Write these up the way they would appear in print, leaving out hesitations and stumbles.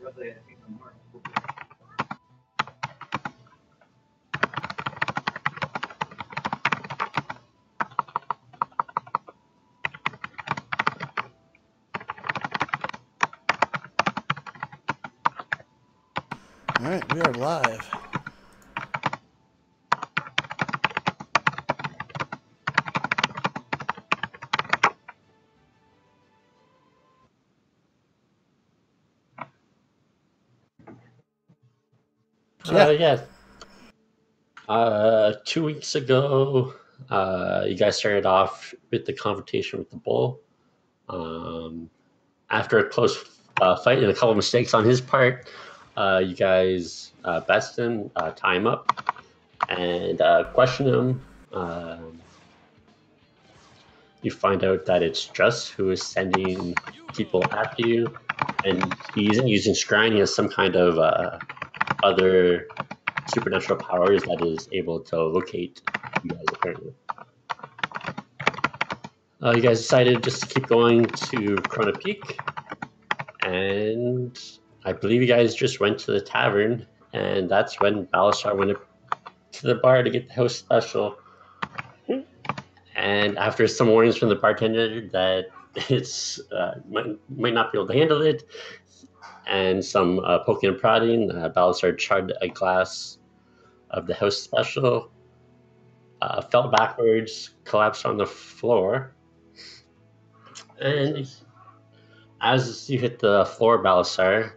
All right, we are live. Yeah. 2 weeks ago, you guys started off with the confrontation with the bull. After a close fight and a couple of mistakes on his part, you guys best him, tie him up, and question him. You find out that it's Just who is sending people after you, and he isn't using scrying. He has some kind of other supernatural powers that is able to locate you guys, apparently. You guys decided just to keep going to Corona Peak, and I believe you guys just went to the tavern, and that's when Balasar went up to the bar to get the house special. And after some warnings from the bartender that it's might not be able to handle it, and some poking and prodding, Balasar chugged a glass of the house special, fell backwards, collapsed on the floor, and as you hit the floor, Balasar,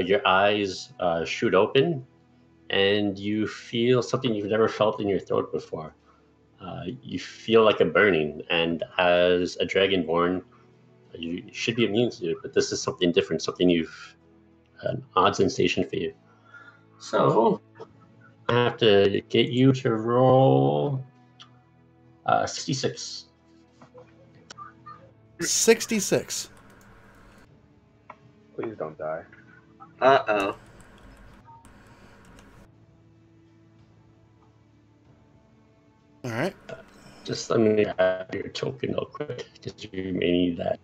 your eyes shoot open, and you feel something you've never felt in your throat before. You feel like a burning, and as a dragonborn, you should be immune to it, but this is something different, something an odd sensation for you. So, I have to get you to roll 66. 66. Please don't die. Uh-oh. All right. Just let me have your token real quick, because you may need that.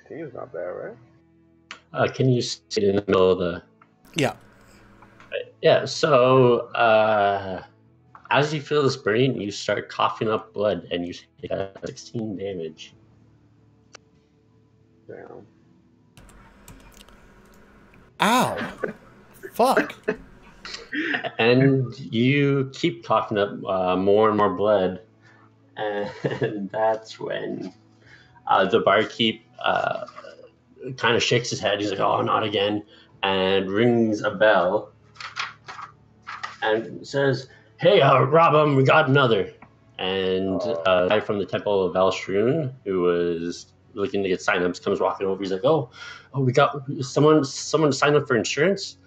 Is not bad, right? Can you sit in the middle of the... Yeah. Yeah, so as you feel this burning, you start coughing up blood, and you take 16 damage. Damn. Ow. Fuck. And you keep coughing up more and more blood, and that's when the barkeep kind of shakes his head. He's like, "Oh, not again," and rings a bell and says, "Hey, Robum, we got another." And a guy from the Temple of Valshrun, who was looking to get signups, comes walking over. He's like, "Oh, we got someone signed up for insurance."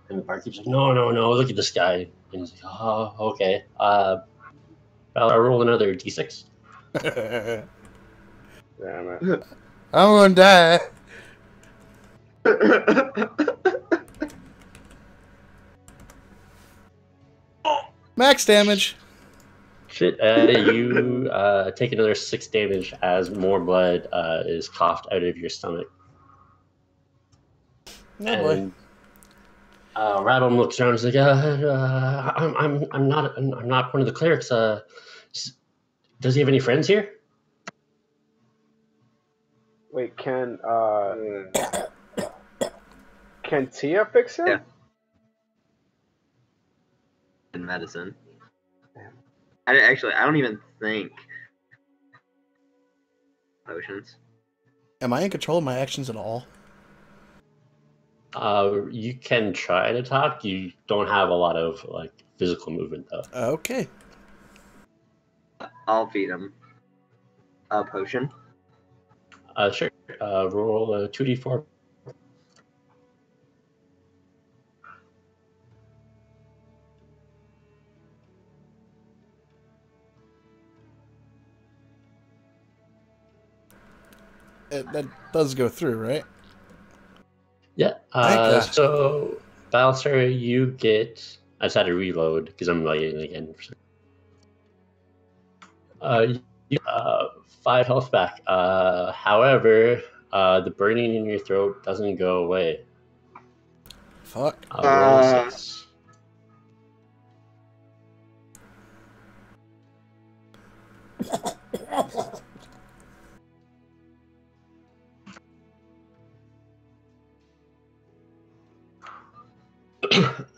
And the barkeep's like, no, look at this guy. And he's like, oh, okay. I'll roll another d6. Damn it. I'm gonna die. Max damage. Shit, you take another 6 damage as more blood is coughed out of your stomach. Oh boy. Radom looks around and is like, I'm not one of the clerics. Does he have any friends here? Wait, can Tia fix him? Yeah. In medicine. I don't even think potions. Am I in control of my actions at all? You can try to talk. You don't have a lot of physical movement though. Okay. I'll feed him a potion. Sure. Roll a 2d4 That does go through, right? Yeah. Thank God. So, Balser, you get. I just had to reload because I'm loading again. You 5 health back. However, the burning in your throat doesn't go away. Fuck. Roll 6.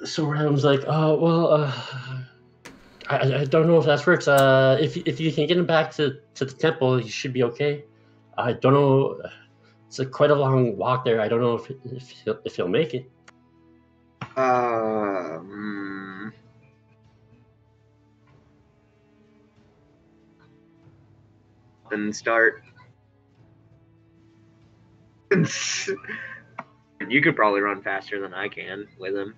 So Ram's like, oh well, I don't know if that works. If you can get him back to the temple, he should be okay. I don't know. It's quite a long walk there. I don't know if he'll make it. Then start. You could probably run faster than I can with him.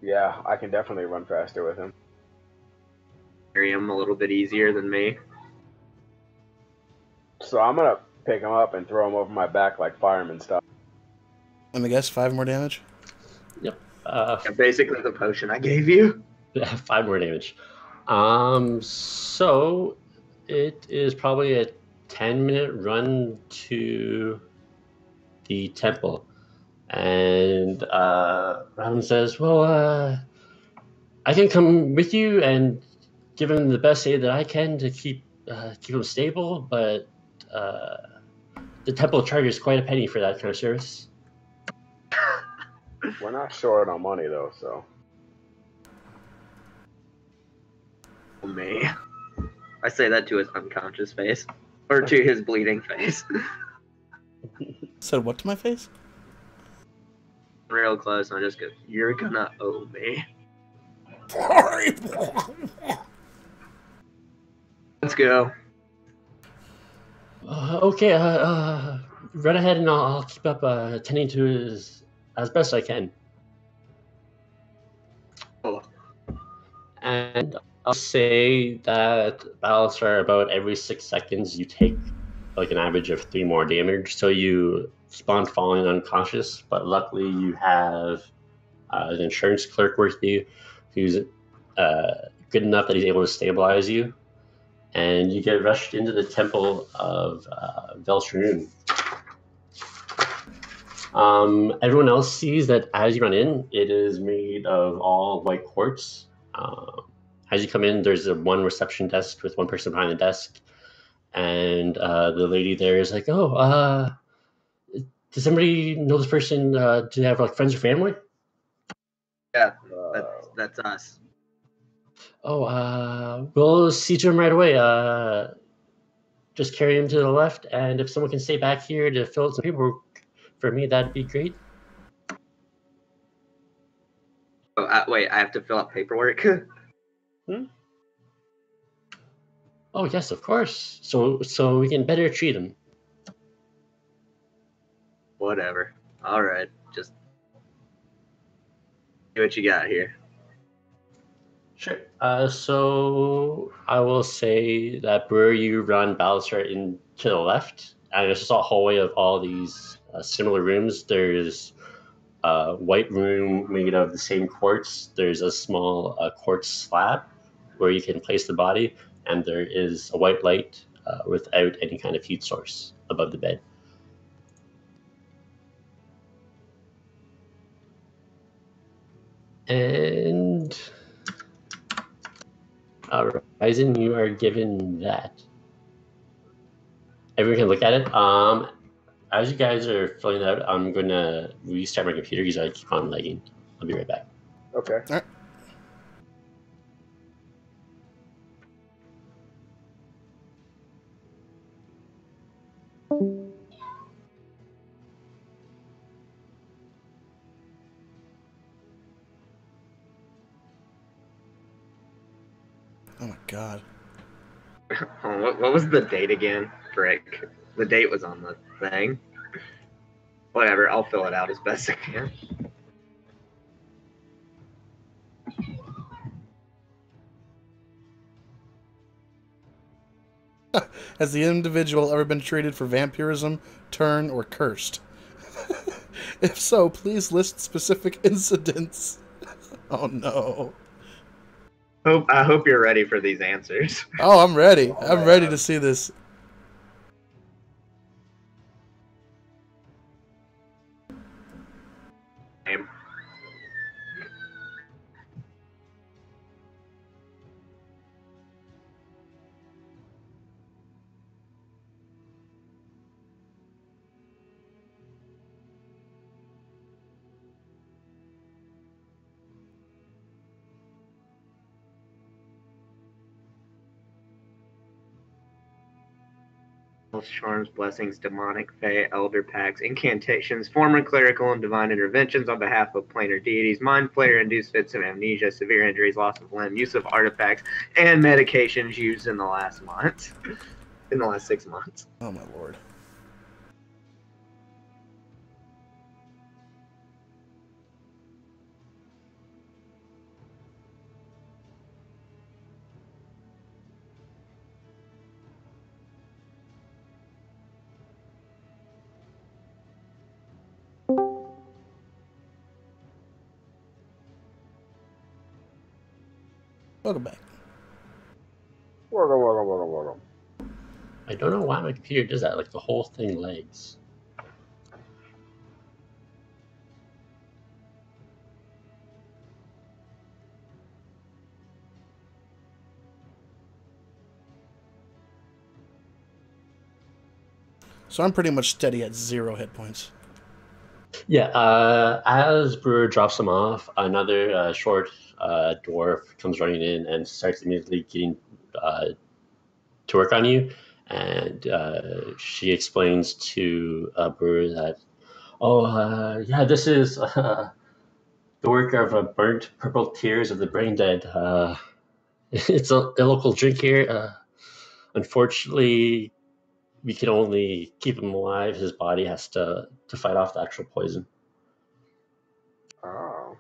Yeah, I can definitely run faster with him. Carry him a little bit easier than me. So I'm gonna pick him up and throw him over my back like fireman stuff. Let me guess, 5 more damage? Yep. Yeah, basically the potion I gave you. 5 more damage. So it is probably a 10-minute run to the temple, and Ram says, "Well, I can come with you and give him the best aid that I can to keep him stable, but the temple charges quite a penny for that kind of service." We're not short on money though, so. Oh, me. I say that to his unconscious face. Or to his bleeding face. Said what to my face? Real close, and I just go, you're gonna owe me. Let's go. Okay, run ahead and I'll keep up attending to his as best I can. Oh. And I'll say that battles are about every 6 seconds you take like an average of 3 more damage. So you spawn falling unconscious, but luckily you have an insurance clerk with you who's good enough that he's able to stabilize you. And you get rushed into the temple of Velshanoon. Everyone else sees that as you run in, it is made of all white quartz. As you come in, there's one reception desk with one person behind the desk, and the lady there is like, "Oh, does somebody know this person? Do they have like friends or family?" Yeah, that's us. "Oh, we'll see to him right away. Just carry him to the left, and if someone can stay back here to fill out some paperwork for me, that'd be great." Oh, wait, I have to fill out paperwork? Oh yes, of course. So we can better treat him. Whatever. Alright, just do what you got here. Sure. So I will say that where you run Baluster in to the left, and it's just a hallway of all these similar rooms. There's a white room made of the same quartz. There's a small quartz slab where you can place the body, and there is a white light without any kind of heat source above the bed. And Ryzen, you are given that. Everyone can look at it. As you guys are filling it out, I'm going to restart my computer because I keep on lagging. I'll be right back. Okay. All right. Oh my god. Oh, what was the date again, Frick? The date was on the thing. Whatever, I'll fill it out as best I can. Has the individual ever been treated for vampirism, turn, or cursed? If so, please list specific incidents. Oh no. I hope you're ready for these answers. Oh, I'm ready. Oh, I'm my ready God. to see this. Charms, blessings, demonic, fey, elder pacts, incantations, former clerical and divine interventions on behalf of planar deities, mind flayer induced fits of amnesia, severe injuries, loss of limb, use of artifacts, and medications used in the last month. In the last 6 months. Oh my lord. Welcome back. Welcome. I don't know why my computer does that. Like the whole thing lags. So I'm pretty much steady at 0 hit points. Yeah, as Brewer drops him off, another short dwarf comes running in and starts immediately getting to work on you. And she explains to Brewer that, yeah, this is the work of burnt purple tears of the brain dead. It's a local drink here. Unfortunately, we can only keep him alive. His body has to fight off the actual poison. Oh.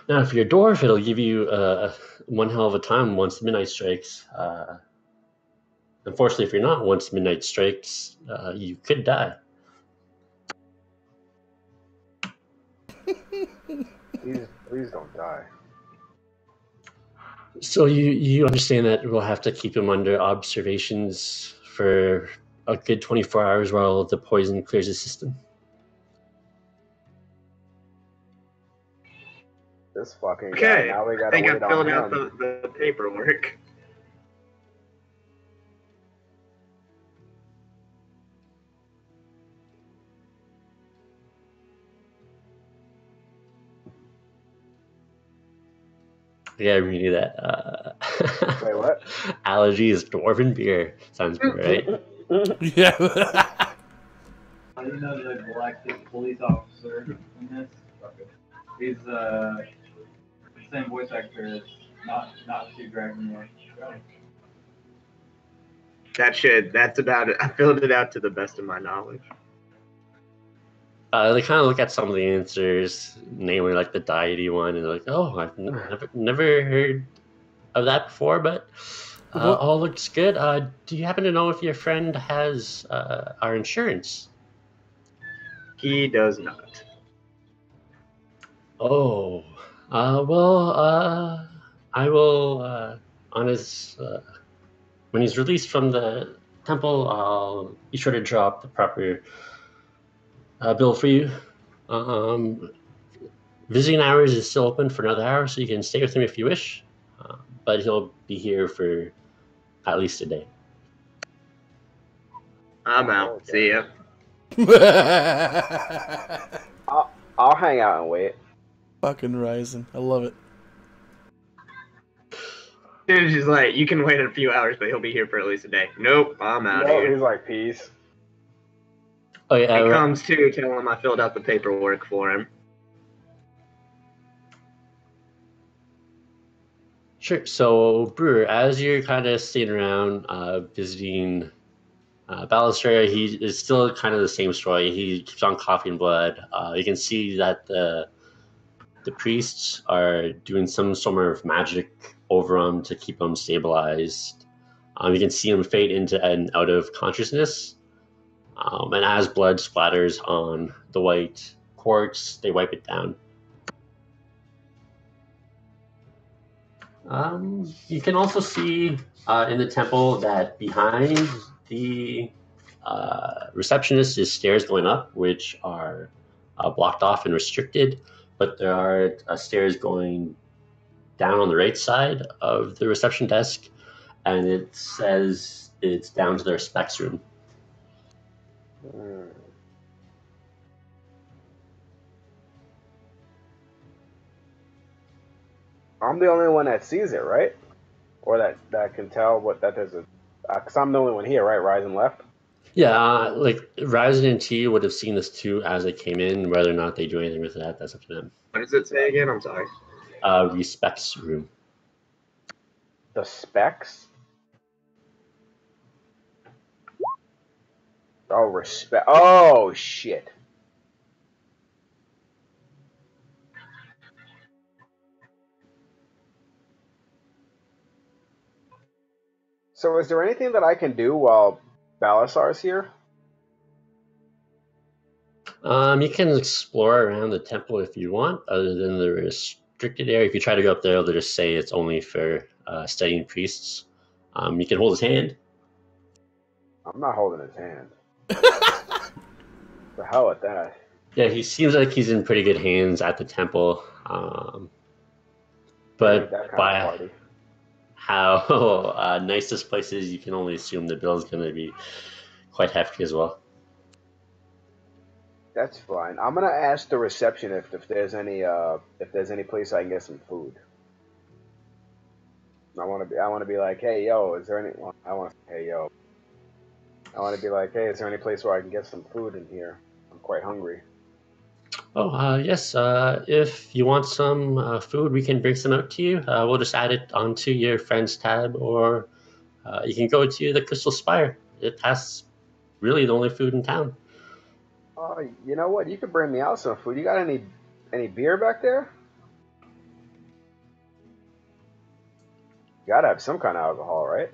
Now, if you're a dwarf, it'll give you one hell of a time once midnight strikes. Unfortunately, if you're not, once midnight strikes, you could die. Please don't die. So you understand that we'll have to keep him under observations for a good 24 hours while the poison clears the system. This fucking guy. Okay, Now we I gotta think I wait on filled out him. the paperwork. Yeah, I really knew that. Wait, what? Allergies, dwarven beer. Sounds good, right? Yeah. How do you know the galactic police officer in this? He's the same voice actor as not Steve Dragonmore. That's about it. I filled it out to the best of my knowledge. They kind of look at some of the answers, namely like the deity one, and they're like, "Oh, I've never heard of that before, but all looks good." Do you happen to know if your friend has our insurance? He does not. Oh, well, I will on his when he's released from the temple, I'll be sure to drop the proper bill for you. Visiting hours is still open for another hour, so you can stay with him if you wish. But he'll be here for at least a day. I'm out. See ya. I'll hang out and wait. Fucking Ryzen. I love it. Dude, she's like, you can wait a few hours, but he'll be here for at least a day. Nope, I'm out No, here. he's like, peace. Oh yeah, He comes to tell him I filled out the paperwork for him. Sure. So, Brewer, as you're kind of staying around, visiting Balustrade, he is still kind of the same story. He keeps on coughing blood. You can see that the priests are doing some sort of magic over him to keep him stabilized. You can see him fade into and out of consciousness. And as blood splatters on the white quartz, they wipe it down. You can also see in the temple that behind the receptionist is stairs going up, which are blocked off and restricted, but there are stairs going down on the right side of the reception desk, and it says it's down to their specs room. I'm the only one that sees it, right? Or that can tell what that is. Because I'm the only one here, right? Rising left. Yeah, like Ryzen and T would have seen this too as it came in. Whether or not they do anything with that, that's up to them. What does it say again? I'm sorry. Respects room. The specs. Oh, respect. Oh, shit. So is there anything that I can do while Balasar's here? You can explore around the temple if you want, other than the restricted area. If you try to go up there, they'll just say it's only for studying priests. You can hold his hand. I'm not holding his hand. The hell with that. Yeah, he seems like he's in pretty good hands at the temple. But That kind by of party. how nice this place is, you can only assume the bill's going to be quite hefty as well. That's fine. I'm gonna ask the receptionist if there's any place I can get some food. I want to be like, hey yo, is there any? I want to say, hey yo. I want to be like, hey, is there any place where I can get some food in here? I'm quite hungry. Oh, yes. If you want some food, we can bring some out to you. We'll just add it onto your friend's tab, or you can go to the Crystal Spire. It has really the only food in town. Oh, you know what? You could bring me out some food. You got any beer back there? You gotta have some kind of alcohol, right?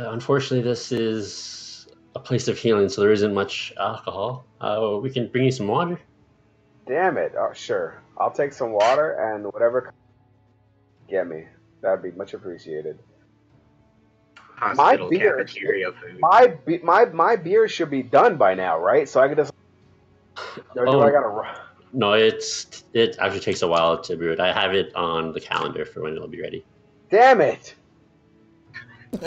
Unfortunately, this is a place of healing, so there isn't much alcohol. We can bring you some water. Damn it. Oh, sure. I'll take some water and whatever get me. That'd be much appreciated. Hospital beer- cafeteria food. My beer should be done by now, right? So I can just. Or do I gotta run? No, it actually takes a while to brew it. I have it on the calendar for when it'll be ready. Damn it! No,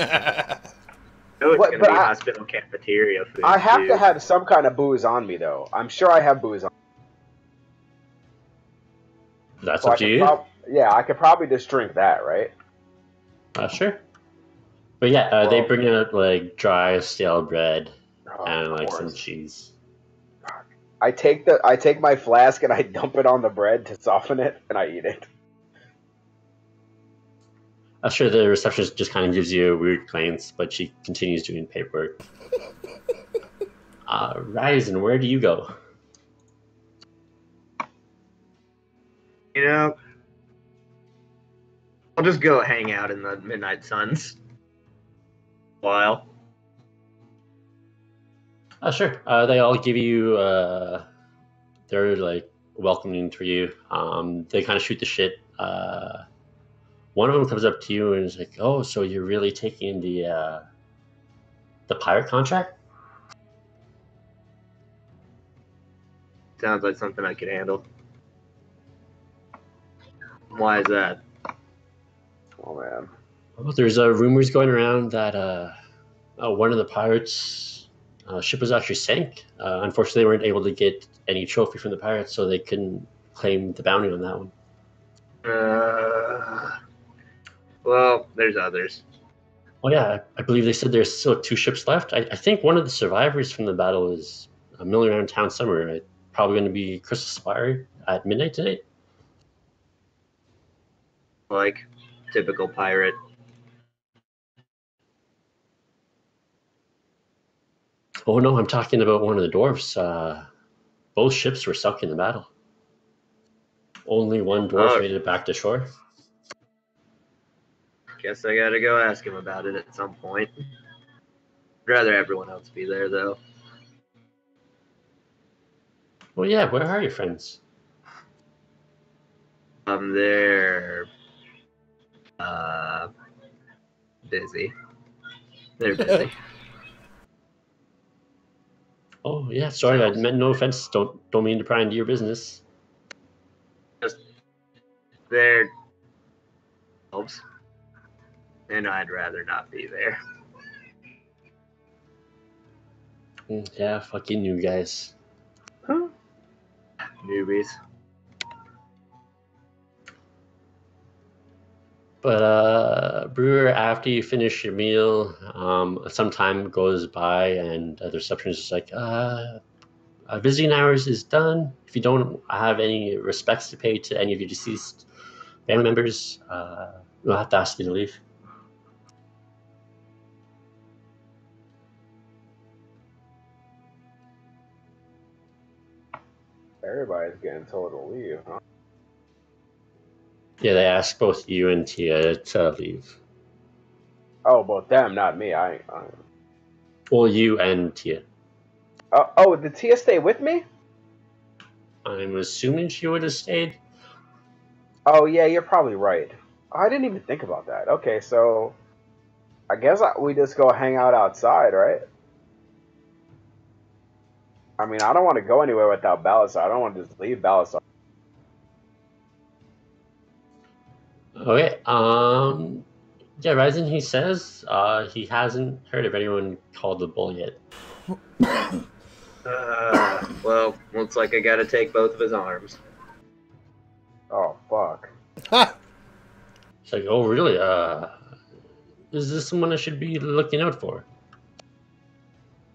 it's What- gonna but be I- hospital cafeteria food. I have too. to have some kind of booze on me, though. I'm sure I have booze on. That's So up to you. I could probably just drink that, right? Sure. But yeah, they Well- bring out like dry stale bread Oh, and of like some course. cheese. I take my flask and I dump it on the bread to soften it, and I eat it. I'm sure the receptionist just kind of gives you a weird glance, but she continues doing paperwork. Ryzen, where do you go? You know, I'll just go hang out in the Midnight Suns. While. Sure. They all give you, they're like welcoming to you. They kind of shoot the shit. One of them comes up to you and is like, "Oh, so you're really taking the pirate contract?" Sounds like something I could handle. Why is that? Oh man. Well, there's rumors going around that one of the pirates' ship was actually sank. Unfortunately, they weren't able to get any trophy from the pirates, so they couldn't claim the bounty on that one. Well, there's others. Well, yeah, I believe they said there's still 2 ships left. I think one of the survivors from the battle is milling around town somewhere. Right? Probably going to be Crystal Spire at midnight tonight. Like, typical pirate. Oh no, I'm talking about one of the dwarfs. Both ships were sunk in the battle. Only one dwarf made it back to shore. Guess I gotta go ask him about it at some point. I'd rather everyone else be there, though. Well, yeah, where are your friends? They're busy. They're busy. Oh, yeah, sorry, I meant no offense. Don't mean to pry into your business. They're elves, and I'd rather not be there. Yeah, fucking you guys. Huh? Newbies. But Brewer, after you finish your meal, some time goes by, and the receptionist is like, visiting hours is done. If you don't have any respects to pay to any of your deceased family members, we'll have to ask you to leave. Everybody's getting told to leave, huh? Yeah, they ask both you and Tia to leave. Oh, both them, not me. Well, you and Tia. Oh, did Tia stay with me? I'm assuming she would have stayed. Oh, yeah, you're probably right. I didn't even think about that. Okay, so I guess we just go hang out outside, right? I mean, I don't want to go anywhere without Balasar. I don't want to just leave Balasar. Okay. Yeah, Ryzen, he says he hasn't heard of anyone called the Bull yet. Well, looks like I gotta take both of his arms. Oh, fuck. Ha! It's like, oh, really? Is this someone I should be looking out for?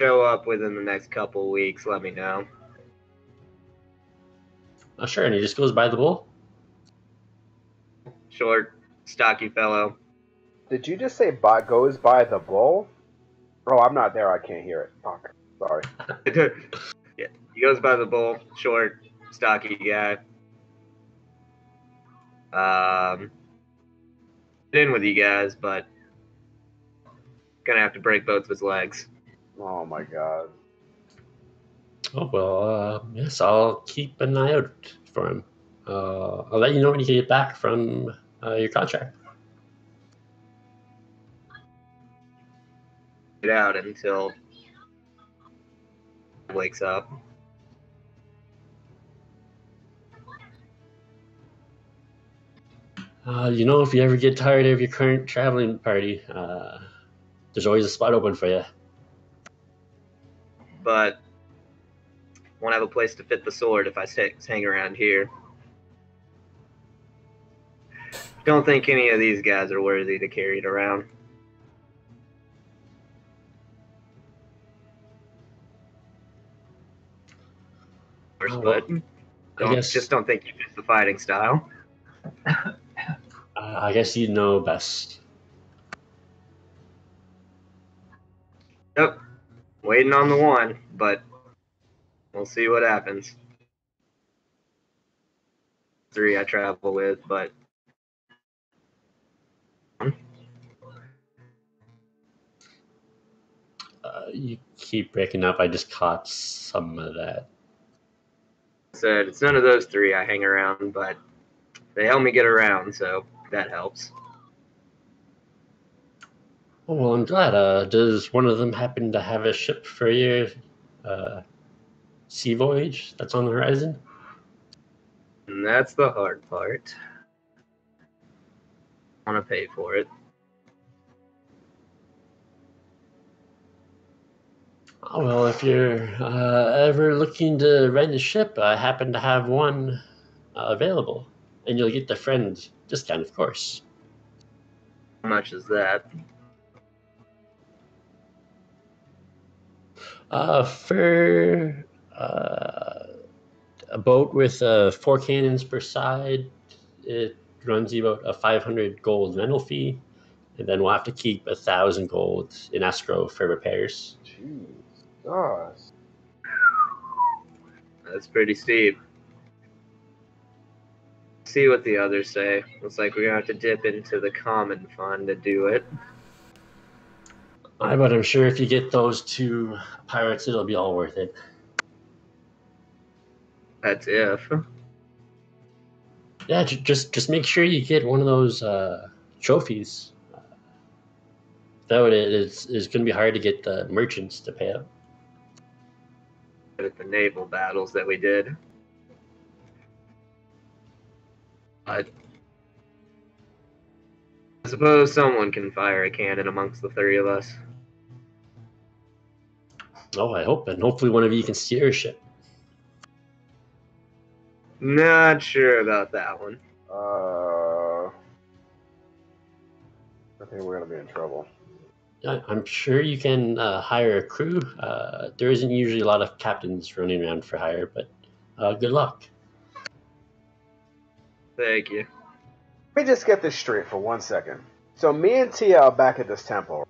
Show up within the next couple weeks, let me know. Sure, and he just goes by the Bull? Short, stocky fellow. Did you just say goes by the bull? Oh, I'm not there. I can't hear it. Fuck. Sorry. Yeah, he goes by the bull. Short, stocky guy. In with you guys, but gonna have to break both of his legs. Oh my god. Oh, well, yes, I'll keep an eye out for him. I'll let you know when you get back from your contract. Get out until he wakes up. If you ever get tired of your current traveling party, there's always a spot open for you. But won't have a place to fit the sword if I hang around here. Don't think any of these guys are worthy to carry it around. But just don't think you fit the fighting style. I guess you know best. Yep. Waiting on the one, but we'll see what happens. 3 I travel with, but You keep breaking up. I just caught some of that. said it's none of those 3 I hang around, but they help me get around, so that helps. Oh, well, I'm glad. Does one of them happen to have a ship for your sea voyage that's on the horizon? And that's the hard part. I want to pay for it. Oh, well, if you're ever looking to rent a ship, I happen to have one available. And you'll get the friend discount, of course. How much is that? For a boat with 4 cannons per side, it runs you about a 500 gold rental fee, and then we'll have to keep 1,000 gold in escrow for repairs. Jesus. That's pretty steep. See what the others say. Looks like we're gonna have to dip into the common fund to do it. But I'm sure if you get those 2 pirates, it'll be all worth it. That's if. Yeah, just make sure you get one of those trophies. Without it, it's going to be hard to get the merchants to pay up. At the naval battles that we did. I suppose someone can fire a cannon amongst the 3 of us. Oh, I hope, and hopefully one of you can steer a ship. Not sure about that one. I think we're gonna be in trouble. I'm sure you can hire a crew. There isn't usually a lot of captains running around for hire, but good luck. Thank you. Let me just get this straight for 1 second. So me and Tia are back at this temple,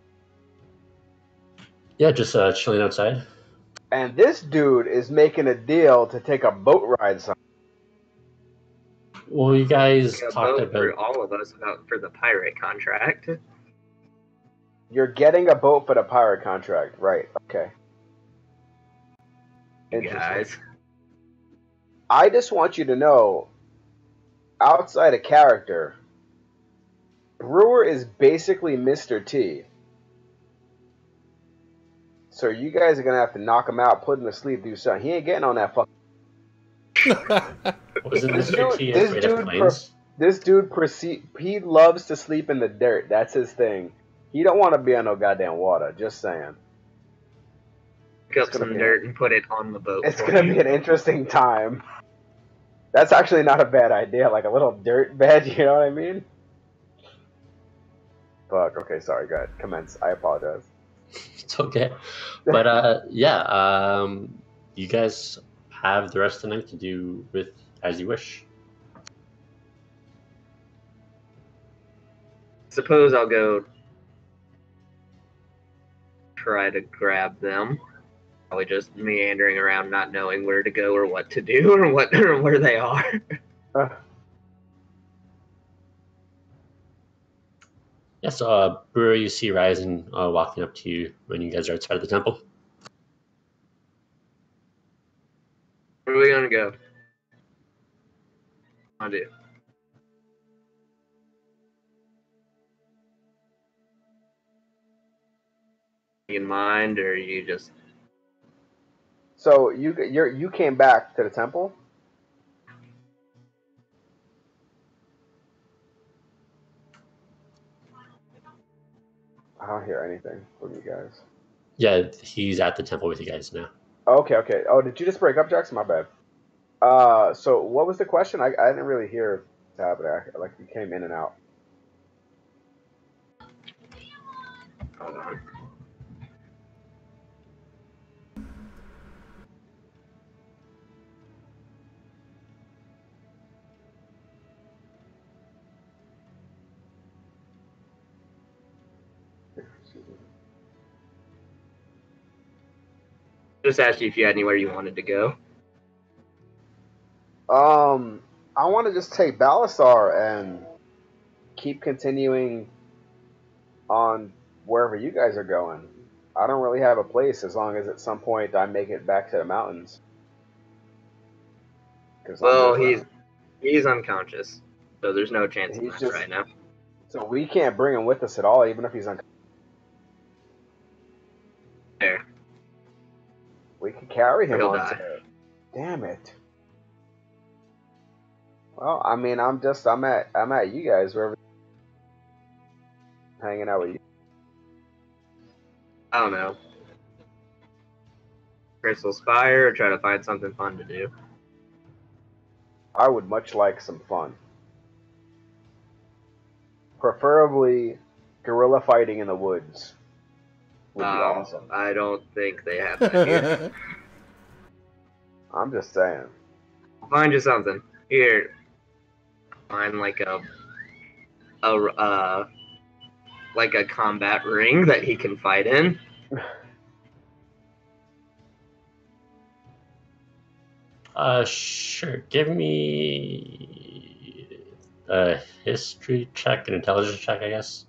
Yeah, just chilling outside. and this dude is making a deal to take a boat ride somewhere. Well, you guys A talked vote for about... all of us for the pirate contract. You're getting a boat for the pirate contract, right? Okay. You Interesting. guys. I just want you to know, outside of character, Brewer is basically Mr. T. So you guys are gonna have to knock him out, put him to sleep, do something. He ain't getting on that fucking. Wasn't This Mr. dude- T this afraid of dude planes? This dude he loves to sleep in the dirt. That's his thing. He don't want to be on no goddamn water. Just saying. Pick up It's gonna some be dirt and put it on the boat. It's for gonna you. be an interesting time. That's actually not a bad idea. Like a little dirt bed. You know what I mean? Fuck. Okay. Sorry. Go ahead. Commence. I apologize. It's okay. But yeah, you guys have the rest of the night to do with as you wish. Suppose I'll go try to grab them. Probably just meandering around, not knowing where to go or what to do or where they are. Yeah, so Brewer, you see Ryzen walking up to you when you guys are outside of the temple. Where are we gonna go? I do. In mind, or you just So you came back to the temple? I don't hear anything from you guys. Yeah, he's at the temple with you guys now. Okay, okay. Oh, did you just break up, Jackson? My bad. So what was the question? I didn't really hear what's happening. Like you came in and out. hold on. Just asked you if you had anywhere you wanted to go. I want to just take Balasar and keep continuing on wherever you guys are going. I don't really have a place as long as at some point I make it back to the mountains. Well, he's unconscious, so there's no chance of He's that just- right now. So we can't bring him with us at all, even if he's unconscious. There. We could carry him He'll on. die. Damn it. Well, I mean, I'm at you guys wherever, hanging out with you. I don't know. Crystal Spire, or try to find something fun to do. I would much like some fun. Preferably guerrilla fighting in the woods. Would be awesome. I don't think they have that here. I'm just saying. I'll find you something. Here. Find like a combat ring that he can fight in. Sure. Give me a history check, an intelligence check, I guess.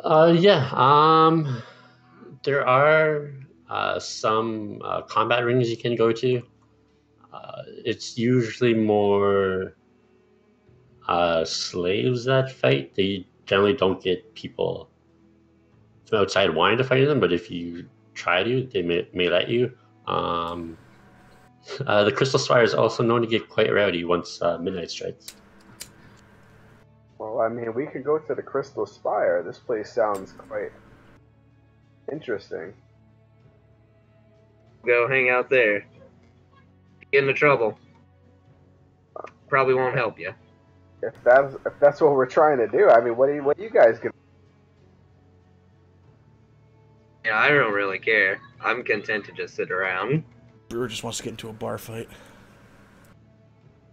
Yeah. There are some combat rings you can go to. It's usually more slaves that fight. They generally don't get people from outside wanting to fight them, but if you try to, they may let you. Um, the Crystal Spire is also known to get quite rowdy once midnight strikes. Well, I mean, we could go to the Crystal Spire. This place sounds quite interesting. Go hang out there. Get into trouble. Probably won't help you. If that's what we're trying to do, I mean, what do you guys gonna? Yeah, I don't really care. I'm content to just sit around. Brewer just wants to get into a bar fight.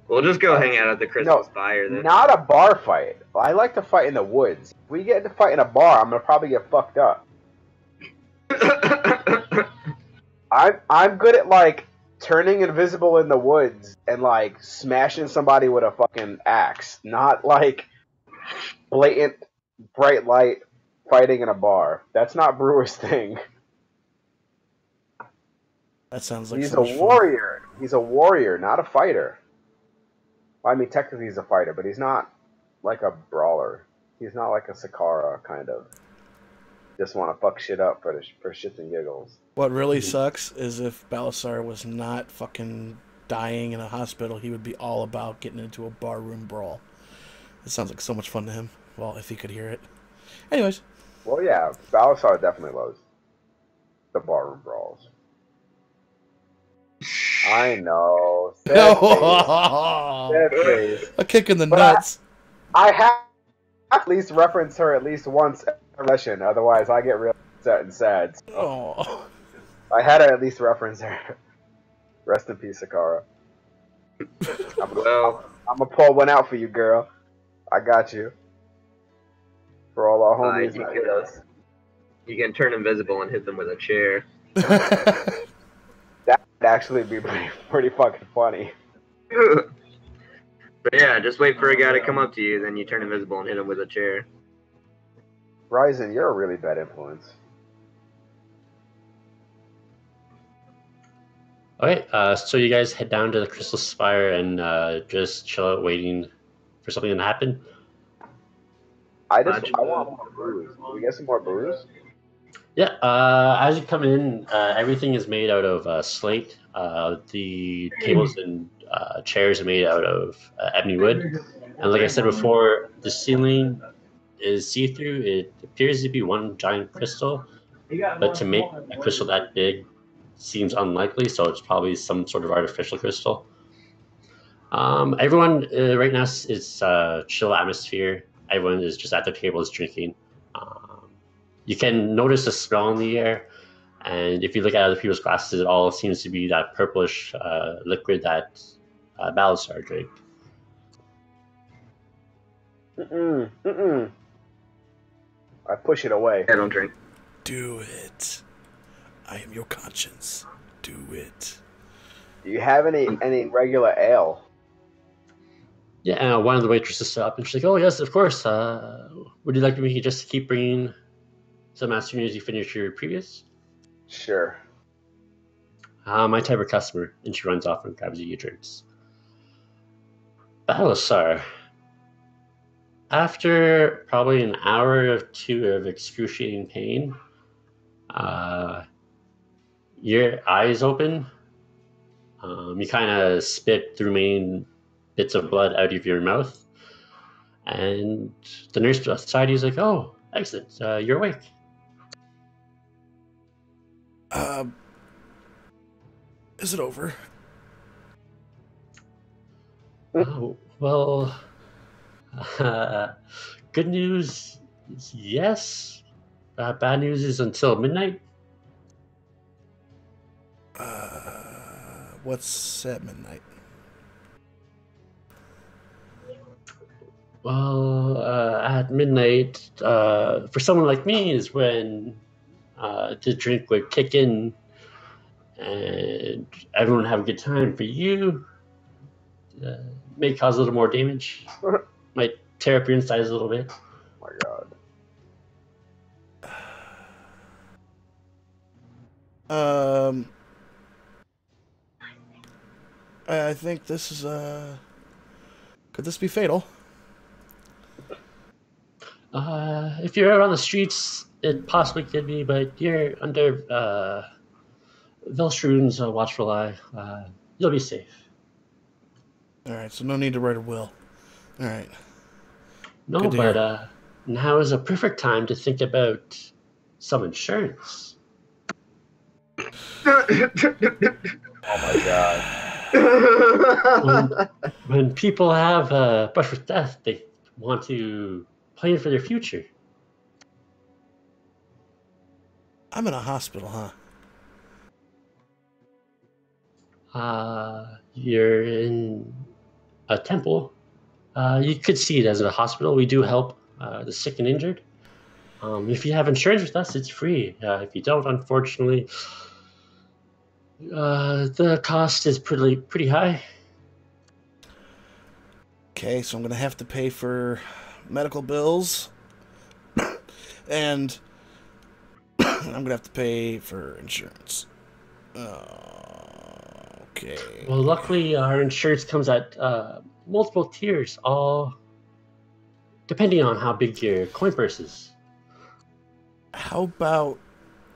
We'll just go hang out at the Crystal Spire then. Not a bar fight. I like to fight in the woods. If we get into fight in a bar, I'm gonna probably get fucked up. I'm good at like turning invisible in the woods and like smashing somebody with a fucking axe, not like blatant bright light fighting in a bar. That's not Brewer's thing. That sounds like He's so a much warrior. He's a warrior, not a fighter. Well, I mean, technically he's a fighter, but he's not like a brawler. He's not like a Sakara kind of. Just want to fuck shit up for shits and giggles. What really sucks is if Balasar was not fucking dying in a hospital, he would be all about getting into a barroom brawl. It sounds like so much fun to him. Well, if he could hear it. Anyways. Well, yeah, Balasar definitely loves the barroom brawls. I know. Sad face. A kick in the But nuts. I have to at least reference her at least once every session, otherwise I get real upset and sad. So Oh. I had to at least reference her. Rest in peace, Sakara. I'm gonna pull one out for you, girl. I got you. For all our homies that hit us. You can turn invisible and hit them with a chair. That would actually be pretty fucking funny. But yeah, just wait for a guy to come up to you, then you turn invisible and hit him with a chair. Ryzen, you're a really bad influence. Okay, so you guys head down to the Crystal Spire and just chill out waiting for something to happen? I want more booze. Can we get some more booze? Yeah, as you come in, everything is made out of slate. The tables and chairs are made out of ebony wood. And like I said before, the ceiling is see-through. It appears to be one giant crystal, but to make a crystal that big seems unlikely, so it's probably some sort of artificial crystal. Everyone right now is chill atmosphere. Everyone is just at their tables drinking. You can notice a smell in the air, and if you look at other people's glasses, it all seems to be that purplish liquid that Balasar drank. I push it away. I don't drink. Do it. I am your conscience. Do it. Do you have any regular ale? Yeah, one of the waitresses stood up and she's like, "Oh yes, of course. Would you like me just to keep bringing some as soon as you finish your previous?" Sure. My type of customer. And she runs off and grabs you your drinks. Balasar, after probably an hour or two of excruciating pain, your eyes open. You kind of spit the remaining bits of blood out of your mouth. And the nurse beside you is like, "Oh, excellent. You're awake." Is it over? Oh, well, good news is yes. Bad news is until midnight. What's at midnight? Well, at midnight, for someone like me, is when the drink would kick in and everyone would have a good time. For you, may cause a little more damage. Might tear up your insides a little bit. My God. I think this is could this be fatal? If you're out on the streets, it possibly could be, but you're under Velstruden's watchful eye. You'll be safe. All right, so no need to write a will. All right. No, Good to but hear. now is a perfect time to think about some insurance. Oh my God. When people have a brush with death, they want to plan for their future. I'm in a hospital, huh? You're in a temple. You could see it as a hospital. We do help the sick and injured. If you have insurance with us, it's free. If you don't, unfortunately, the cost is pretty high. Okay, so I'm gonna have to pay for medical bills, and I'm gonna have to pay for insurance. Okay. Well, luckily, our insurance comes at multiple tiers, all depending on how big your coin purse is. How about?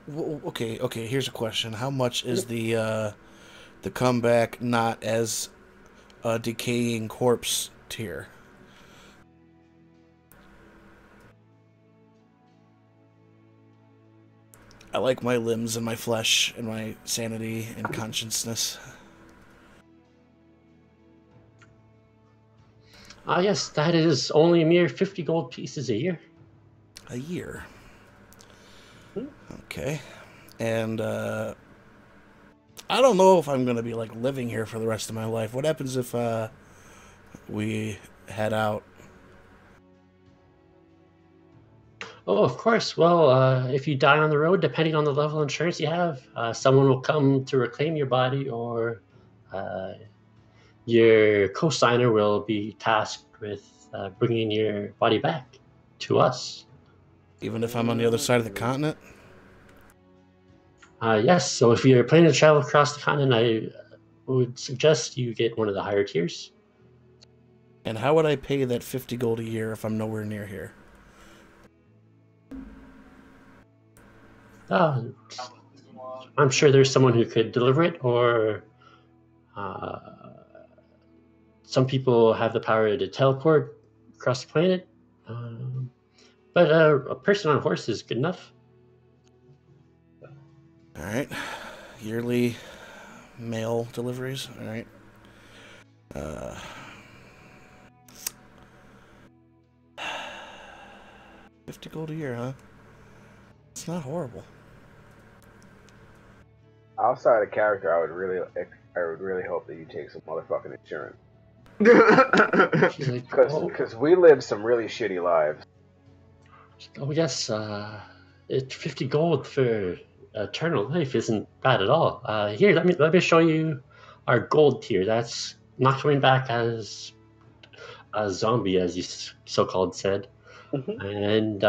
Okay. Here's a question: how much is the comeback not as a decaying corpse tier? I like my limbs and my flesh and my sanity and consciousness. Yes, that is only a mere 50 gold pieces a year. A year. Okay. And I don't know if I'm gonna be like living here for the rest of my life. What happens if we head out? Oh, of course. Well, if you die on the road, depending on the level of insurance you have, someone will come to reclaim your body, or uh, your co-signer will be tasked with bringing your body back to us. Even if I'm on the other side of the continent? Yes, so if you're planning to travel across the continent, I would suggest you get one of the higher tiers. And how would I pay that 50 gold a year if I'm nowhere near here? I'm sure there's someone who could deliver it, or uh, some people have the power to teleport across the planet. But a person on a horse is good enough. All right. Yearly mail deliveries. All right. 50 gold a year, huh? It's not horrible. Outside of character, I would really hope that you take some motherfucking insurance. She's like, Because we live some really shitty lives. oh yes, 50 gold for eternal life isn't bad at all. Here, let me show you our gold tier. That's not coming back as a zombie, as you so-called said. And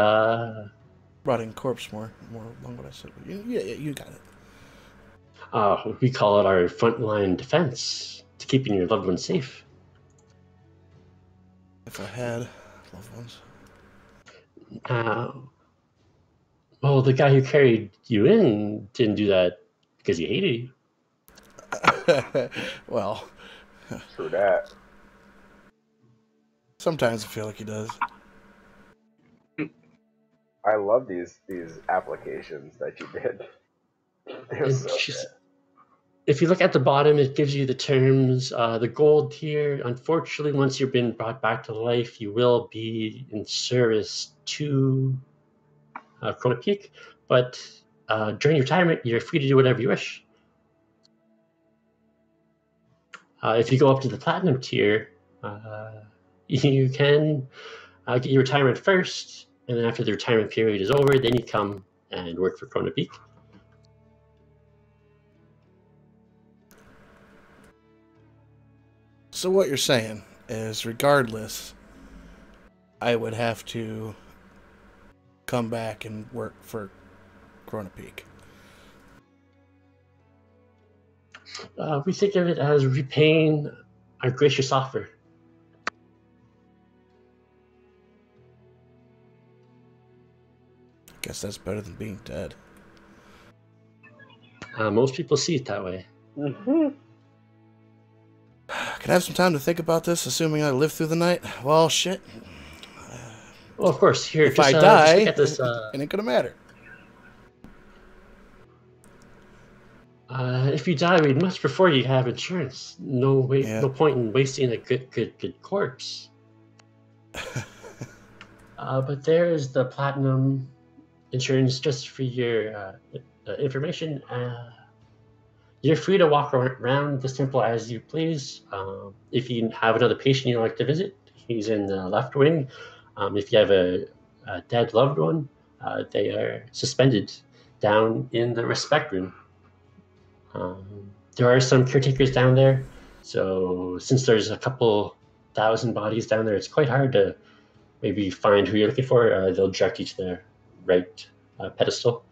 Rotting corpse more along what I said. Yeah, you got it. we call it our frontline defense to keeping your loved ones safe. If I had loved ones. Well, the guy who carried you in didn't do that because he hated you. Well, True that. sometimes I feel like he does. I love these applications that you did. They're so good. If you look at the bottom, it gives you the terms. The gold tier, unfortunately, once you've been brought back to life, you will be in service to Chrono Peak. But during retirement, you're free to do whatever you wish. If you go up to the platinum tier, You can get your retirement first, and then after the retirement period is over, then you come and work for Krona Peak. So what you're saying is, regardless, I would have to come back and work for Krona Peak. We think of it as repaying our gracious offer. Guess that's better than being dead. Most people see it that way. Mm-hmm. Can I have some time to think about this, assuming I live through the night? Well, shit. Well, of course. Here, If just, I just die, look at this. it ain't gonna matter. If you die, we'd much prefer you have insurance. No Yeah. no point in wasting a good corpse. But there is the platinum insurance just for your information. You're free to walk around the temple as you please. If you have another patient you'd like to visit, he's in the left wing. If you have a dead loved one, they are suspended down in the respect room. There are some caretakers down there, so since there's a couple thousand bodies down there, it's quite hard to maybe find who you're looking for. They'll direct you to the right pedestal.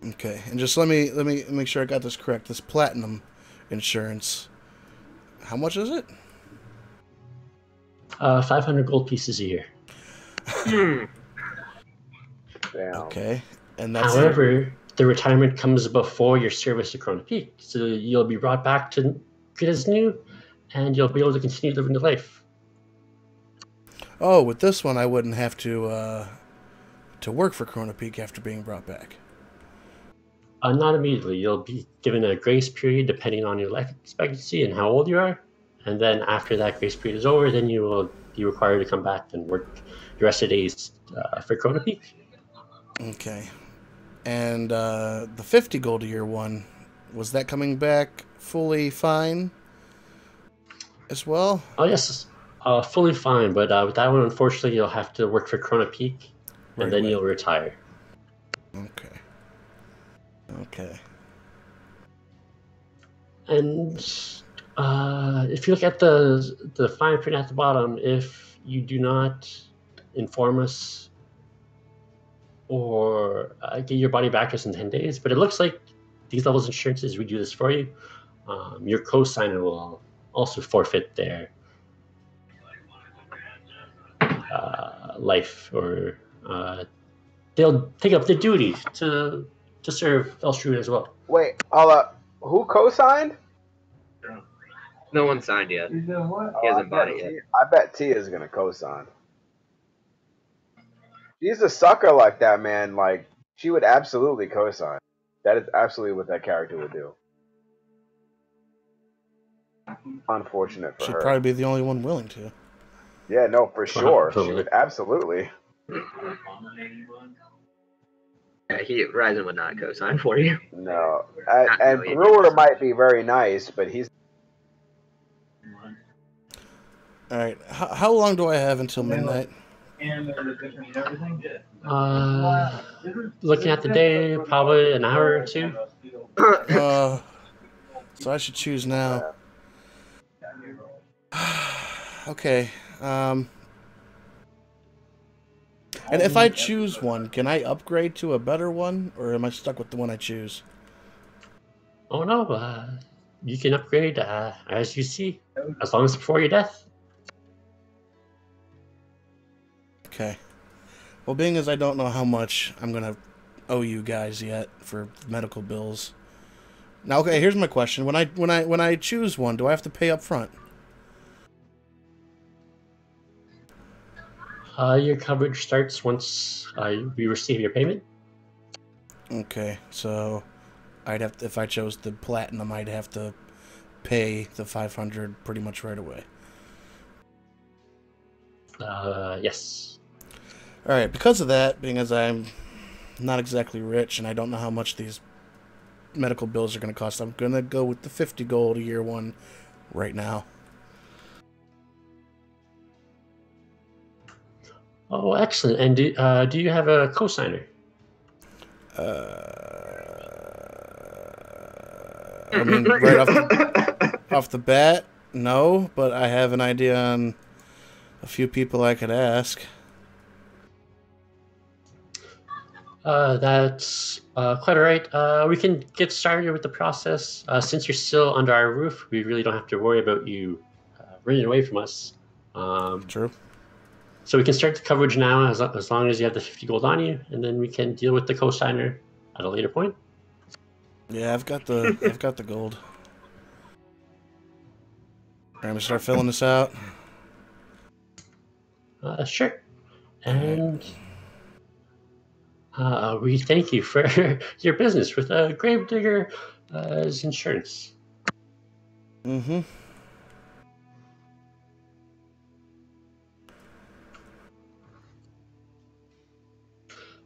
Okay, and just let me make sure I got this correct. This platinum insurance, how much is it? 500 gold pieces a year. Damn. Okay, and that's However, the retirement comes before your service to Krona Peak, so you'll be brought back to good as new, and you'll be able to continue living the life. Oh, with this one, I wouldn't have to work for Krona Peak after being brought back. Not immediately. You'll be given a grace period depending on your life expectancy and how old you are. And then after that grace period is over, then you will be required to come back and work the rest of the days for Krona Peak. Okay. And the 50 gold a year one, was that coming back fully fine as well? Oh, yes. Fully fine. But with that one, unfortunately, you'll have to work for Krona Peak, and Right then away. you'll retire. Okay. Okay. And if you look at the fine print at the bottom, if you do not inform us or get your body back to us in 10 days, but it looks like these levels of insurances, we do this for you. Your co-signer will also forfeit their life, or they'll take up the duty to serve Elstrud as well. Wait, hold up. Who co-signed? No one signed yet. You doing what? He hasn't bought it yet. I bet Tia's gonna co-sign. She's a sucker like that, man. Like, she would absolutely co-sign. That is absolutely what that character would do. Unfortunate for She'd her. probably be the only one willing to. Yeah, no, for sure. She Probably. would absolutely. Yeah, Ryzen would not co-sign for you. No. Not And really. Brewer might be very nice, but he's... Alright, how long do I have until midnight? And there's a different everything. Looking at the day, probably an hour or two. So I should choose now. Okay. And if I choose one, can I upgrade to a better one, or am I stuck with the one I choose? Oh no, you can upgrade as you see, as long as before your death. Okay. Well, being as I don't know how much I'm gonna owe you guys yet for medical bills. Now, okay, here's my question: when I choose one, do I have to pay up front? Your coverage starts once we receive your payment. Okay, so I'd have to, if I chose the platinum, I'd have to pay the 500 pretty much right away. Yes. All right, because of that, being as I'm not exactly rich and I don't know how much these medical bills are going to cost, I'm going to go with the 50 gold a year one right now. Oh, excellent. And do you have a cosigner? I mean, right off the bat, no, but I have an idea on a few people I could ask. That's quite all right. We can get started with the process. Since you're still under our roof, we really don't have to worry about you running away from us. True. So we can start the coverage now, as long as you have the 50 gold on you, and then we can deal with the cosigner at a later point. Yeah, I've got the gold. I'm gonna start filling this out. Sure. And we thank you for your business with Gravedigger as insurance. Mm-hmm.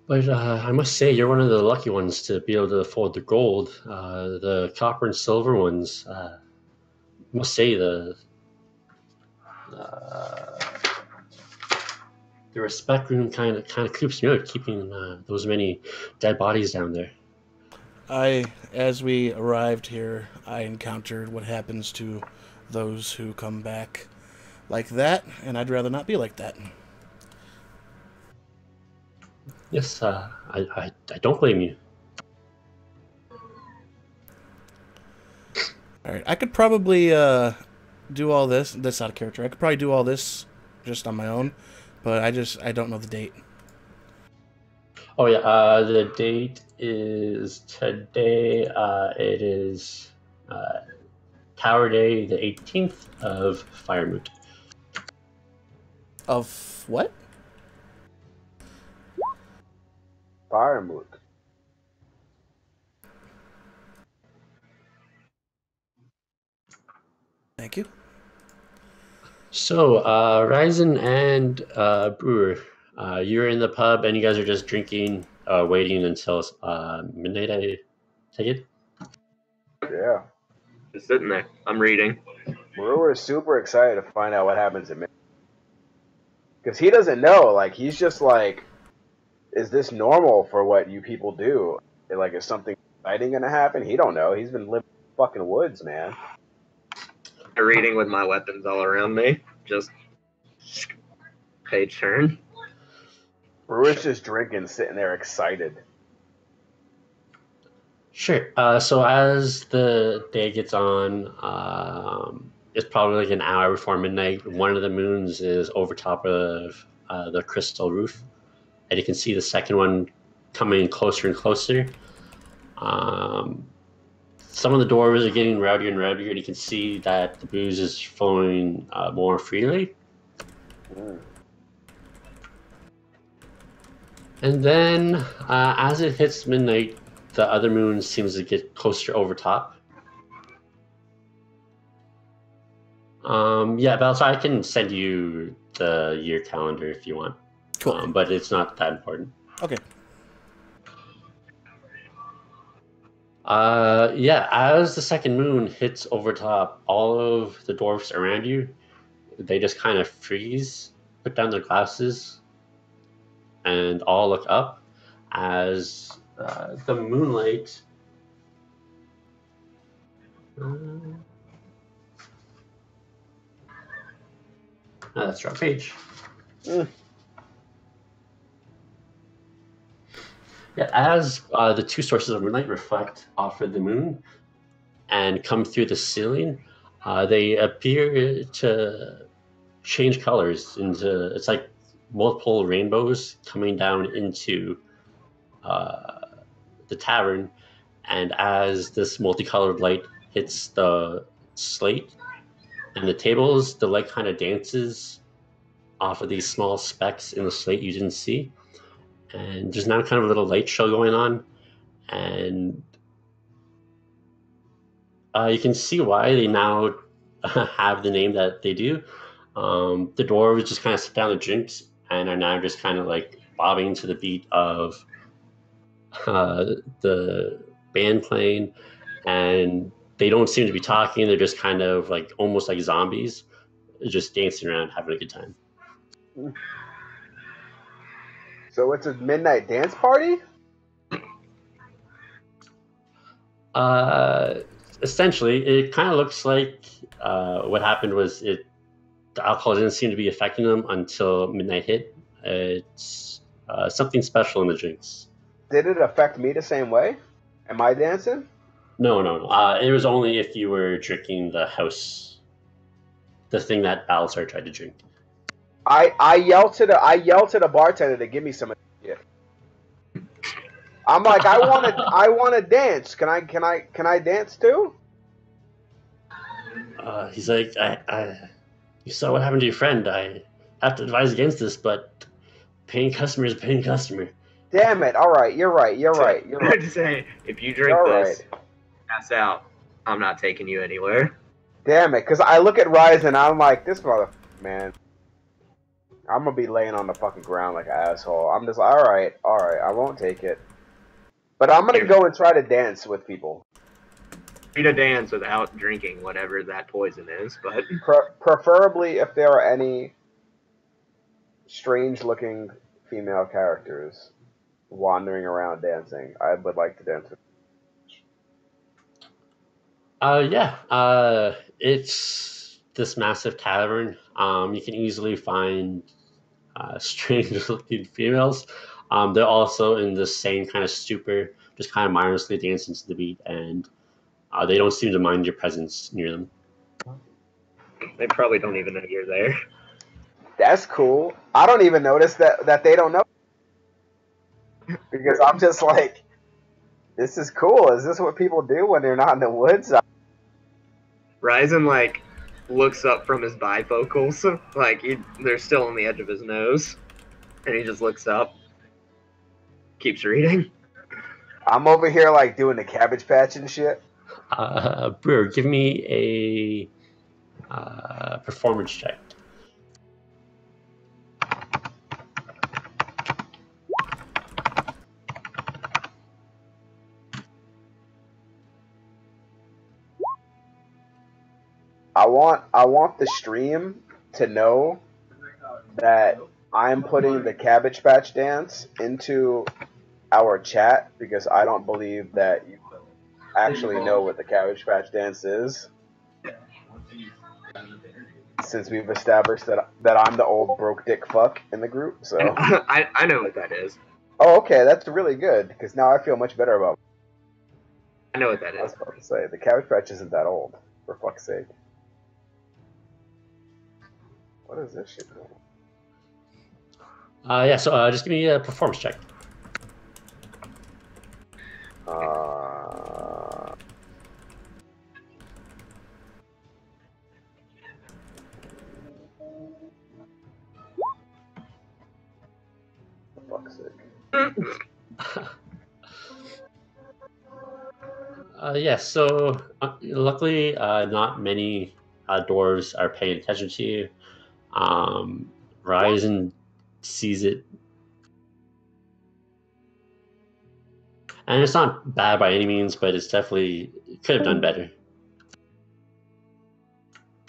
But I must say, you're one of the lucky ones to be able to afford the gold. The copper and silver ones, I must say, uh, the respect room kind of creeps me out, keeping those many dead bodies down there. As we arrived here, I encountered what happens to those who come back like that, and I'd rather not be like that. Yes, I don't blame you. All right, I could probably do all this out of character. I could probably do all this just on my own, but I don't know the date. Oh yeah, the date is today. It is Tower Day, the 18th of Firemoot. Of what? Firemoot. Thank you. So, Ryzen and Brewer, you're in the pub and you guys are just drinking, waiting until midnight, I take it? Yeah. Just sitting there. I'm reading. Brewer's super excited to find out what happens at midnight. Because he doesn't know. Like, he's just like, is this normal for what you people do? Like, is something exciting going to happen? He don't know. He's been living in the fucking woods, man. I'm reading with my weapons all around me. Just page turn. Brewer's just drinking, sitting there excited. Sure. So as the day gets on, it's probably like an hour before midnight. One of the moons is over top of the crystal roof, and you can see the second one coming closer and closer. Some of the doors are getting rowdier and rowdier, and you can see that the booze is flowing more freely. Mm. And then, as it hits midnight, the other moon seems to get closer over top. Yeah, Balsa, I can send you the year calendar if you want. Cool. But it's not that important. Okay. Yeah, as the second moon hits over top, all of the dwarfs around you, they just kind of freeze, put down their glasses, and all look up as the moonlight. That's our page. Mm. Yeah, as the two sources of moonlight reflect off of the moon and come through the ceiling, they appear to change colors into, it's like multiple rainbows coming down into the tavern. And as this multicolored light hits the slate and the tables, the light kind of dances off of these small specks in the slate you didn't see. And there's now kind of a little light show going on. And you can see why they now have the name that they do. The dwarves just kind of sit down their drinks and are now just kind of like bobbing to the beat of the band playing, and they don't seem to be talking. They're just kind of like almost like zombies, just dancing around, having a good time. So it's a midnight dance party? Essentially, it kind of looks like what happened was the alcohol didn't seem to be affecting them until midnight hit. It's something special in the drinks. Did it affect me the same way? Am I dancing? No. It was only if you were drinking the house, the thing that Balasar tried to drink. I yelled to the bartender to give me some of this shit. I'm like, I want to dance. Can I dance too? He's like, you saw what happened to your friend. I have to advise against this, but paying customer is a paying customer. Damn it! All right, you're right. I'd say if you drink this, pass out. I'm not taking you anywhere. Damn it! Because I look at Rise and I'm like, this mother man. I'm gonna be laying on the fucking ground like an asshole. I'm just like, all right, I won't take it. But I'm gonna go and try to dance with people. Free to dance without drinking whatever that poison is, but preferably if there are any strange-looking female characters wandering around dancing, I would like to dance with. It's this massive tavern. You can easily find strange-looking females. They're also in the same kind of stupor, just kind of mindlessly dancing to the beat, and they don't seem to mind your presence near them. They probably don't even know you're there. That's cool. I don't even notice that they don't know. Because I'm just like, this is cool. Is this what people do when they're not in the woods? Ryzen, like, looks up from his bifocals. Like, they're still on the edge of his nose. And he just looks up. Keeps reading. I'm over here, like, doing the Cabbage Patch and shit. Brewer, give me a performance check. I want the stream to know that I'm putting the Cabbage Patch dance into our chat because I don't believe that you actually know what the Cabbage Patch dance is. Since we've established that I'm the old broke dick fuck in the group, so I know what that is. Oh, okay, that's really good because now I feel much better about it. I know what that is. I was about to say the Cabbage Patch isn't that old, for fuck's sake. What is this shit doing? So just give me a performance check. For fuck's sake. So luckily, not many dwarves are paying attention to you. Ryzen sees it, and it's not bad by any means, but it's definitely could have done better.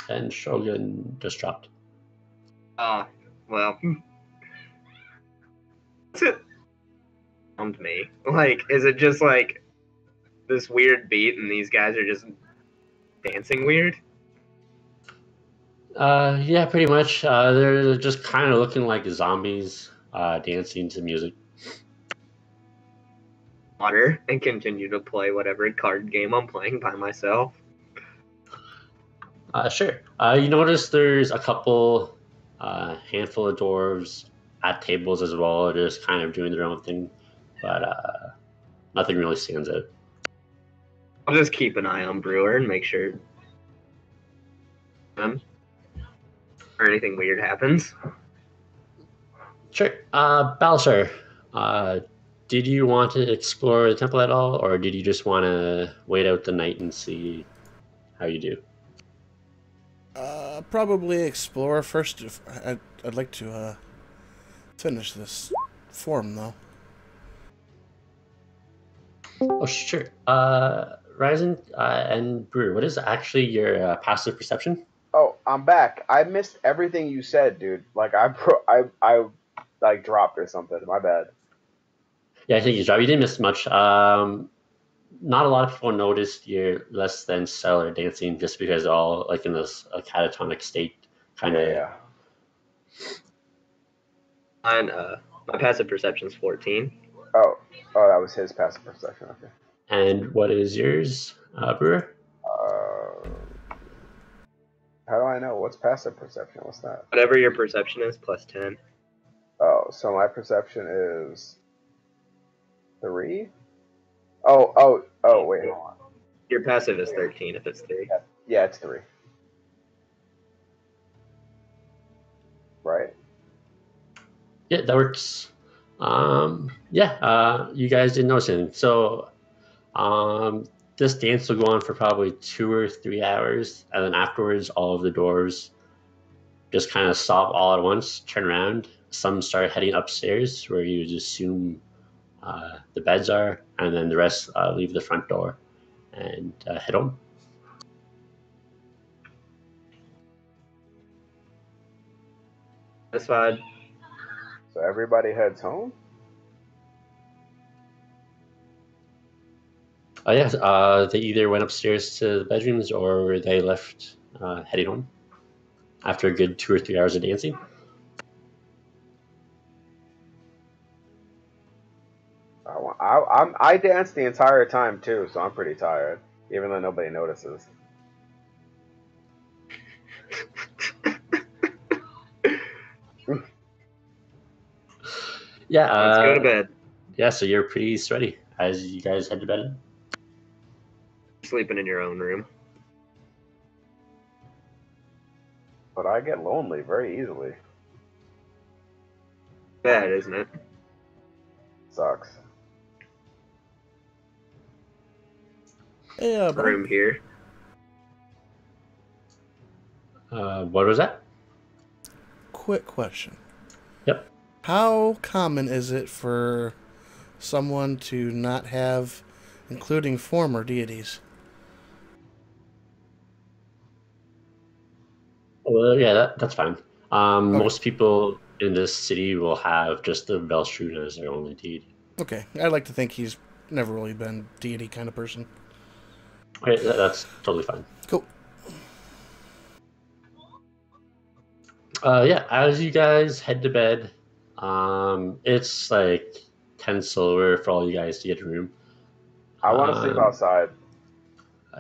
And Shogun just dropped. Well, what's it? To me, like, is it just like this weird beat, and these guys are just dancing weird? Yeah, pretty much. They're just kind of looking like zombies dancing to music. Water and continue to play whatever card game I'm playing by myself. Sure. You notice there's a couple handful of dwarves at tables as well, just kind of doing their own thing, but nothing really stands out. I'll just keep an eye on Brewer and make sure or anything weird happens. Sure. Balasar, did you want to explore the temple at all, or did you just want to wait out the night and see how you do? Probably explore first. I'd like to finish this form, though. Oh, sure. Ryzen and Brewer, what is actually your passive perception? Oh, I'm back. I missed everything you said, dude. Like I like dropped or something. My bad. Yeah, I think you dropped. You didn't miss much. Not a lot of people noticed your less than stellar dancing just because they're all like in this catatonic state, kind of. Yeah. Mine, my passive perception's 14. Oh, that was his passive perception. Okay. And what is yours, Brewer? How do I know? What's passive perception? What's that? Whatever your perception is, plus 10. Oh, so my perception is 3. Oh, wait, hold on. Your passive is 13 if it's 3. Yeah, it's 3. Right. Yeah, that works. You guys didn't notice anything. So, this dance will go on for probably 2 or 3 hours, and then afterwards, all of the doors just kind of stop all at once, turn around. Some start heading upstairs, where you would assume the beds are, and then the rest leave the front door and head home. Satisfied. So everybody heads home. Yes, they either went upstairs to the bedrooms or they left heading home after a good 2 or 3 hours of dancing. I danced the entire time too, so I'm pretty tired, even though nobody notices. Yeah. Let's go to bed. Yeah, so you're pretty sweaty as you guys head to bed. Sleeping in your own room. But I get lonely very easily. Bad, isn't it? Sucks. Yeah, but Room here. What was that? quick question. Yep. How common is it for someone to not have, including former deities? Well, yeah, that's fine. Okay. Most people in this city will have just the Velstrud as their only deity. Okay, I'd like to think he's never really been deity kind of person. Okay, that's totally fine. Cool. Yeah, as you guys head to bed, it's like 10 silver for all you guys to get a room. I want to sleep outside.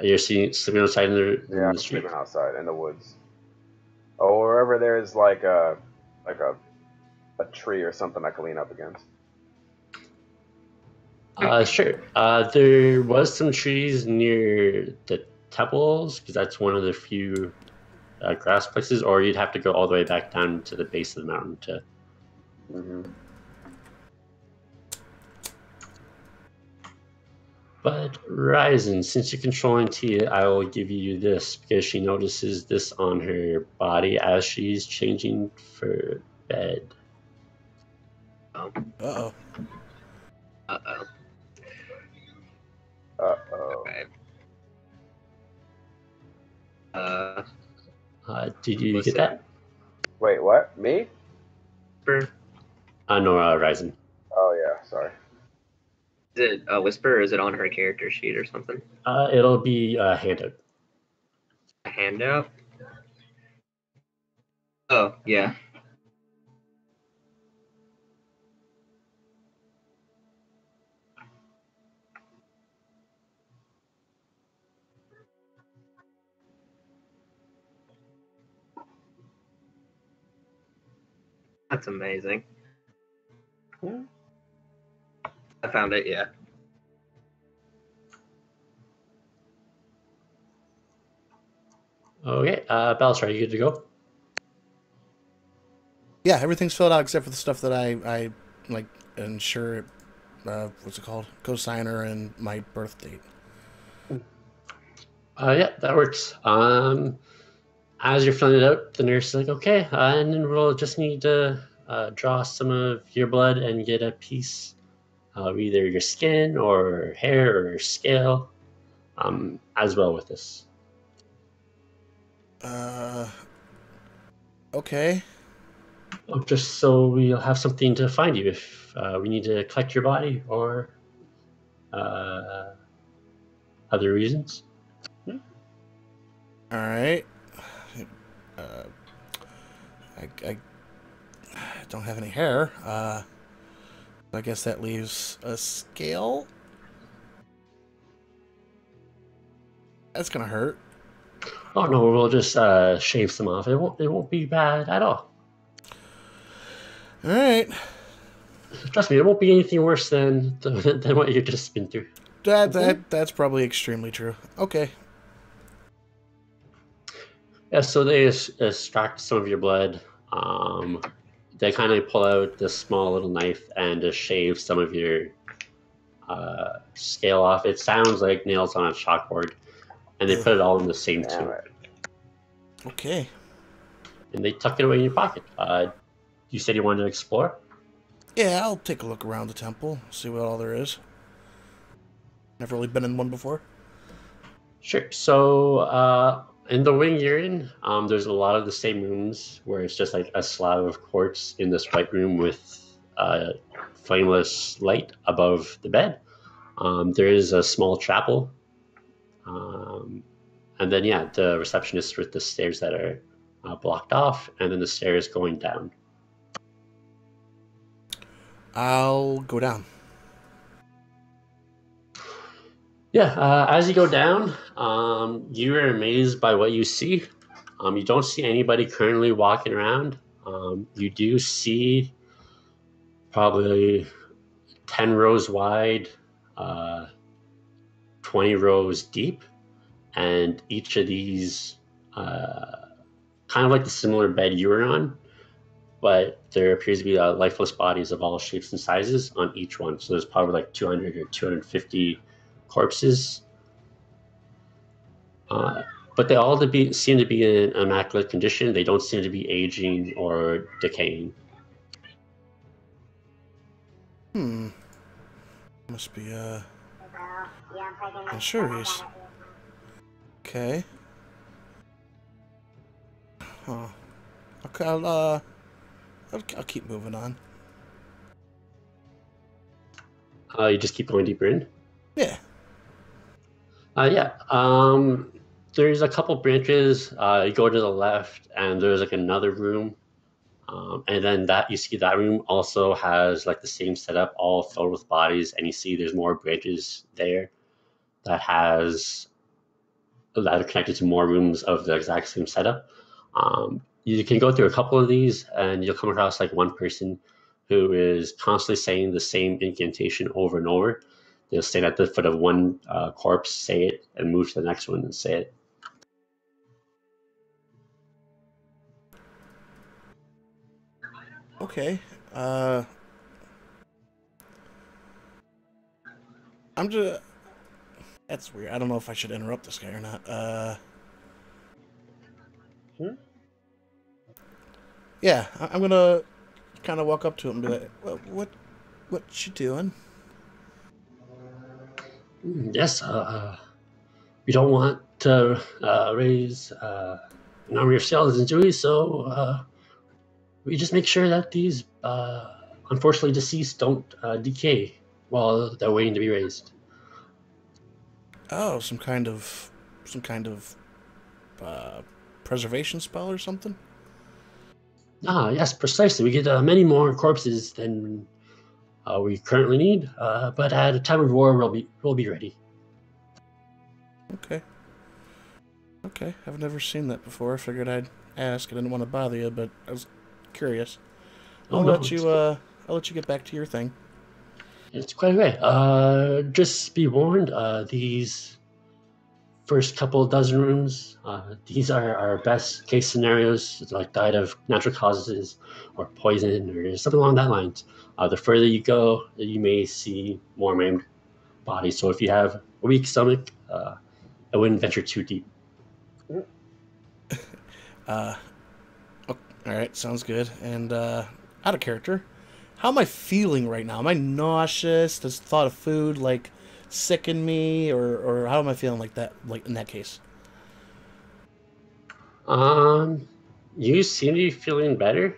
You're sleeping outside in Yeah, the I'm street? sleeping outside in the woods. Or wherever there's like a tree or something I can lean up against. Sure. There was some trees near the temples because that's one of the few grass places, or you'd have to go all the way back down to the base of the mountain to. Mm-hmm. But Ryzen, since you're controlling Tia, I will give you this because she notices this on her body as she's changing for bed. Oh. Uh-oh. Uh-oh. Uh-oh. Okay. Did you get that? Wait, what? Me? Whisper? No, Ryzen. Oh yeah, sorry. Is it a whisper or is it on her character sheet or something? It'll be a handout. A handout? Oh, yeah. That's amazing. I found it, yeah. Okay, Balthazar, are you good to go? Yeah, everything's filled out except for the stuff that I like ensure, what's it called? Cosigner and my birth date. Yeah, that works. As you're filling it out, the nurse is like, okay, and then we'll just need to draw some of your blood and get a piece of either your skin or hair or scale as well with this. Okay. Oh, just so we'll have something to find you if we need to collect your body or uh, other reasons. All right. Uh, I don't have any hair. I guess that leaves a scale. That's gonna hurt. Oh no, we'll just shave some off. It won't be bad at all. All right. Trust me, it won't be anything worse than what you've just been through. That's probably extremely true. Okay. Yeah, so they extract some of your blood. They kind of pull out this small little knife and just shave some of your scale off. It sounds like nails on a chalkboard, and they put it all in the same Damn tube. it. Okay. And they tuck it away in your pocket. You said you wanted to explore? Yeah, I'll take a look around the temple, see what all there is. Never really been in one before. Sure. So in the wing you're in, there's a lot of the same rooms where it's just like a slab of quartz in this white room with flameless light above the bed. There is a small chapel. And then, yeah, the receptionist with the stairs that are blocked off, and then the stairs going down. I'll go down. Yeah, as you go down, you are amazed by what you see. You don't see anybody currently walking around. You do see probably 10 rows wide, 20 rows deep, and each of these, kind of like the similar bed you were on, but there appears to be lifeless bodies of all shapes and sizes on each one. So there's probably like 200 or 250 corpses. But they all seem to be in immaculate condition. They don't seem to be aging or decaying. Must be insurance. Okay. Huh. Okay, I'll keep moving on. You just keep going deeper in. Yeah. Yeah. There's a couple branches. You go to the left, and there's like another room. And then that you see that room also has like the same setup, all filled with bodies, and you see there's more branches there that are connected to more rooms of the exact same setup. You can go through a couple of these, and you'll come across like one person who is constantly saying the same incantation over and over. They'll stand at the foot of one corpse, say it, and move to the next one and say it. Okay. I'm just. That's weird. I don't know if I should interrupt this guy or not. Yeah, I'm gonna kind of walk up to him and be like, what you doing? Yes, we don't want to raise an army of skeletons, do we? So we just make sure that these unfortunately deceased don't decay while they're waiting to be raised. Oh, some kind of preservation spell or something? Ah, yes, precisely. We get many more corpses than we currently need, but at a time of war, we'll be ready. Okay. Okay, I've never seen that before. I figured I'd ask. I didn't want to bother you, but I was curious. I'll let you get back to your thing. It's quite okay. Just be warned, these first couple dozen rooms, these are our best case scenarios, like died of natural causes or poison or something along that lines. The further you go, you may see more maimed bodies. So if you have a weak stomach, I wouldn't venture too deep. All right, sounds good. And out of character, how am I feeling right now? Am I nauseous? Does the thought of food like sicken me, or how am I feeling like that? Like in that case? You seem to be feeling better.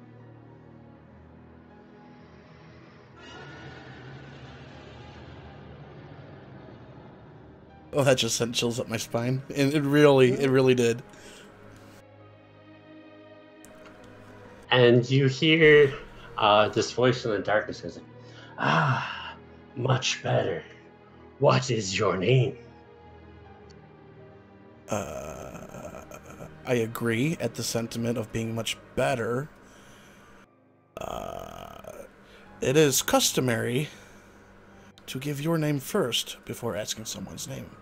Oh, that just sent chills up my spine. And it really did. And you hear this voice in the darkness says, "Ah, much better. What is your name?" I agree at the sentiment of being much better. It is customary to give your name first before asking someone's name.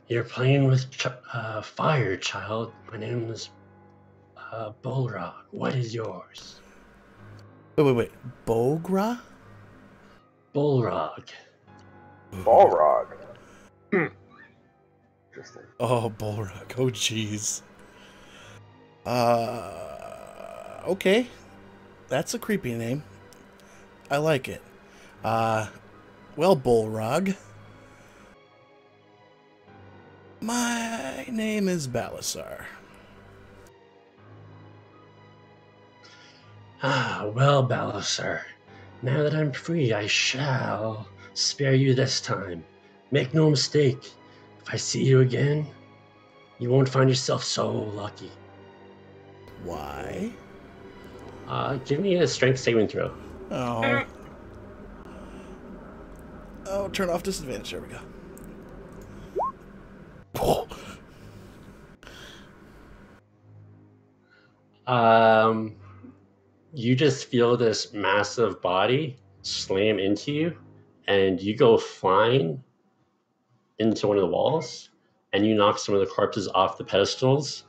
You're playing with fire, child. My name is Bolrog. What is yours? Wait. Bogra? Bolrog. Balrog. Interesting. Oh, Bolrog. Oh, jeez. Okay. That's a creepy name. I like it. Well, Bolrog. My name is Balasar. Ah, well, Balasar. Now that I'm free, I shall spare you this time. Make no mistake, if I see you again, you won't find yourself so lucky. Why? Give me a strength saving throw. Oh. Oh, turn off disadvantage. There we go. Oh. You just feel this massive body slam into you, and you go flying into one of the walls, and you knock some of the corpses off the pedestals,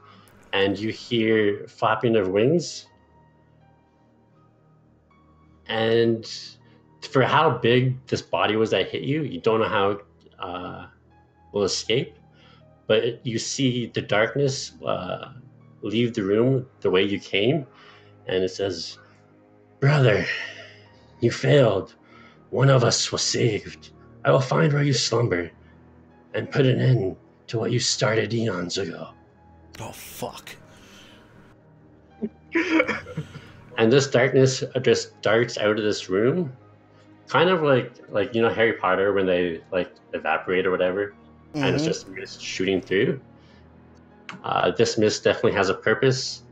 and you hear flapping of wings. And for how big this body was that hit you, you don't know how it will escape, but you see the darkness leave the room the way you came, and it says, "Brother, you failed. One of us was saved. I will find where you slumber and put an end to what you started eons ago." Oh, fuck. And this darkness just darts out of this room, kind of like Harry Potter when they like evaporate or whatever, and it's just mist shooting through. This mist definitely has a purpose,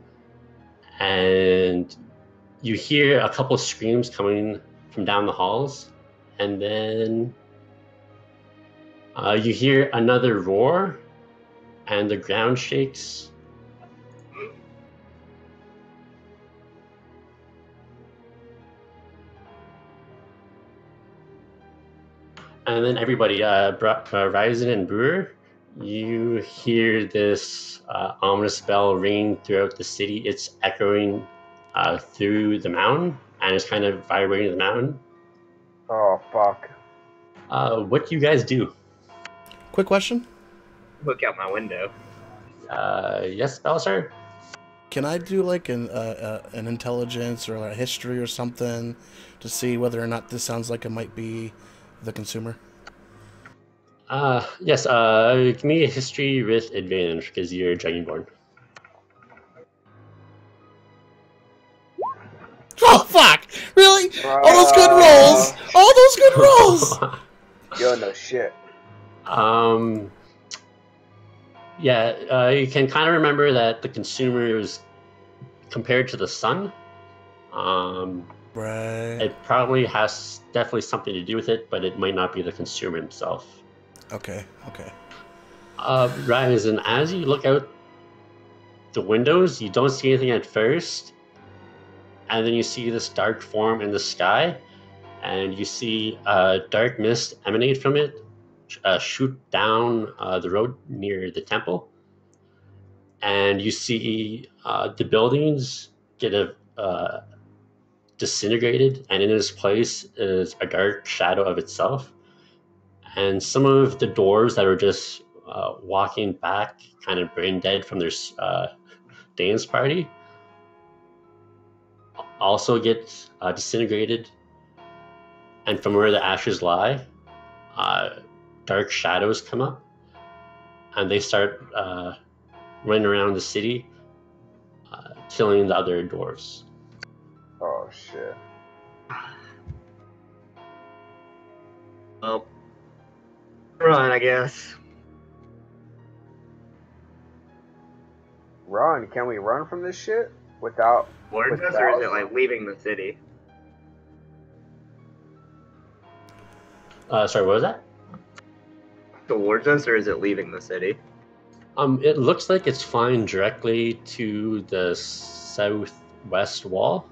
and you hear a couple of screams coming from down the halls, and then you hear another roar, and the ground shakes. And then everybody, Ryzen and Brewer, you hear this ominous bell ring throughout the city. It's echoing through the mountain, and it's kind of vibrating the mountain. Oh, fuck. What do you guys do? Quick question. Look out my window. Yes, Balasar? Can I do like an intelligence or a history or something to see whether or not this sounds like it might be the consumer? Yes, give me a history with advantage because you're Dragonborn. Oh, fuck! Really? All those good rolls! All those good rolls! Yo, no shit. Yeah, you can kind of remember that the consumer is compared to the sun. Right. It probably has definitely something to do with it, but it might not be the consumer himself. Okay. Ryzen, as you look out the windows, you don't see anything at first, and then you see this dark form in the sky, and you see dark mist emanate from it, shoot down the road near the temple, and you see the buildings get disintegrated, and in its place is a dark shadow of itself. And some of the doors that are just walking back, kind of brain dead from their dance party, also get disintegrated. And from where the ashes lie, dark shadows come up, and they start running around the city, killing the other dwarves. Oh shit. Well, run, I guess. Run? Can we run from this shit without? Towards us, or is it like leaving the city? Sorry, what was that? Towards us, or is it leaving the city? It looks like it's flying directly to the southwest wall,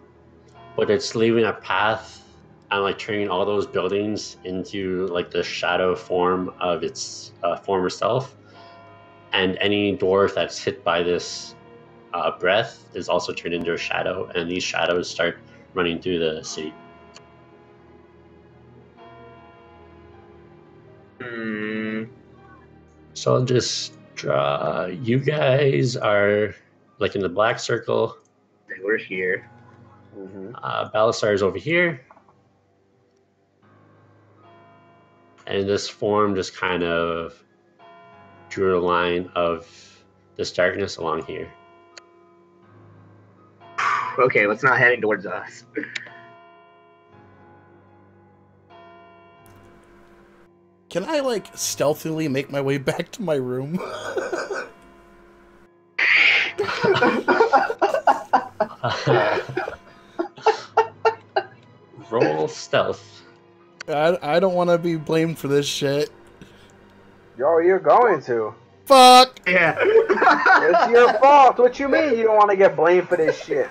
but it's leaving a path and like turning all those buildings into like the shadow form of its former self. And any dwarf that's hit by this breath is also turned into a shadow, and these shadows start running through the city. So I'll just draw. You guys are like in the black circle. We're here. Mm-hmm. Balasar is over here. And this form just kind of drew a line of this darkness along here. Okay, let's not heading towards us. Can I, like, stealthily make my way back to my room? Roll stealth. I don't want to be blamed for this shit. Yo, you're going to. Fuck! Yeah. It's your fault. What you mean you don't want to get blamed for this shit?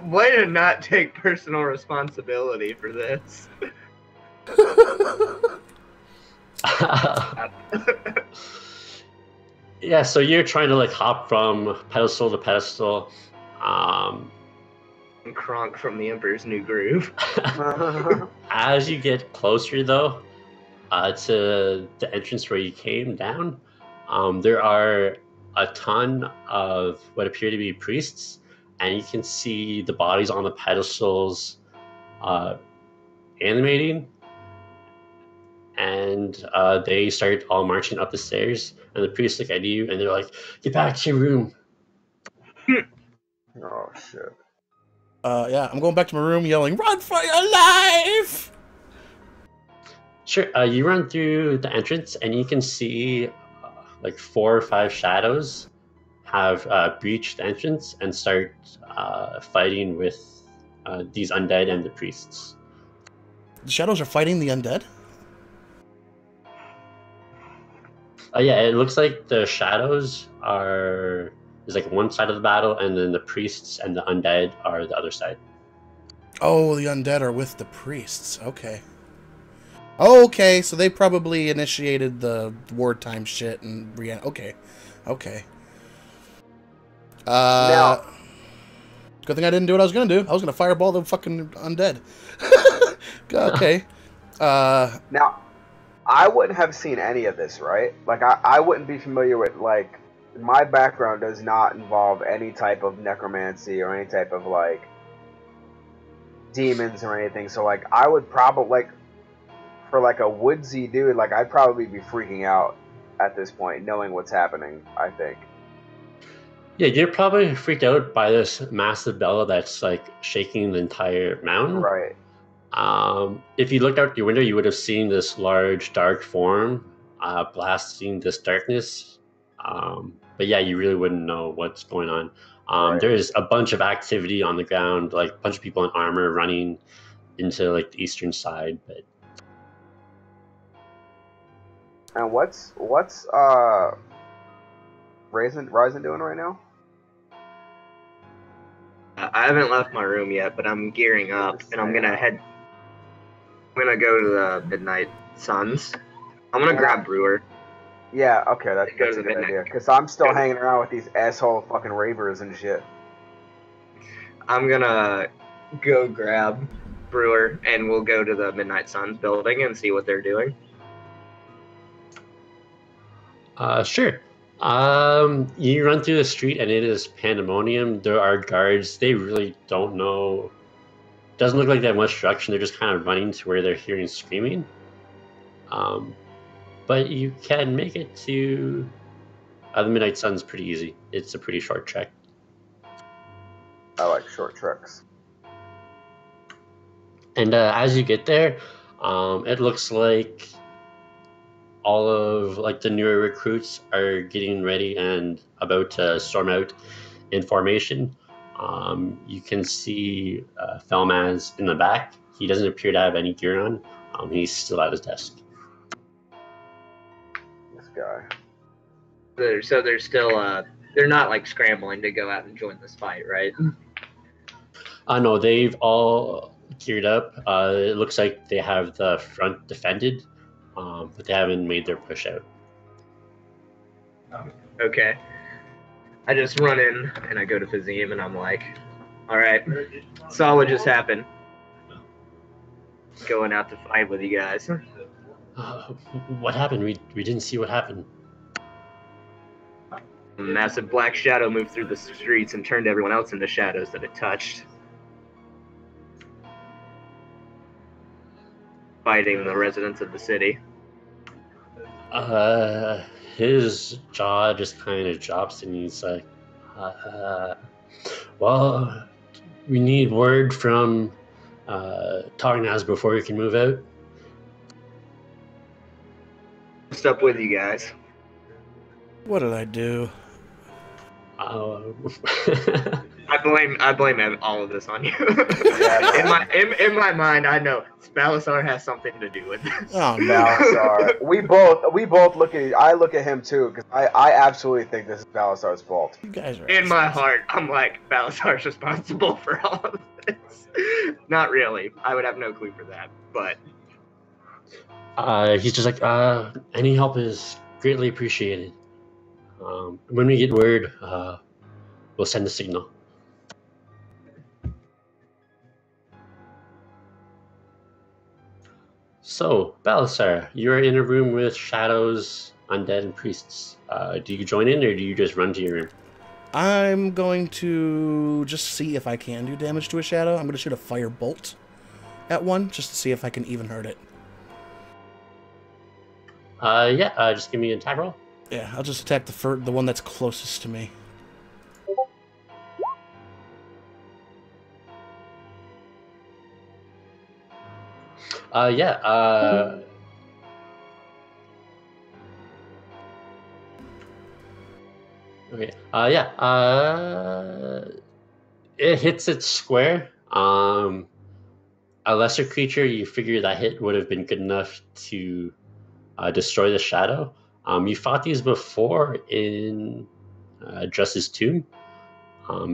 Way to not take personal responsibility for this. Yeah, so you're trying to like hop from pedestal to pedestal. Kronk from the Emperor's New Groove. As you get closer, though, to the entrance where you came down, there are a ton of what appear to be priests, and you can see the bodies on the pedestals animating, and they start all marching up the stairs, and the priests look at you, and they're like, "Get back to your room." Oh shit. Yeah, I'm going back to my room yelling, "Run for your life!" Sure, you run through the entrance, and you can see like 4 or 5 shadows have breached the entrance and start fighting with these undead and the priests. The shadows are fighting the undead? Yeah, it looks like the shadows are is like one side of the battle, and then the priests and the undead are the other side. Oh, the undead are with the priests. Okay. Okay, so they probably initiated the wartime shit and okay. Okay. Now, good thing I didn't do what I was gonna do. I was gonna fireball the fucking undead. Okay. now, I wouldn't have seen any of this, right? Like, I wouldn't be familiar with, like, my background does not involve any type of necromancy or any type of, like, demons or anything. So, like, I would probably, like, for, like, a woodsy dude, like, I'd probably be freaking out at this point, knowing what's happening, I think. Yeah, you're probably freaked out by this massive bell that's like shaking the entire mountain. Right. If you looked out your window, you would have seen this large dark form blasting this darkness. But yeah, you really wouldn't know what's going on. Right. There's a bunch of activity on the ground, like a bunch of people in armor running into like the eastern side. But And what's Ryzen doing right now? I haven't left my room yet, but I'm gearing up, and I'm gonna go to the Midnight Suns. I'm gonna grab Brewer. Yeah, okay, that's Go to a the good midnight. idea. Because I'm still hanging around with these asshole fucking ravers and shit. I'm gonna go grab Brewer, and we'll go to the Midnight Suns building and see what they're doing. Sure. You run through the street and it is pandemonium. There are guards. They really don't know. Doesn't look like they have much direction. They're just kind of running to where they're hearing screaming. But you can make it to the Midnight Sun's pretty easy. It's a pretty short trek. I like short treks. And as you get there, it looks like all of like the newer recruits are getting ready and about to storm out in formation. You can see Felmaz in the back. He doesn't appear to have any gear on. He's still at his desk. This guy. So they're still they're not like scrambling to go out and join this fight, right? No, they've all geared up. It looks like they have the front defended, but they haven't made their push out. Okay. I just run in and I go to Fazim and I'm like, all right, saw what just happened. Going out to fight with you guys. What happened? We didn't see what happened. A massive black shadow moved through the streets and turned everyone else into shadows that it touched. Fighting the residents of the city. His jaw just kind of drops and he's like, well, we need word from Tarnaz before we can move out. What's up with you guys? What did I do? I blame all of this on you. in my mind, I know Balasar has something to do with this. Oh no. Balasar. we both look at. I look at him too because I absolutely think this is Balasar's fault. You guys are In my heart, I'm like, Balasar's responsible for all of this. Not really. I would have no clue for that, but he's just like, any help is greatly appreciated. When we get word, we'll send a signal. So, Balasar, you're in a room with shadows, undead, and priests. Do you join in, or do you just run to your room? I'm going to just see if I can do damage to a shadow. I'm going to shoot a fire bolt at one, just to see if I can even hurt it. Yeah, just give me an attack roll. Yeah, I'll just attack the one that's closest to me. Yeah, okay, yeah, it hits it square. A lesser creature, you figure that hit would have been good enough to destroy the shadow. You fought these before in Justice Tomb,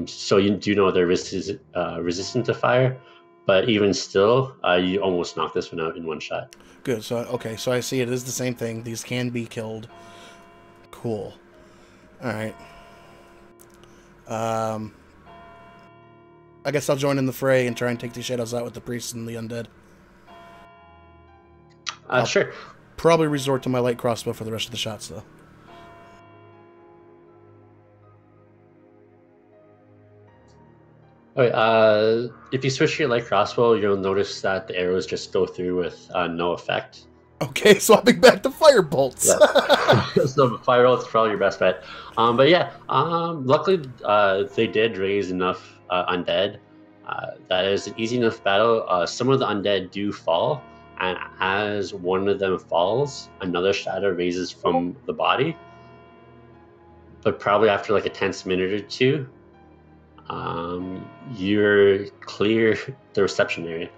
so you do know they're resistant to fire, but even still, you almost knocked this one out in one shot. Good. So okay, so I see it is the same thing. These can be killed. Cool. All right. I guess I'll join in the fray and try and take these shadows out with the priests and the undead. Sure. Probably resort to my light crossbow for the rest of the shots, though. Okay, if you switch to your light crossbow, you'll notice that the arrows just go through with no effect. Okay, swapping back to fire bolts. Yeah. So fire bolts is probably your best bet. But yeah, luckily they did raise enough undead. That is an easy enough battle. Some of the undead do fall, and as one of them falls, another shadow raises from the body. But probably after like a tense minute or two, you're clear the reception area.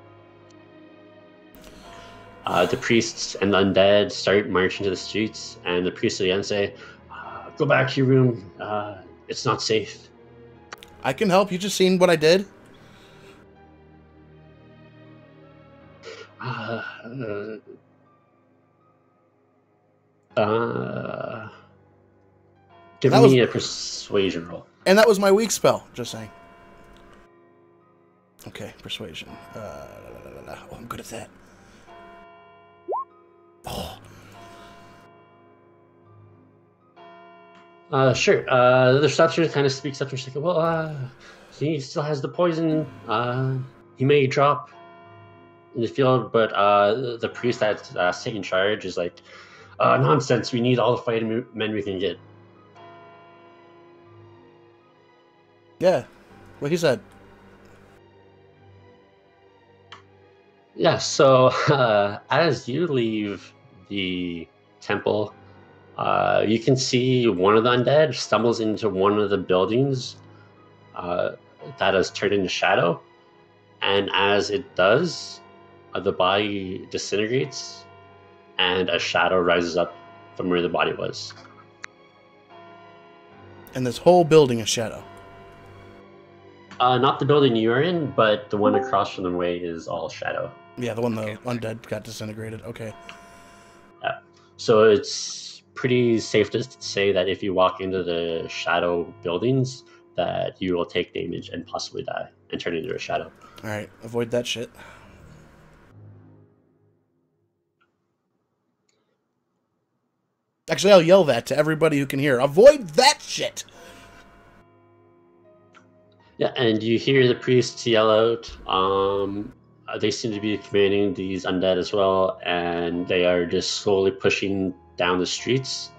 The priests and the undead start marching to the streets, and the priests again say, go back to your room, it's not safe. I can help. You just seen what I did? Give me a persuasion roll. And that was my weak spell, just saying. Okay, persuasion. Oh, I'm good at that. Oh. Sure. The reception kind of speaks up and she's like, well, he still has the poison. He may drop in the field, but the priest that's taking charge is like, nonsense. We need all the fighting men we can get. Yeah, what he said. Yeah, so as you leave the temple, you can see one of the undead stumbles into one of the buildings that has turned into shadow. And as it does, the body disintegrates and a shadow rises up from where the body was. And this whole building is shadow. Not the building you're in, but the one across from the way is all shadow. Yeah, the one the undead got disintegrated. Okay. Yeah. So it's pretty safe to say that if you walk into the shadow buildings, that you will take damage and possibly die and turn into a shadow. All right, avoid that shit. Actually, I'll yell that to everybody who can hear. Avoid that shit! Yeah, and you hear the priests yell out. They seem to be commanding these undead as well, and they are just slowly pushing down the streets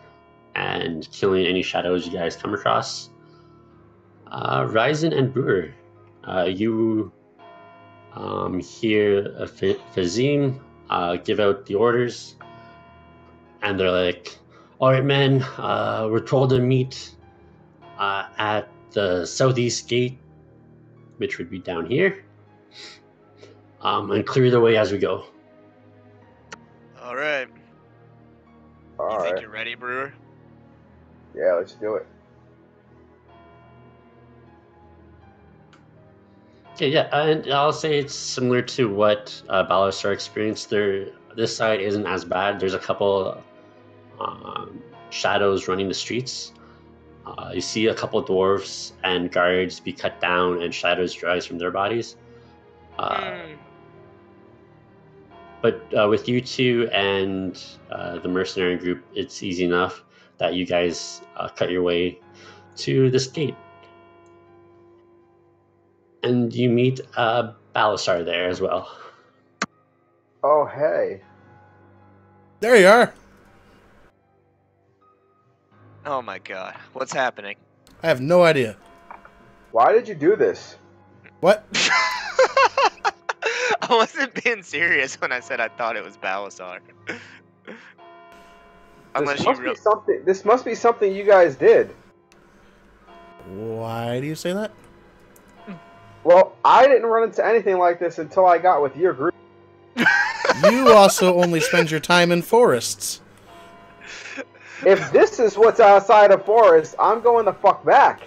and killing any shadows you guys come across. Ryzen and Brewer, you hear Fazim give out the orders, and they're like, "All right, men, we're told to meet at the southeast gate, which would be down here, and clear the way as we go." All right. All You right. think you're ready, Brewer? Yeah, let's do it. Okay, yeah, and I'll say it's similar to what Balasar experienced. This side isn't as bad. There's a couple shadows running the streets. You see a couple dwarves and guards be cut down, and shadows rise from their bodies. But with you two and the mercenary group, it's easy enough that you guys cut your way to this gate. And you meet Balasar there as well. Oh, hey. There you are. Oh my god. What's happening? I have no idea. Why did you do this? What? I wasn't being serious when I said I thought it was Balasar. This must be something you guys did. Why do you say that? Well, I didn't run into anything like this until I got with your group. You also only spend your time in forests. If this is what's outside of forest, I'm going the fuck back.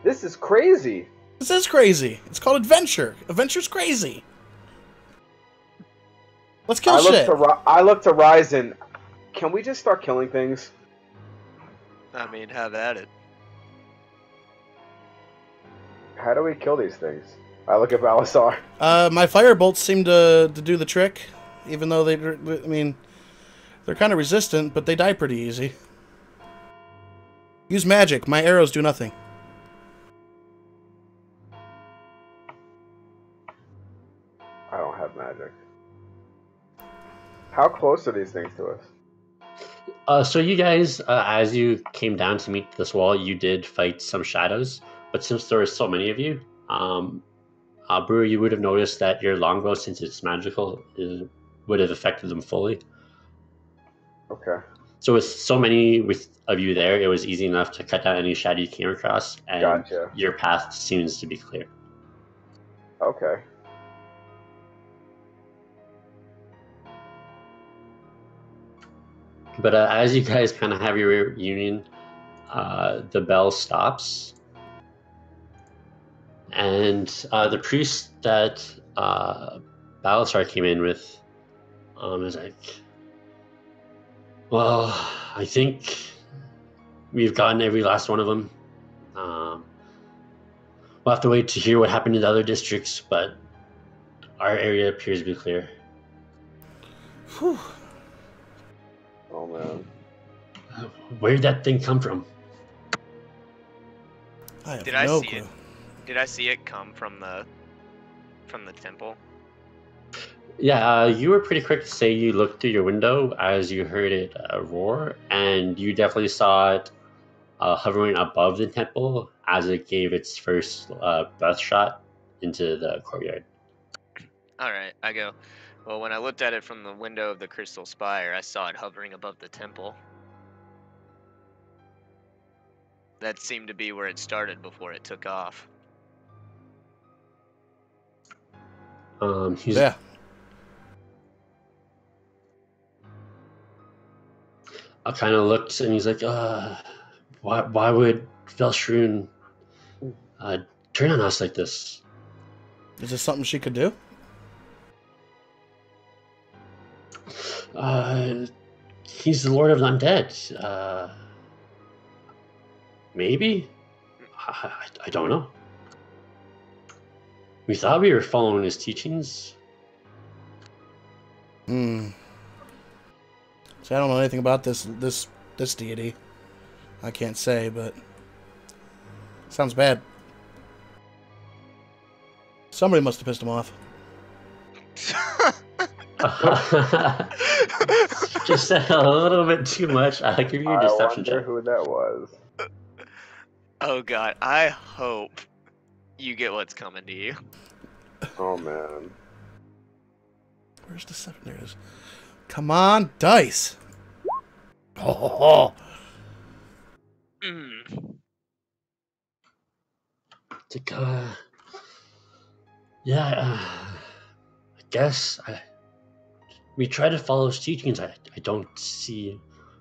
This is crazy. This is crazy. It's called adventure. Adventure's crazy. Let's kill shit. I look to Ryzen. Can we just start killing things? I mean, have at it. How do we kill these things? I look at Balasar. My fire bolts seem to do the trick, even though they're kind of resistant, but they die pretty easy. Use magic. My arrows do nothing. I don't have magic. How close are these things to us? So you guys, as you came down to meet this wall, you did fight some shadows, but since there were so many of you, Brewer, you would have noticed that your longbow, since it's magical, would have affected them fully. Okay. So with so many of you there, it was easy enough to cut down any shadow you came across, and Gotcha. Your path seems to be clear. Okay. But as you guys kind of have your reunion, the bell stops, and the priest that Balasar came in with is like, "Well, I think we've gotten every last one of them. We'll have to wait to hear what happened in the other districts, but our area appears to be clear." Whew. Oh man. Where did that thing come from? I have Did I no see clue. it? Did I see it come from the temple? Yeah, you were pretty quick to say you looked through your window as you heard it roar, and you definitely saw it hovering above the temple as it gave its first breath shot into the courtyard. Alright, I go. Well, when I looked at it from the window of the Crystal Spire, I saw it hovering above the temple. That seemed to be where it started before it took off. He's Yeah. I kind of looked and he's like, why would Velshroon turn on us like this? Is this something she could do? He's the Lord of the Undead. Maybe? I don't know. We thought we were following his teachings. Hmm. See, I don't know anything about this deity. I can't say, but sounds bad. Somebody must have pissed him off. Just said a little bit too much. I'll give you a I deception wonder check. who that was. Oh god, I hope you get what's coming to you. Oh man. Where's the 7? There it is. Come on, dice. Oh. Mm. It's like, yeah, I guess we try to follow his teachings. I don't see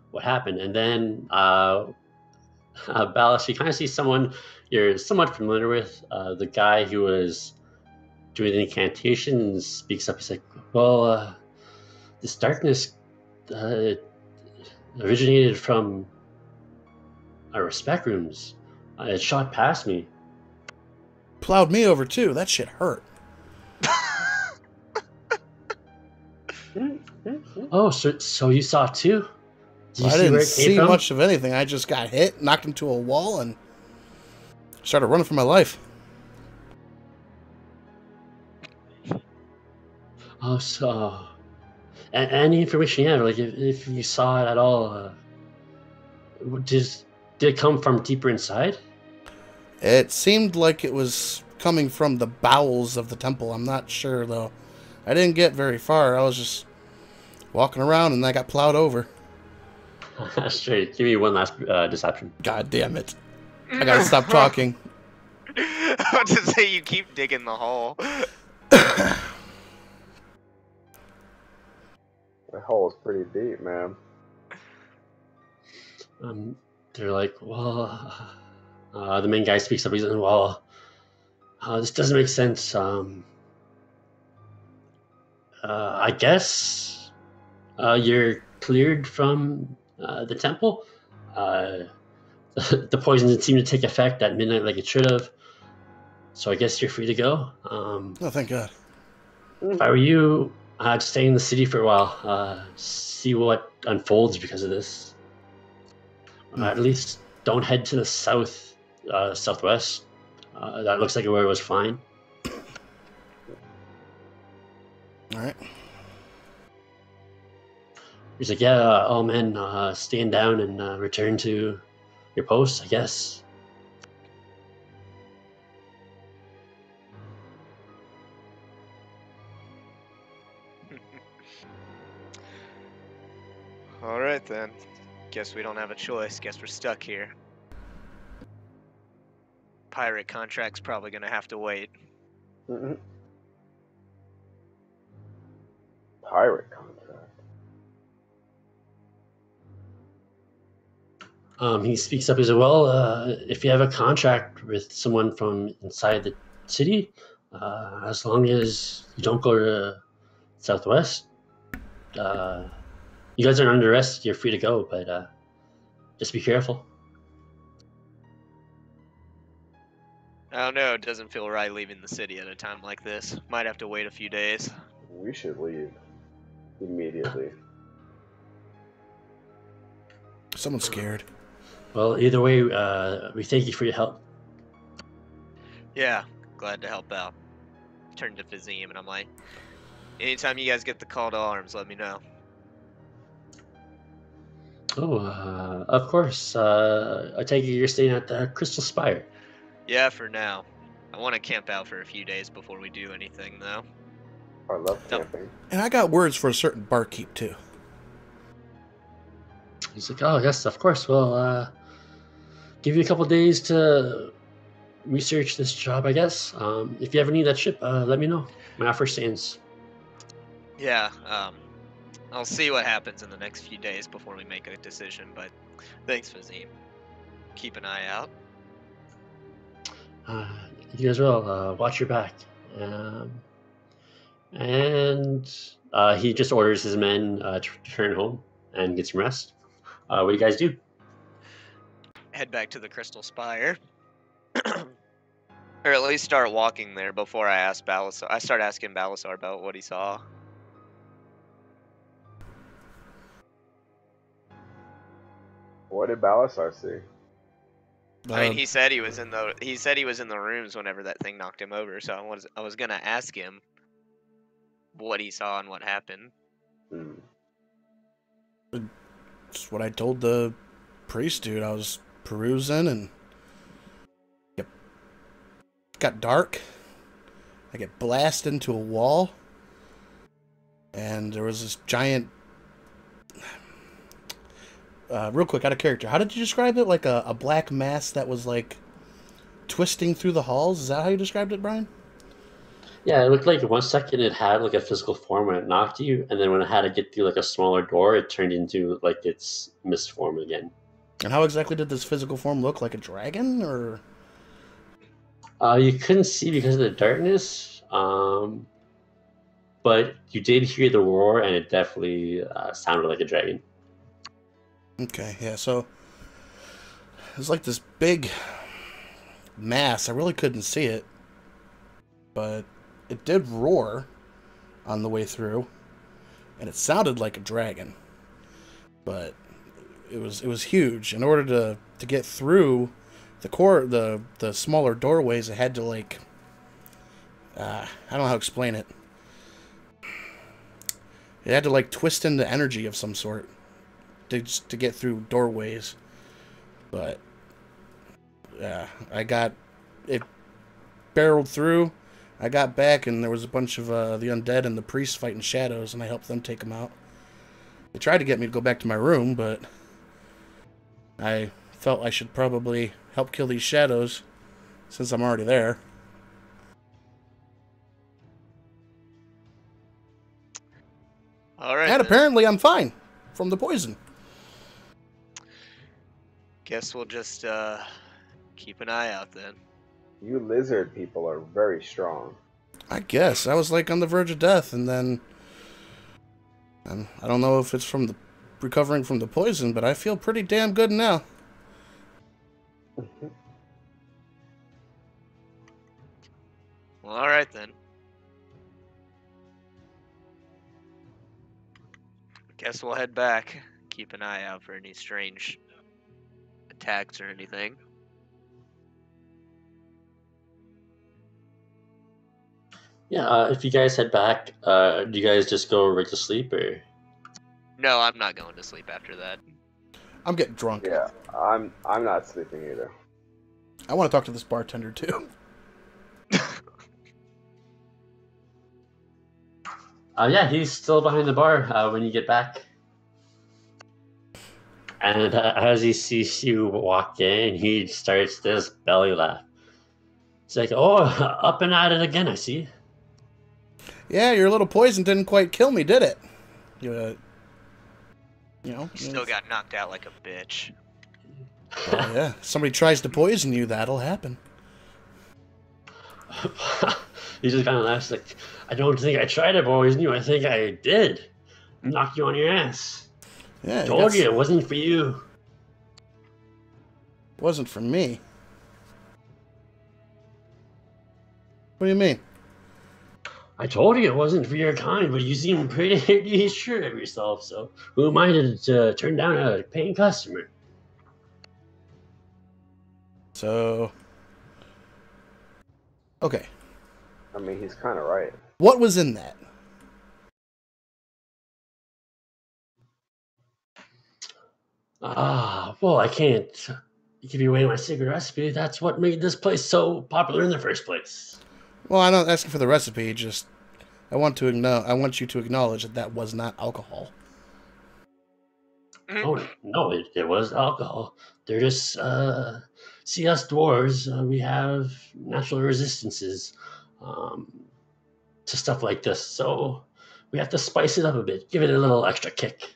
what happened. And then Ballas, you kind of see someone you're somewhat familiar with. The guy who was doing the incantations speaks up. He's like, well, this darkness originated from our respect rooms. It shot past me. Plowed me over too. That shit hurt. Oh, so you saw it too? Did you I see didn't where it came see from? much of anything. I just got hit, knocked into a wall, and started running for my life. Oh, so any information you have, like if you saw it at all, did it come from deeper inside? It seemed like it was coming from the bowels of the temple. I'm not sure, though. I didn't get very far. I was just walking around, and I got plowed over. Straight. Give me one last deception. God damn it. I gotta stop talking. I was about to say you keep digging the hole. The hole's pretty deep, man. They're like, well, the main guy speaks up. He's like, well, this doesn't make sense. I guess you're cleared from the temple. The poison didn't seem to take effect at midnight like it should have. So I guess you're free to go. Oh, thank God. If I were you, I'd stay in the city for a while, see what unfolds because of this. At least don't head to the south, southwest. That looks like where it was fine. All right. He's like, yeah, all men stand down and return to your posts, I guess. Alright then. Guess we don't have a choice. Guess we're stuck here. Pirate contract's probably gonna have to wait. Mm-mm. Pirate contract. He speaks up as well. If you have a contract with someone from inside the city, as long as you don't go to southwest, you guys aren't under arrest. You're free to go, but just be careful. I don't know, it doesn't feel right leaving the city at a time like this. Might have to wait a few days. We should leave immediately. Someone's scared. Well, either way, we thank you for your help. Yeah, glad to help out. Turned to Fazim and I'm like, anytime you guys get the call to arms, let me know. Oh, of course. I take it you're staying at the Crystal Spire. Yeah, for now. I want to camp out for a few days before we do anything, though. I love No. camping. And I got words for a certain barkeep too. He's like, oh, yes, of course. We'll give you a couple days to research this job, I guess. If you ever need that ship, let me know. My offer stands. Yeah, I'll see what happens in the next few days before we make a decision, but thanks, Fazim. Keep an eye out. You guys will watch your back. And he just orders his men to return home and get some rest. What do you guys do? Head back to the Crystal Spire. Or at least start walking there before I ask Balasar. I start asking Balasar about what he saw. What did Balasar see? I mean, he said he was in the rooms whenever that thing knocked him over. So I was gonna ask him what he saw and what happened. Just what I told the priest dude. I was perusing and it got dark. I get blasted into a wall, and there was this giant. Real quick, out of character, how did you describe it? Like a black mass that was like twisting through the halls? Is that how you described it, Brian? Yeah, it looked like 1 second it had like a physical form when it knocked you, and then when it had to get through like a smaller door, it turned into like its mist form again. And how exactly did this physical form look? Like a dragon, or? You couldn't see because of the darkness, but you did hear the roar, and it definitely sounded like a dragon. Okay, yeah, so it was like this big mass. I really couldn't see it, but it did roar on the way through, and it sounded like a dragon. But it was huge. In order to get through the smaller doorways, it had to like I don't know how to explain it. It had to like twist into energy of some sort to get through doorways. But yeah, it barreled through. I got back, and there was a bunch of the undead and the priests fighting shadows, and I helped them take them out. They tried to get me to go back to my room, but I felt I should probably help kill these shadows since I'm already there. All right. And then. apparently I'm fine from the poison. Guess we'll just keep an eye out then. You lizard people are very strong. I guess. I was like on the verge of death, and then I don't know if it's from the recovering from the poison, but I feel pretty damn good now. Well, all right then. Guess we'll head back. Keep an eye out for any strange attacks or anything. Yeah, if you guys head back, do you guys just go right to sleep, or? No, I'm not going to sleep after that. I'm getting drunk. Yeah, I'm not sleeping either. I want to talk to this bartender too. Yeah, he's still behind the bar when you get back. And as he sees you walk in, he starts this belly laugh. It's like, oh, up and at it again, I see. Yeah, your little poison didn't quite kill me, did it? You Still got knocked out like a bitch. Oh, yeah. Somebody tries to poison you, that'll happen. He just kind of laughs like, I don't think I tried to poison you. I think I did. Knock you on your ass. Yeah, Told you it wasn't for you. It wasn't for me. What do you mean? I told you it wasn't for your kind, but you seem pretty sure of yourself, so who am I to turn down a paying customer? So... Okay. I mean, he's kind of right. What was in that? Well, I can't give you away my secret recipe. That's what made this place so popular in the first place. Well, I'm not asking for the recipe, just I want you to acknowledge that was not alcohol. Oh no, it was alcohol. They're just see us dwarves. We have natural resistances to stuff like this, so we have to spice it up a bit, give it a little extra kick.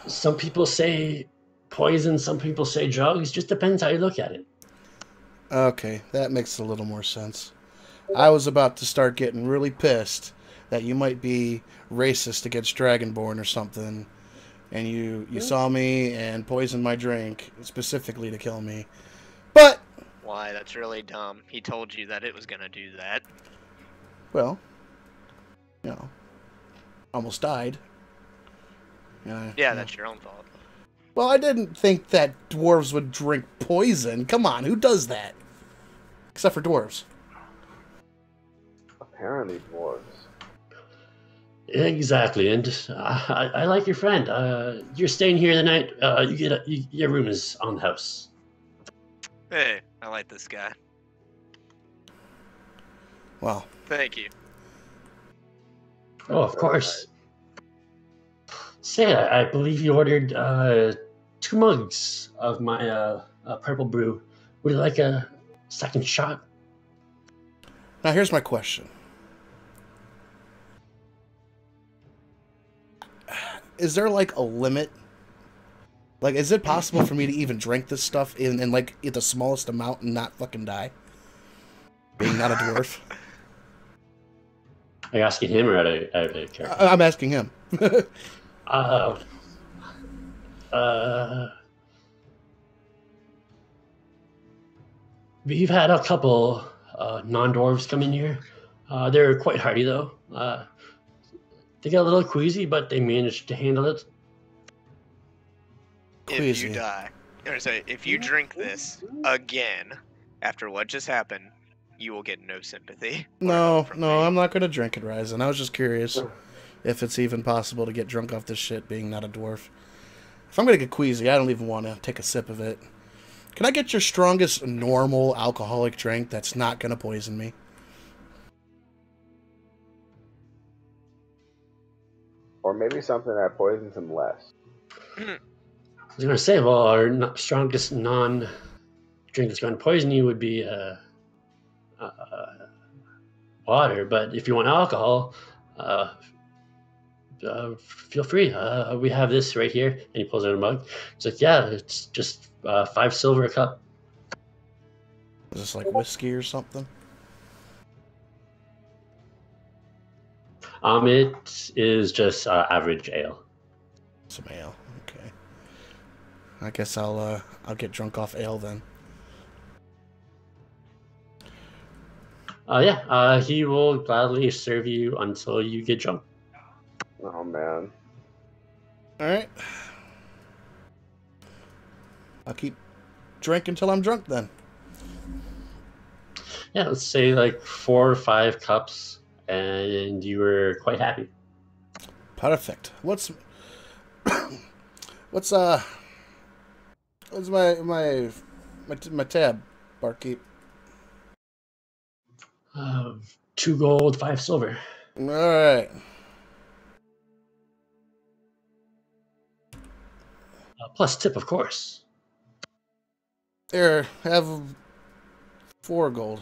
Some people say poison, some people say drugs. Just depends how you look at it. Okay, that makes a little more sense. I was about to start getting really pissed that you might be racist against Dragonborn or something, and you saw me and poisoned my drink specifically to kill me. But Why? That's really dumb. He told you that it was gonna do that. well, almost died. Yeah, that's your own fault. Well, I didn't think that dwarves would drink poison. Come on, who does that? Except for dwarves. Apparently dwarves. Exactly, and I like your friend. You're staying here tonight. Your room is on the house. Hey, I like this guy. Well, Thank you. Oh, of course. Say, I believe you ordered 2 mugs of my purple brew. Would you like a second shot? now here's my question. Is there like a limit? Like, is it possible for me to even drink this stuff in like at the smallest amount and not fucking die? Being not a dwarf. Are you asking him or out of character? I'm asking him. We've had a couple non-dwarves come in here. They're quite hardy, though. They got a little queasy, but they managed to handle it. If you die, if you drink this again after what just happened, you will get no sympathy. No, I'm not going to drink it, Ryzen. I was just curious if it's even possible to get drunk off this shit being not a dwarf. If I'm going to get queasy, I don't even want to take a sip of it. Can I get your strongest normal alcoholic drink that's not going to poison me? Or maybe something that poisons him less. I was going to say, well, our strongest non-drink that's going to poison you would be water, but if you want alcohol, feel free. We have this right here. And he pulls out a mug. It's like, yeah, it's just 5 silver a cup. Is this like whiskey or something? It is just average ale. Some ale. Okay. I guess I'll get drunk off ale then. He will gladly serve you until you get drunk. Oh man. Alright. I'll keep drinking until I'm drunk then. Yeah, let's say like 4 or 5 cups, and you were quite happy. Perfect. What's my tab, barkeep? 2 gold, 5 silver. All right. Plus tip, of course. Here, have 4 gold.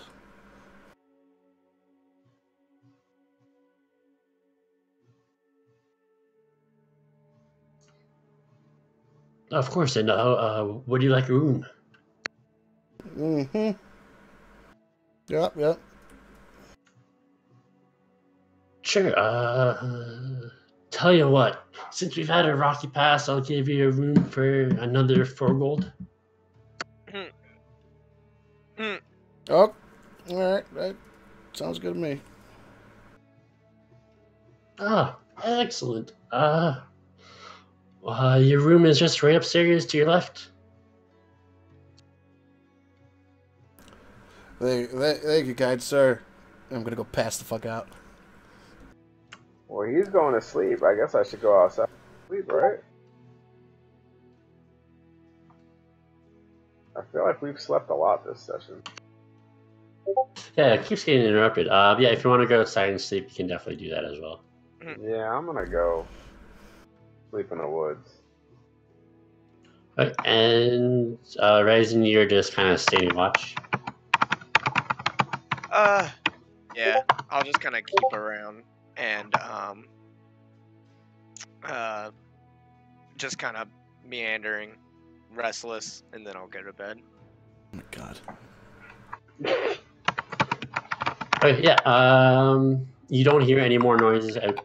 Of course, and would you like a room? Mm-hmm. Yep. Sure. Tell you what, since we've had a rocky pass, I'll give you a room for another 4 gold. Oh, all right. That sounds good to me. Ah, excellent. Your room is just right upstairs to your left. Thank you, guide sir. I'm gonna go pass the fuck out. Well, he's going to sleep. I guess I should go outside and sleep, right? I feel like we've slept a lot this session. Yeah, it keeps getting interrupted. Yeah, if you want to go outside and sleep, you can definitely do that as well. Yeah, I'm gonna go sleep in the woods. Right, and Ryzen, you're just kind of staying watch. Yeah, I'll just kind of keep around and just kind of meandering, restless, and then I'll go to bed. Oh my god. Okay, yeah. You don't hear any more noises out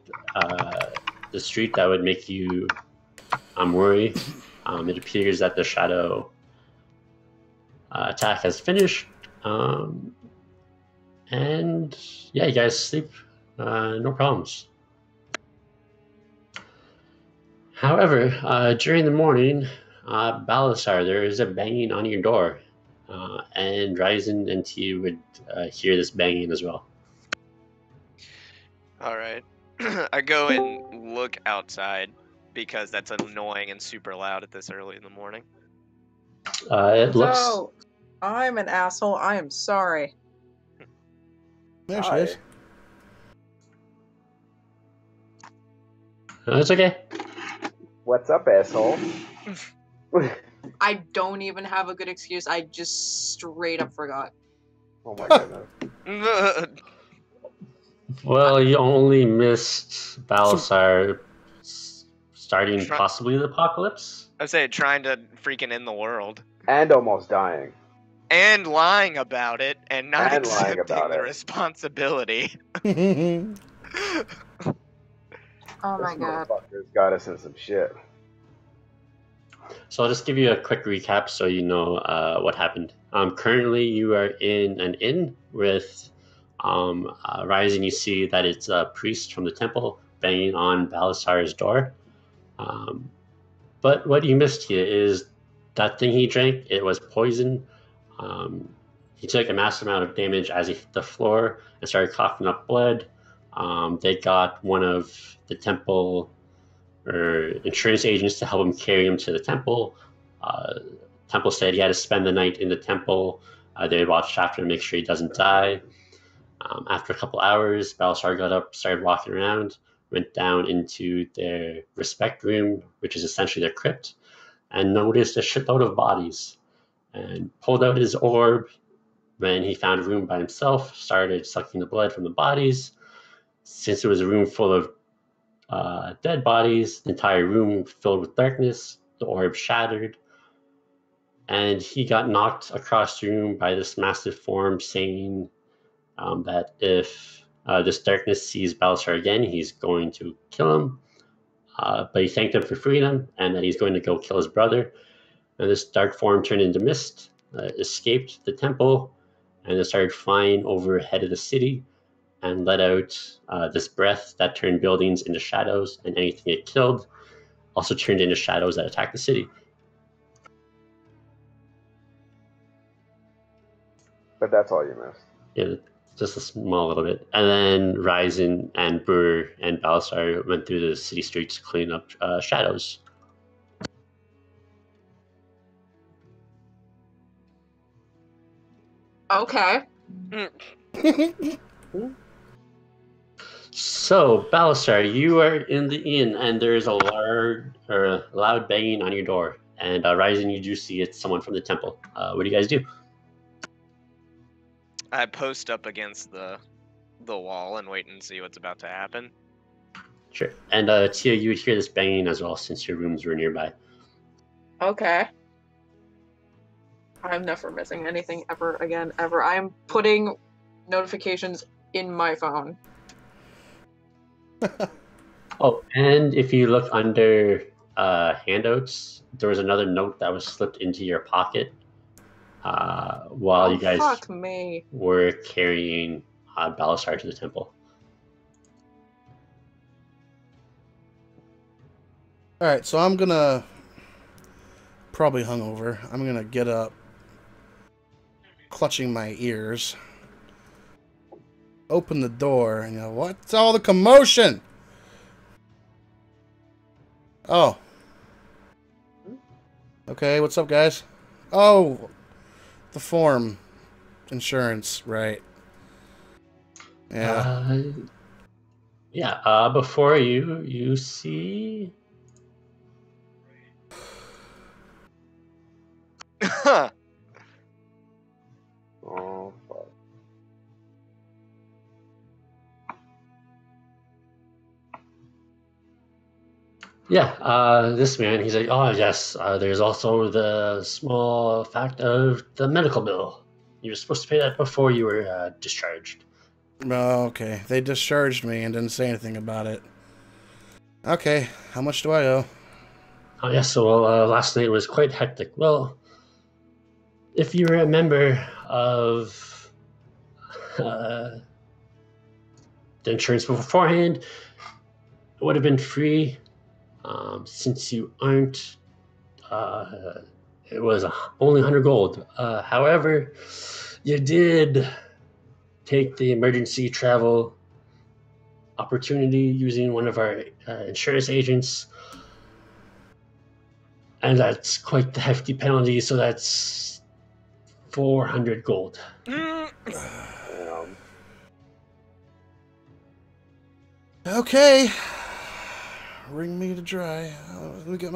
the street that would make you worry. It appears that the shadow attack has finished. And yeah, you guys sleep, no problems. However, during the morning, Balasar, there is a banging on your door, and Ryzen and T would hear this banging as well. All right. I go and look outside because that's annoying and super loud at this early in the morning. It looks. So, I'm an asshole. I am sorry. There she is. It's okay. What's up, asshole? I don't even have a good excuse. I just straight up forgot. Oh my goodness. Well, you only missed Balasar starting possibly the apocalypse. I say trying to freaking end the world. And almost dying. And lying about it and not And lying accepting about the it. responsibility. Oh my god. Motherfucker's got us in some shit. So I'll just give you a quick recap so you know what happened. Currently, you are in an inn with Ryzen. You see that it's a priest from the temple banging on Balasar's door. But what you missed here is that thing he drank, it was poison. He took a massive amount of damage as he hit the floor and started coughing up blood. They got one of the temple or insurance agents to help him carry him to the temple. Temple said he had to spend the night in the temple. They watched after to make sure he doesn't die. After a couple hours, Balasar got up, started walking around, went down into their respect room, which is essentially their crypt, and noticed a shitload of bodies, and pulled out his orb. When he found a room by himself, started sucking the blood from the bodies. Since it was a room full of dead bodies, the entire room filled with darkness, the orb shattered, and he got knocked across the room by this massive form saying that if this darkness sees Balasar again, he's going to kill him. But he thanked him for freedom and that he's going to go kill his brother. And this dark form turned into mist, escaped the temple, and it started flying overhead of the city and let out this breath that turned buildings into shadows, and anything it killed also turned into shadows that attacked the city. But that's all you missed. Yeah, just a small little bit. And then Ryzen and Burr and Balasar went through the city streets to clean up shadows. Okay. So, Balasar, you are in the inn, and there's a loud banging on your door. And Ryzen, you do see it's someone from the temple. What do you guys do? I post up against the wall and wait and see what's about to happen. Sure. And Tia, you would hear this banging as well since your rooms were nearby. Okay. I'm never missing anything ever again, ever. I'm putting notifications in my phone. Oh, and if you look under handouts, there was another note that was slipped into your pocket while you guys fuck me. were carrying Balasar to the temple. Alright, so I'm gonna... Probably hungover. I'm gonna get up, clutching my ears, open the door, and go, what's all the commotion? Oh. Okay, what's up, guys? Oh, the form. insurance, right? Yeah. Before you see. Oh, fuck. This man, he's like, oh, yes, there's also the small fact of the medical bill. You were supposed to pay that before you were discharged. Oh, okay. They discharged me and didn't say anything about it. Okay, how much do I owe? Oh, yes, so last night was quite hectic. Well, if you were a member of the insurance beforehand, it would have been free. Since you aren't, it was only 100 gold. However, you did take the emergency travel opportunity using one of our insurance agents, and that's quite the hefty penalty, so that's 400 gold. Okay. Ring me to dry. Let me get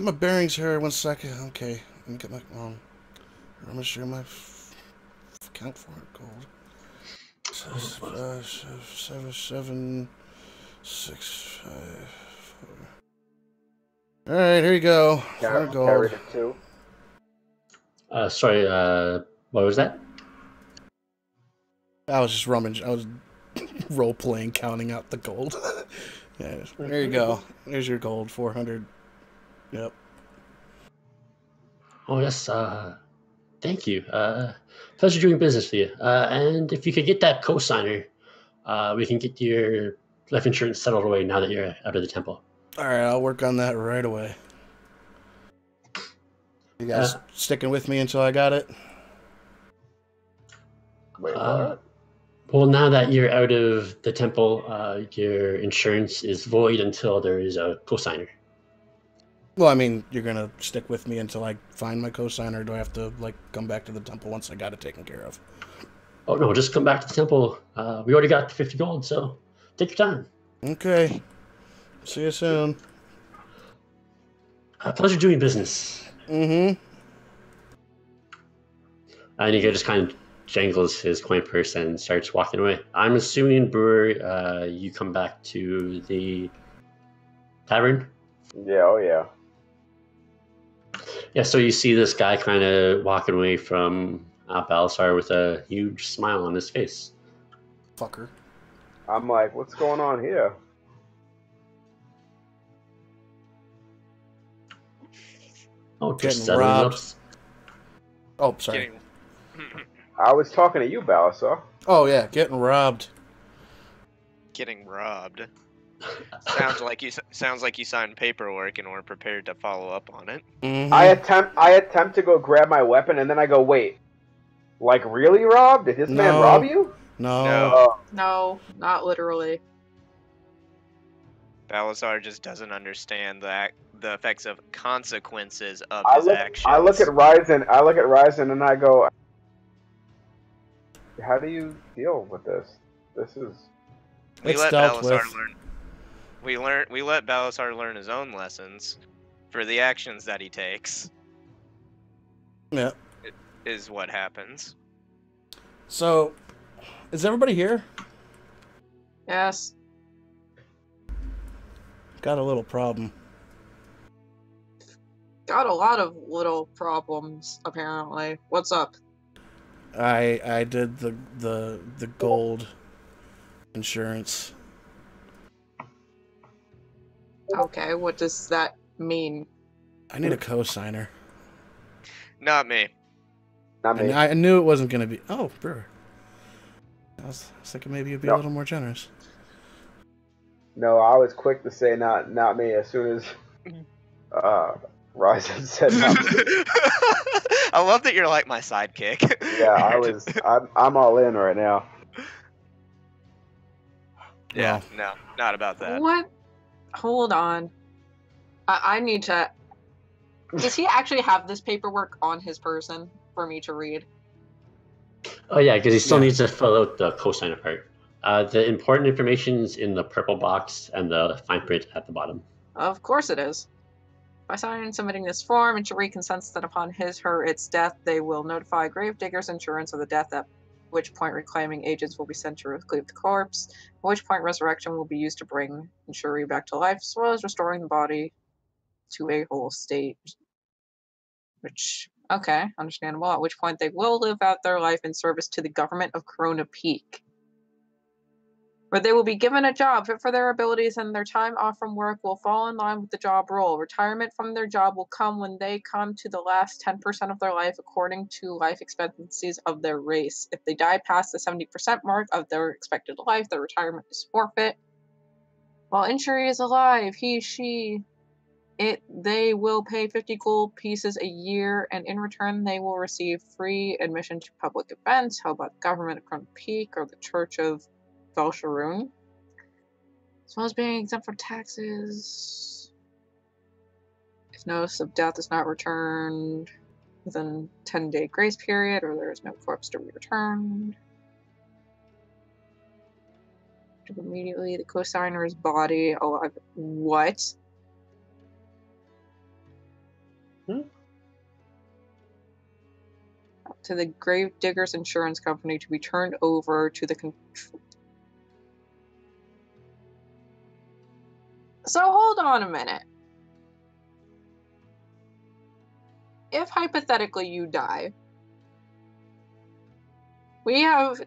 my bearings here 1 second. Okay. Let me get my I'm gonna share my count for it. Gold. 7, 6, 5, 4. All right, here you go. Carried Gold. it too. Sorry, what was that? I was just rummaging. I was role playing, counting out the gold. Yeah, there you go. There's your gold, 400. Yep. Oh yes, thank you. Pleasure doing business with you. And if you could get that cosigner, we can get your life insurance settled away now that you're out of the temple. All right, I'll work on that right away. You guys sticking with me until I got it? Wait, what? Well, now that you're out of the temple, your insurance is void until there is a cosigner. Well, I mean, you're gonna stick with me until I find my cosigner, or do I have to come back to the temple once I got it taken care of? Oh no, just come back to the temple. We already got the 50 gold, so take your time. Okay. See you soon. Pleasure doing business. Mm-hmm. And he just kind of jangles his coin purse and starts walking away. I'm assuming, Brewer, you come back to the tavern? Yeah, oh yeah. Yeah, so you see this guy kind of walking away from Balasar with a huge smile on his face. Fucker. I'm like, what's going on here? Oh, Getting just settling up. robbed. Oh, sorry. I was talking to you, Balasar. Oh yeah, getting robbed. Getting robbed. Sounds like you signed paperwork and were prepared to follow up on it. Mm-hmm. I attempt to go grab my weapon, and then I go, wait, like really robbed? Did this man rob you? No. No, not literally. Balasar just doesn't understand the effects of consequences of I his look, actions. I look at Ryzen, and I go, how do you deal with this? This is. We It's let dealt Balasar with. learn. We let Balasar learn his own lessons for the actions that he takes. Yeah. Is what happens. So, is everybody here? Yes. Got a little problem. Got a lot of little problems, apparently. What's up? I did the gold insurance. Okay, what does that mean? I need a cosigner. Not me. Not me. And I knew it wasn't going to be... Oh, Brewer. I was thinking maybe you'd be a little more generous. No, I was quick to say not me as soon as Ryzen said not me. I love that you're like my sidekick. Yeah, I'm all in right now. Yeah, no, not about that. What? Hold on. I need to... Does he actually have this paperwork on his person for me to read? Oh yeah, because he still Yeah. needs to fill out the cosigner part. The important information is in the purple box and the fine print at the bottom. Of course it is. By signing and submitting this form, insuree consents that upon its death, they will notify Gravedigger's insurance of the death, at which point reclaiming agents will be sent to reclaim the corpse, at which point resurrection will be used to bring insuree back to life, as well as restoring the body to a whole state. Which, okay, understandable, at which point they will live out their life in service to the government of Corona Peak, where they will be given a job fit for their abilities, and their time off from work will fall in line with the job role. Retirement from their job will come when they come to the last 10% of their life according to life expectancies of their race. If they die past the 70% mark of their expected life, their retirement is forfeit. While injury is alive, they will pay 50 gold pieces a year, and in return they will receive free admission to public events held by the government of Crown Peak or the Church of Velsharoon, as well as being exempt from taxes. If notice of death is not returned within 10-day grace period, or there is no corpse to be returned, immediately the cosigner's body alive. What? To the Gravedigger's insurance company to be turned over to the So hold on a minute. If hypothetically you die, we have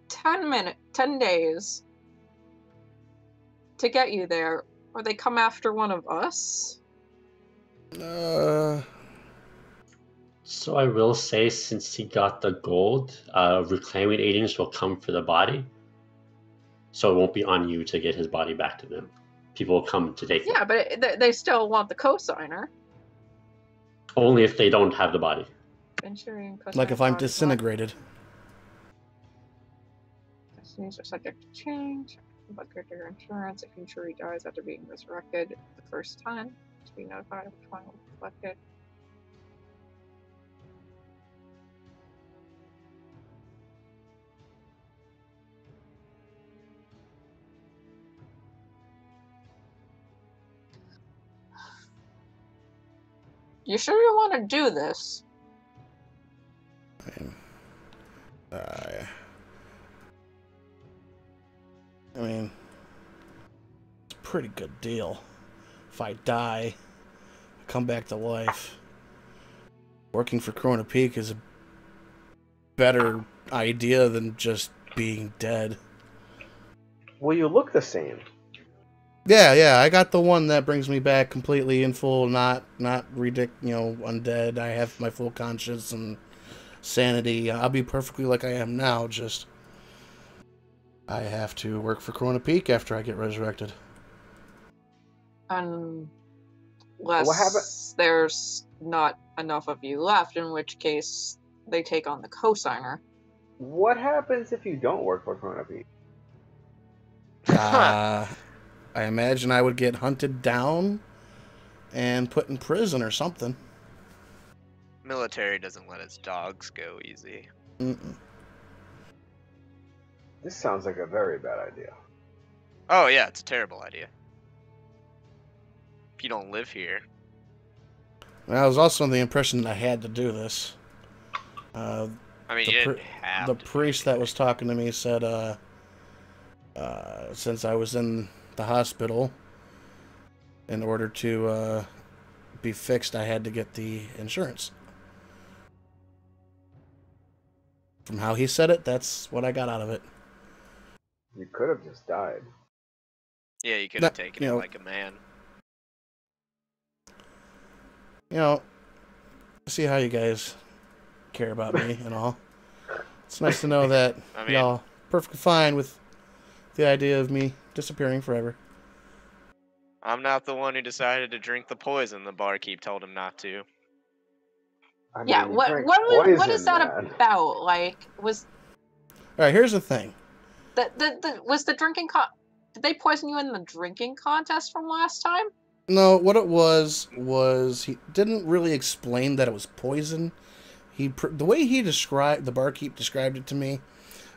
10 days to get you there, or they come after one of us? So I will say, since he got the gold, reclaiming agents will come for the body. So it won't be on you to get his body back to them. People will come to take it. Yeah, but they still want the cosigner. Only if they don't have the body. Like if I'm disintegrated. Destinies are subject to change. But Gravedigger insurance, if injury dies after being resurrected the first time, to be notified of which one will be collected. You sure you want to do this? I mean, it's a pretty good deal. If I die, I come back to life. Working for Corona Peak is a better idea than just being dead. Well, you look the same. Yeah, I got the one that brings me back completely in full, not undead. I have my full conscience and sanity. I'll be perfectly like I am now, just I have to work for Corona Peak after I get resurrected. Unless there's not enough of you left, in which case they take on the cosigner. What happens if you don't work for Corona Peak? I imagine I would get hunted down and put in prison or something. Military doesn't let its dogs go easy. This sounds like a very bad idea. Oh yeah, it's a terrible idea. If you don't live here. I was also under the impression that I had to do this. I mean, you didn't have the to priest that was talking to me said, since I was in the hospital, in order to be fixed, I had to get the insurance. From how he said it, that's what I got out of it. You could have just died. Yeah, you could have taken it like a man. See how you guys care about me and all. It's nice to know that y'all perfectly fine with the idea of me disappearing forever. I'm not the one who decided to drink the poison the barkeep told him not to. I mean, yeah, what is that about? Like, was... Alright, here's the thing. Was the drinking did they poison you in the drinking contest from last time? No, what it was he didn't really explain that it was poison. The way the barkeep described it to me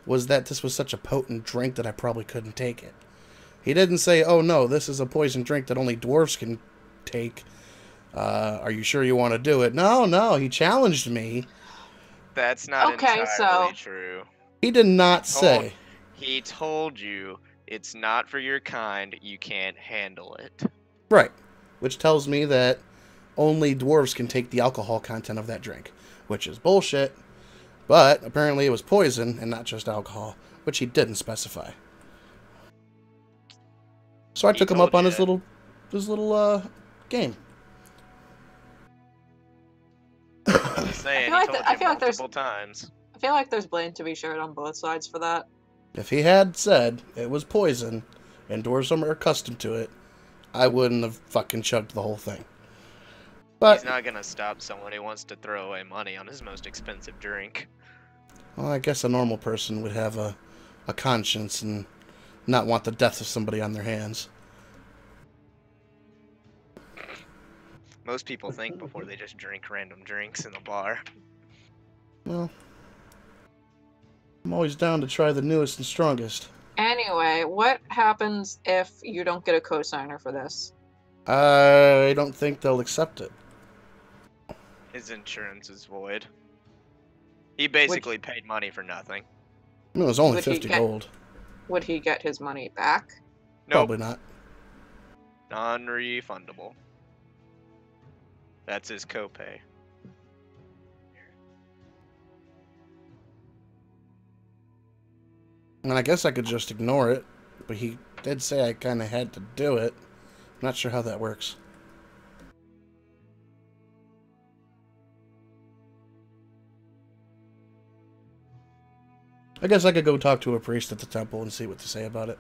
was that this was such a potent drink that I probably couldn't take it. He didn't say, "Oh no, this is a poison drink that only dwarves can take. Are you sure you want to do it?" No, he challenged me. That's not entirely true. He did not say. He told you it's not for your kind, you can't handle it. Right. Which tells me that only dwarves can take the alcohol content of that drink, which is bullshit. But apparently it was poison and not just alcohol, which he didn't specify. So I took him up on his little game. I'm just saying, I feel like there's blame to be shared on both sides for that. If he had said it was poison and dwarves are accustomed to it, I wouldn't have fucking chugged the whole thing. But he's not gonna stop someone who wants to throw away money on his most expensive drink. Well, I guess a normal person would have a conscience and not want the death of somebody on their hands. Most people think before they just drink random drinks in the bar. Well, I'm always down to try the newest and strongest. Anyway, what happens if you don't get a cosigner for this? I don't think they'll accept it. His insurance is void. He basically paid money for nothing. I mean, it was only 50 gold. Would he get his money back? Nope. Probably not. Non-refundable. That's his copay. And I guess I could just ignore it, but he did say I kind of had to do it. I'm not sure how that works. I guess I could go talk to a priest at the temple and see what to say about it.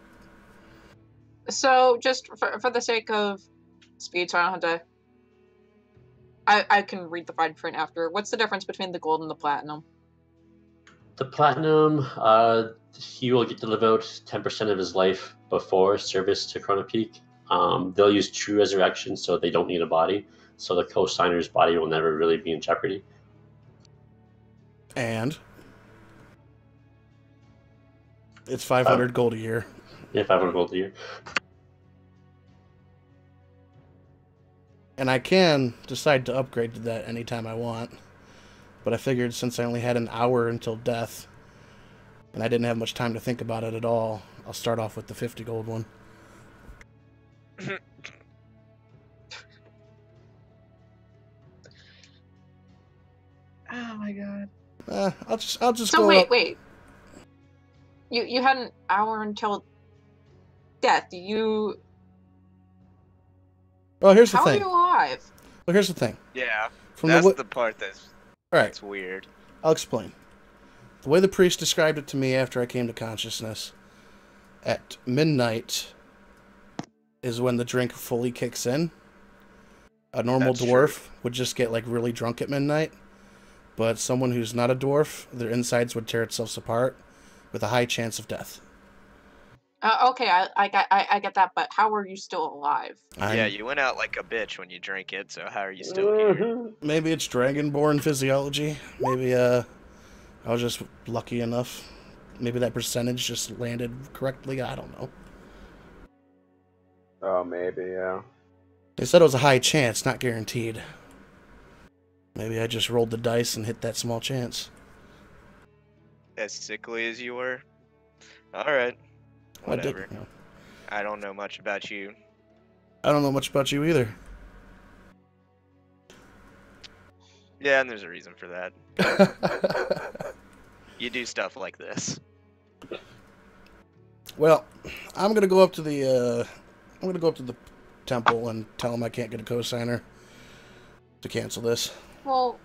So, just for the sake of speed, so I don't have to... I can read the fine print after. What's the difference between the gold and the platinum? The platinum, he will get to live out 10% of his life before service to Chrono Peak. They'll use true resurrection, so they don't need a body. So the co-signer's body will never really be in jeopardy. And it's 500 gold a year. Yeah, 500 gold a year. And I can decide to upgrade to that anytime I want. But I figured since I only had an hour until death, and I didn't have much time to think about it at all, I'll start off with the 50 gold one. Oh my god. I'll just so go wait. You had an hour until death. Oh, here's the thing. How are you alive? Well, here's the thing. Yeah, that's the part that's weird. I'll explain. The way the priest described it to me after I came to consciousness, at midnight is when the drink fully kicks in. A normal dwarf would just get like really drunk at midnight, but someone who's not a dwarf, their insides would tear itself apart with a high chance of death. Okay, I get that, but how are you still alive? Yeah, you went out like a bitch when you drank it, so how are you still here? Maybe it's dragonborn physiology. Maybe I was just lucky enough. Maybe that percentage just landed correctly. I don't know. Oh, maybe, yeah. They said it was a high chance, not guaranteed. Maybe I just rolled the dice and hit that small chance. As sickly as you were? Alright. Whatever. I did. I don't know much about you. I don't know much about you either. Yeah, and there's a reason for that. You do stuff like this. Well, I'm gonna go up to the temple and tell him I can't get a cosigner to cancel this. Well,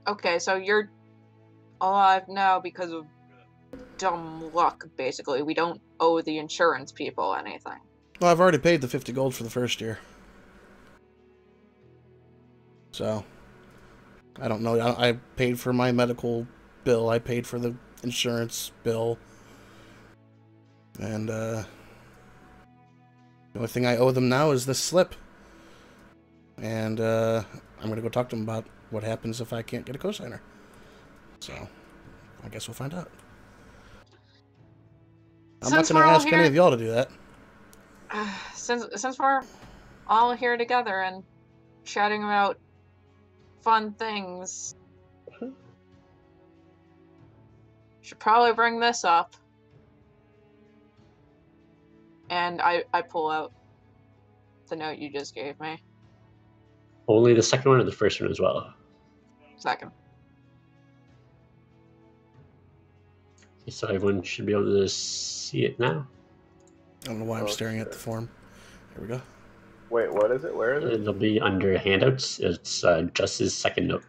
okay, so you're alive now because of dumb luck, basically. We don't owe the insurance people anything. Well, I've already paid the 50 gold for the first year. So, I don't know. I paid for my medical bill. I paid for the insurance bill. And, the only thing I owe them now is this slip. And I'm going to go talk to him about what happens if I can't get a cosigner. So, I guess we'll find out. I'm not going to ask any of y'all to do that. Since we're all here together and chatting about fun things, should probably bring this up. And I pull out the note you just gave me. Only the second one or the first one as well? Second. So everyone should be able to see it now. I don't know why I'm staring at the form. Here we go. Wait, what is it? Where is it? It'll be under handouts. It's just his second note.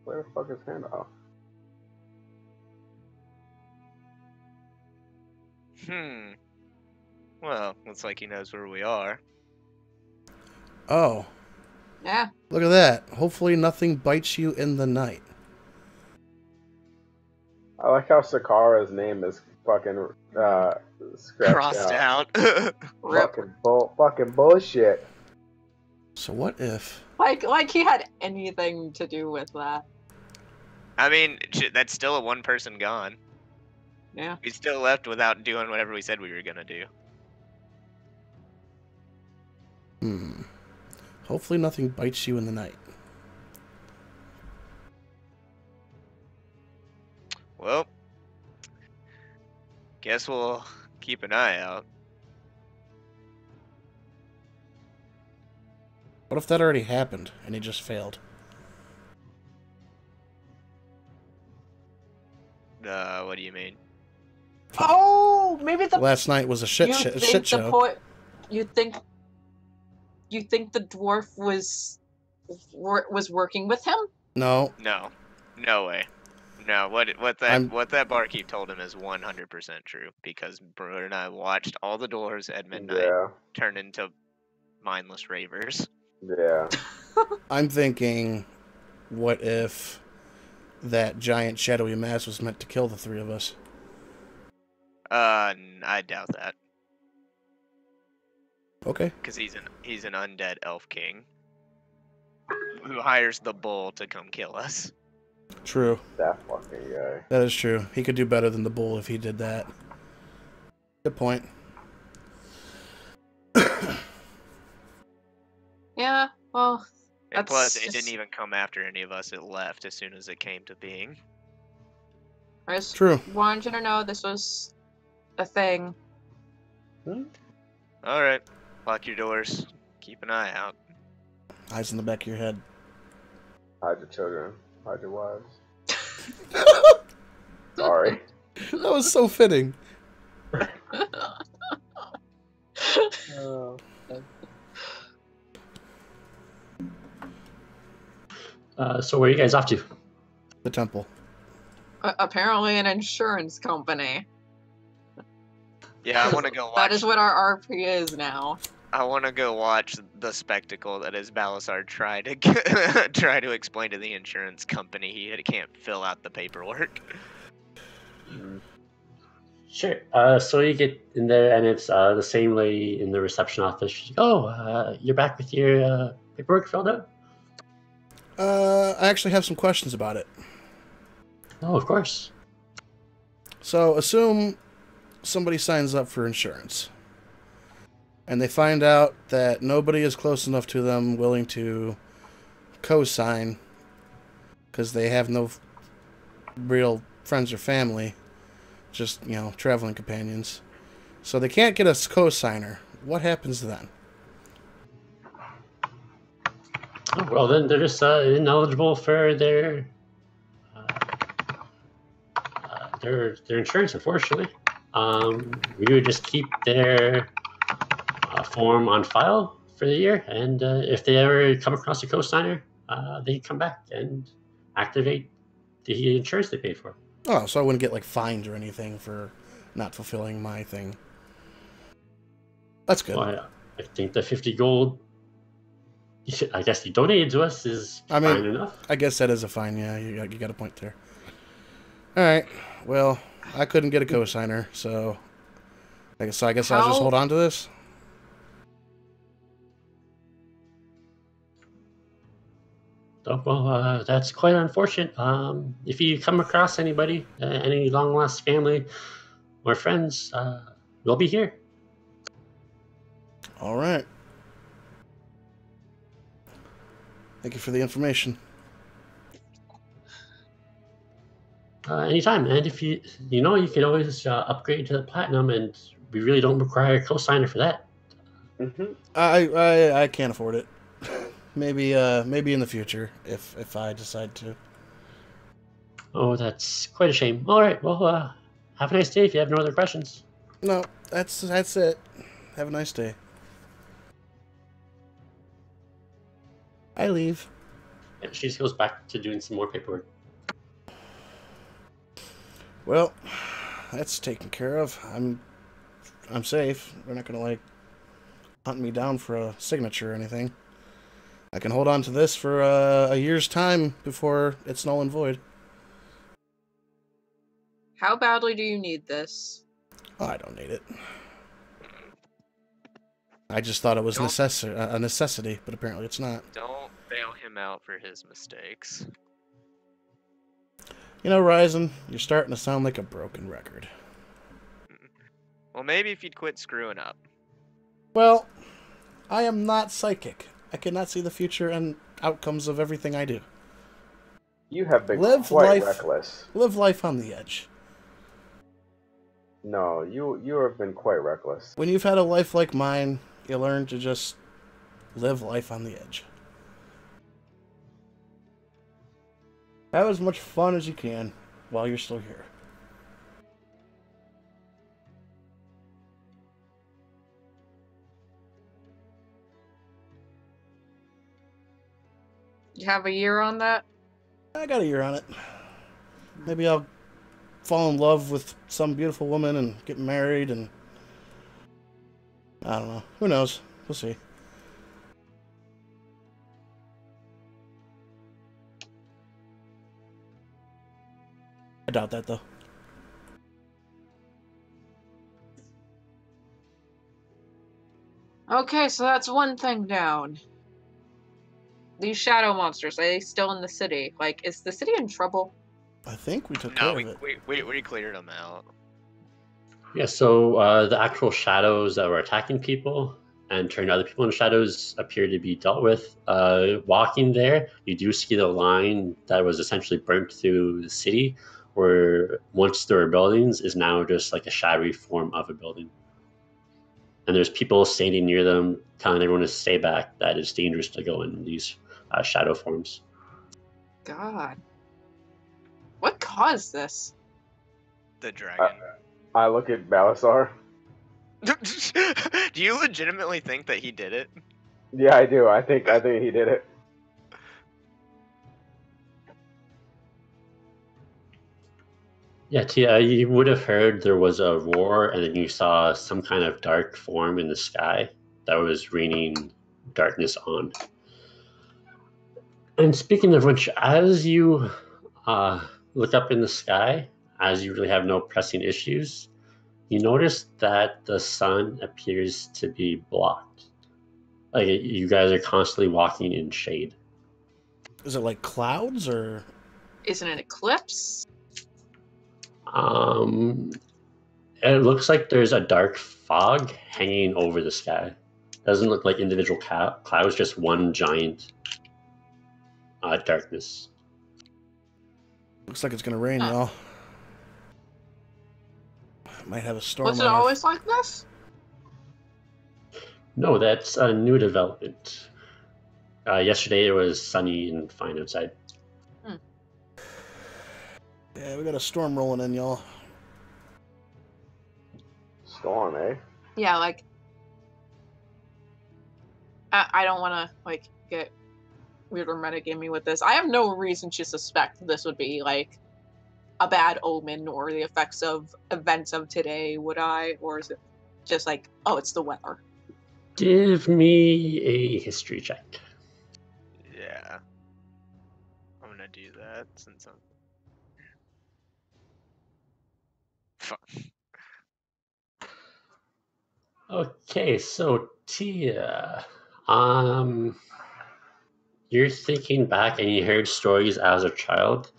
Where the fuck is handout? Well, looks like he knows where we are. Oh. Yeah. Look at that. Hopefully nothing bites you in the night. I like how Sakara's name is fucking scratched Crossed out. fucking bullshit. So what if... Like he had anything to do with that. I mean, that's still a one person gone. Yeah. We still left without doing whatever we said we were gonna do. Hopefully nothing bites you in the night. Well, guess we'll keep an eye out. What if that already happened and he just failed? What do you mean? Oh, maybe the Last night was a shit show. You think the dwarf was working with him? No. No way. No, what that barkeep told him is 100% true, because Brewer and I watched all the doors at midnight turn into mindless ravers. Yeah. I'm thinking, what if that giant shadowy mass was meant to kill the three of us? I doubt that. Okay. Because he's an undead elf king who hires the bull to come kill us. True. That fucking guy. That is true. He could do better than the bull if he did that. Good point. Yeah, well... And plus, it didn't even come after any of us. It left as soon as it came to being. I just True. wanted you to know this was a thing. Alright. Lock your doors. Keep an eye out. Eyes in the back of your head. Hide your children. Hide your wives. Sorry. That was so fitting. So where are you guys off to? The temple. Apparently an insurance company. Yeah, I want to go watch. That is what our RP is now. I want to go watch the spectacle that is Balasar try to explain to the insurance company he can't fill out the paperwork. Sure. So you get in there, and it's the same lady in the reception office. She's like, you're back with your paperwork filled out? I actually have some questions about it. Oh, of course. So, assume somebody signs up for insurance, and they find out that nobody is close enough to them willing to co-sign because they have no real friends or family, just, traveling companions. So they can't get a co-signer. What happens then? Oh, well, then they're just ineligible for their insurance, unfortunately. We would just keep their form on file for the year, and if they ever come across a co-signer, they come back and activate the insurance they paid for. Oh, so I wouldn't get, fined or anything for not fulfilling my thing. That's good. Well, I think the 50 gold, I guess you donated to us, is fine enough. I guess that is a fine, yeah. You got a point there. All right. Well, I couldn't get a co-signer, so I guess I'll just hold on to this. Oh, well, that's quite unfortunate. If you come across anybody, any long-lost family or friends, we'll be here. All right. Thank you for the information. Anytime. And if you can always upgrade to the platinum, and we really don't require a co-signer for that. Mm-hmm. I can't afford it. Maybe in the future if I decide to. Oh, that's quite a shame. All right. Well, have a nice day. If you have no other questions. No, that's it. Have a nice day. I leave. Yeah, she just goes back to doing some more paperwork. Well, that's taken care of. I'm safe. They're not gonna hunt me down for a signature or anything. I can hold on to this for a year's time before it's null and void. How badly do you need this? Oh, I don't need it. I just thought it was a necessity, but apparently it's not. Don't bail him out for his mistakes. You know, Ryzen, you're starting to sound like a broken record. Well, maybe if you'd quit screwing up. Well, I am not psychic. I cannot see the future and outcomes of everything I do. You have been quite reckless. Live life on the edge. No, you have been quite reckless. When you've had a life like mine, you learn to just live life on the edge. Have as much fun as you can while you're still here. You have a year on that? I got a year on it. Maybe I'll fall in love with some beautiful woman and get married, and I don't know. Who knows? We'll see. I doubt that, though. Okay, so that's one thing down. These shadow monsters, are they still in the city? Like, is the city in trouble? I think we took care of it. We cleared them out. Yeah, so the actual shadows that were attacking people and turning other people into shadows appear to be dealt with. Walking there, you do see the line that was essentially burnt through the city, where once there were buildings, is now just like a shadowy form of a building. And there's people standing near them, telling everyone to stay back, that it's dangerous to go in these shadow forms. God. What caused this? The dragon. I look at Balasar. Do you legitimately think that he did it? Yeah, I do. I think he did it. Yeah, Tia, you would have heard there was a roar, and then you saw some kind of dark form in the sky that was raining darkness on. And speaking of which, as you look up in the sky, as you really have no pressing issues, you notice that the sun appears to be blocked. Like, you guys are constantly walking in shade. Is it like clouds, or? Is it an eclipse? It looks like there's a dark fog hanging over the sky. Doesn't look like individual clouds, just one giant darkness. Looks like it's gonna rain, y'all. Might have a storm. Was it always like this? No, that's a new development. Yesterday it was sunny and fine outside. Yeah, we got a storm rolling in, y'all. Storm, eh? Yeah, like... I don't want to, like, get weird or metagaming with this. I have no reason to suspect this would be, like, a bad omen or the effects of events of today, would I? Or is it just like, oh, it's the weather? Give me a history check. Yeah. I'm gonna do that since I'm... Fuck. Okay, so Tia, you're thinking back and you heard stories as a child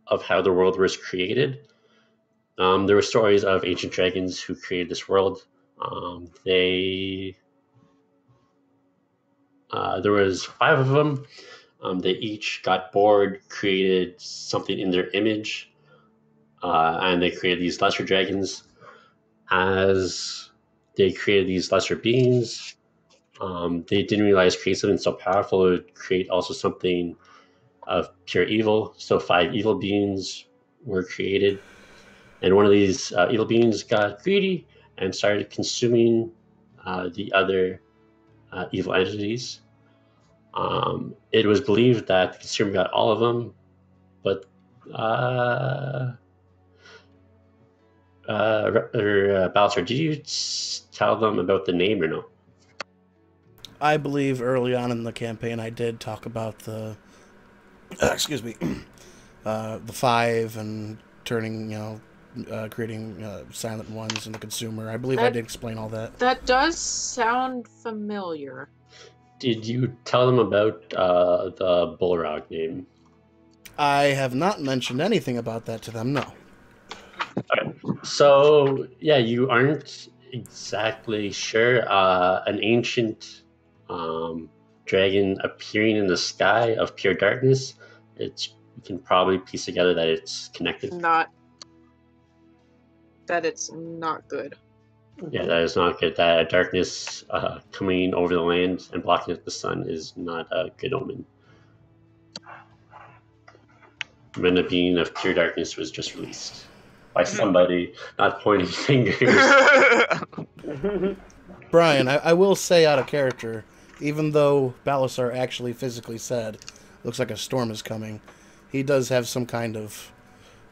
of how the world was created. There were stories of ancient dragons who created this world. There was 5 of them. They each got bored, created something in their image, and they created these lesser dragons. As they created these lesser beings, they didn't realize creating something so powerful would create also something of pure evil. So 5 evil beings were created, and one of these evil beings got greedy and started consuming the other evil entities. It was believed that the consumer got all of them, but Balser, did you tell them about the name or no? I believe early on in the campaign I did talk about the excuse me, the 5 and turning, creating silent ones in the consumer. I believe I did explain all that. That does sound familiar. Did you tell them about the Bullrog name? I have not mentioned anything about that to them, no. Okay. So, yeah, you aren't exactly sure. An ancient dragon appearing in the sky of pure darkness, you can probably piece together that it's connected. That it's not good. Yeah, that is not good. That darkness coming over the land and blocking the sun is not a good omen. When a being of pure darkness was just released by somebody, not pointing fingers. Brian, I will say out of character, even though Balasar actually physically said, looks like a storm is coming, he does have some kind of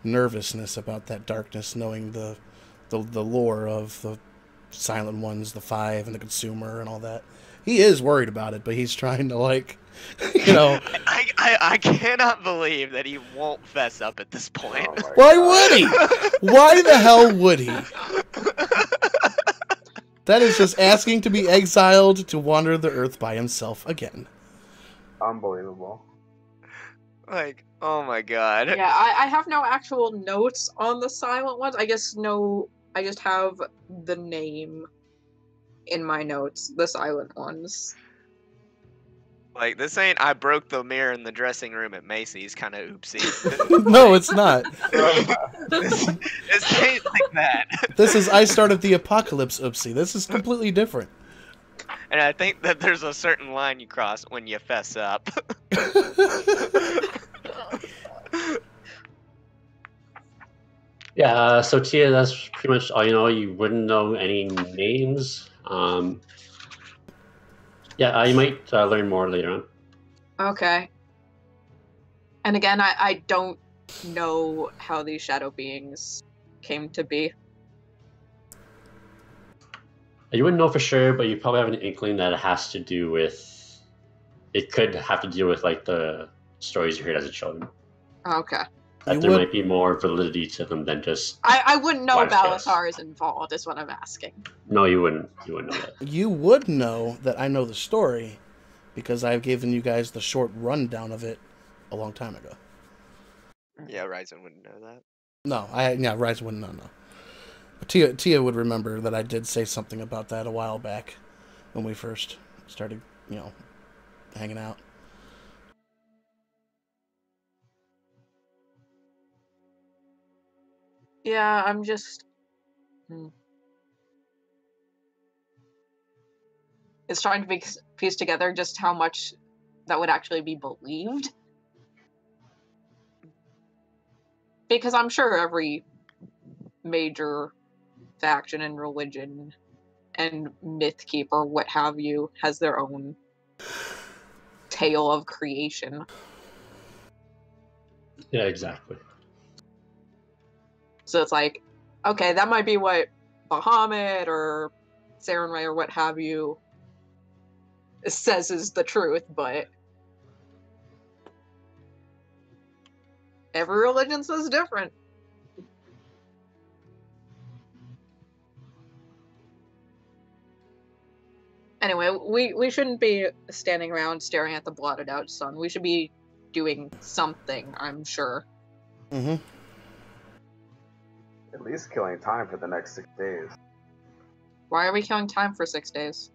nervousness about that darkness, knowing the lore of the silent ones, the 5 and the consumer and all that. He is worried about it, but he's trying to, like, I cannot believe that he won't fess up at this point. Oh why would he? Why the hell would he? That is just asking to be exiled to wander the earth by himself again. Unbelievable. Like, oh my god. Yeah, I have no actual notes on the silent ones. I just have the name in my notes, the silent ones. Like, this ain't I broke the mirror in the dressing room at Macy's kind of oopsie. No, it's not. This ain't like that. This is I started the apocalypse oopsie. This is completely different. And I think that there's a certain line you cross when you fess up. Yeah, so Tia, that's pretty much all you know. You wouldn't know any names. You might learn more later on. Okay. And again, I don't know how these shadow beings came to be. You wouldn't know for sure, but you probably have an inkling that it has to do with... It could have to do with, like, the stories you heard as a child. Okay. That there might be more validity to them than just... I wouldn't know Balasar is involved, is what I'm asking. No, you wouldn't. You wouldn't know that. You would know that I know the story because I've given you guys the short rundown of it a long time ago. Yeah, Ryzen wouldn't know that. No, Ryzen wouldn't know, no. But Tia would remember that I did say something about that a while back when we first started, hanging out. Yeah, I'm just... It's trying to piece together just how much that would actually be believed. Because I'm sure every major faction and religion and myth keeper, what have you, has their own tale of creation. Yeah, exactly. So it's like, okay, that might be what Bahamut or Sarenrae or what have you says is the truth, but every religion says different. Anyway, we shouldn't be standing around staring at the blotted out sun. We should be doing something, I'm sure. Mm-hmm. At least killing time for the next 6 days. Why are we killing time for 6 days?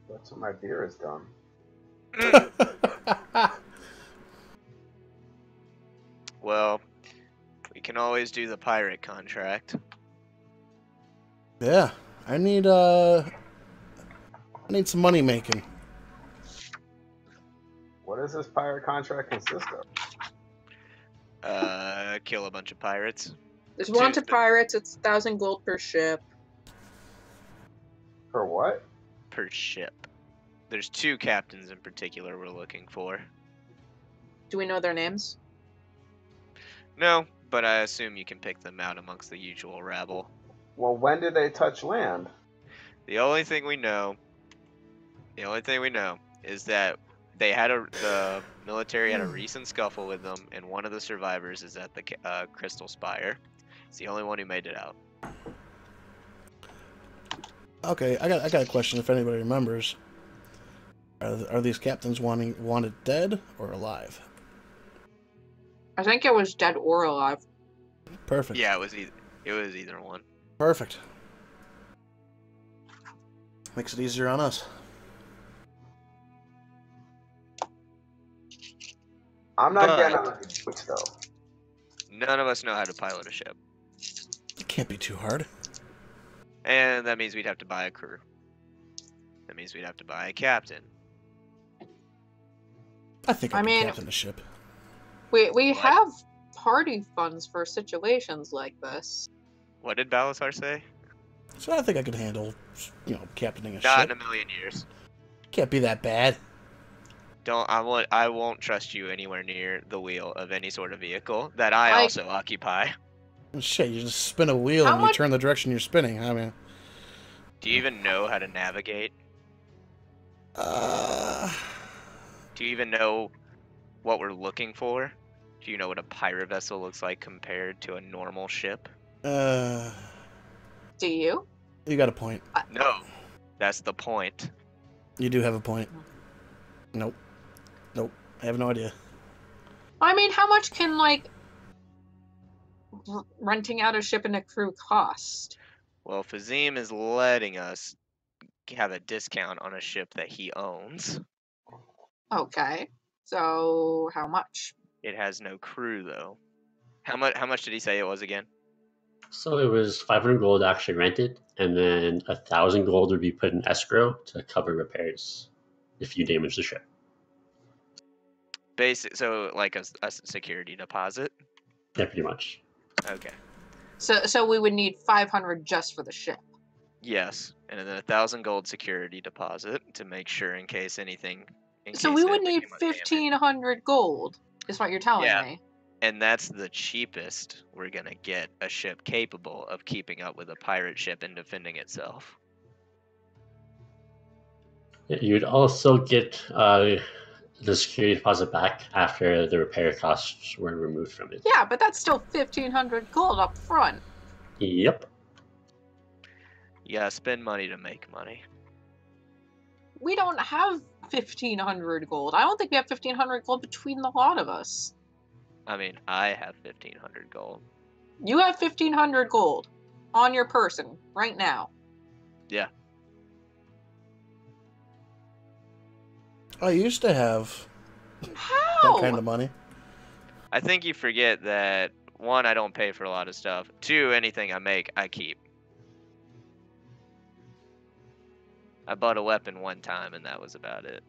That's what my beer has done. Well, we can always do the pirate contract. Yeah, I need some money making. What does this pirate contract consist of? Kill a bunch of pirates. There's wanted pirates, it's 1,000 gold per ship. For what? Per ship. There's 2 captains in particular we're looking for. Do we know their names? No, but I assume you can pick them out amongst the usual rabble. Well, when did they touch land? The only thing we know is that the military had a recent scuffle with them, and one of the survivors is at the Crystal Spire. He's the only one who made it out. Okay, I got a question. If anybody remembers, are these captains wanted dead or alive? I think it was dead or alive. Perfect. Yeah, it was either one. Perfect. Makes it easier on us. I'm not getting on the boats, though. None of us know how to pilot a ship. It can't be too hard. And that means we'd have to buy a crew. That means we'd have to buy a captain. I think I can captain a ship. We have party funds for situations like this. What did Balasar say? So I think I could handle, captaining a ship. Not in a million years. Can't be that bad. I won't trust you anywhere near the wheel of any sort of vehicle that I also occupy. Shit, you just spin a wheel and you turn the direction you're spinning. I mean, do you even know how to navigate? Do you even know what we're looking for? Do you know what a pirate vessel looks like compared to a normal ship? Do you? You got a point. No, that's the point. You do have a point. Nope. I have no idea. I mean, how much can, renting out a ship and a crew cost? Well, Fazim is letting us have a discount on a ship that he owns. Okay. So, how much? It has no crew, though. How much did he say it was again? So it was 500 gold actually rented, and then 1,000 gold would be put in escrow to cover repairs if you damage the ship. So like a security deposit? Yeah, pretty much. Okay. So we would need 500 just for the ship. Yes, and then 1,000 gold security deposit to make sure in case anything. So we would need 1,500 gold, is what you're telling me. And that's the cheapest we're gonna get a ship capable of keeping up with a pirate ship and defending itself. You'd also get the security deposit back after the repair costs were removed from it. Yeah, but that's still 1,500 gold up front. Yep. Yeah, spend money to make money. We don't have 1,500 gold. I don't think we have 1,500 gold between the lot of us. I mean, I have 1,500 gold. You have 1,500 gold on your person right now. Yeah. I used to have that kind of money. I think you forget that, 1, I don't pay for a lot of stuff. 2, anything I make, I keep. I bought a weapon one time, and that was about it.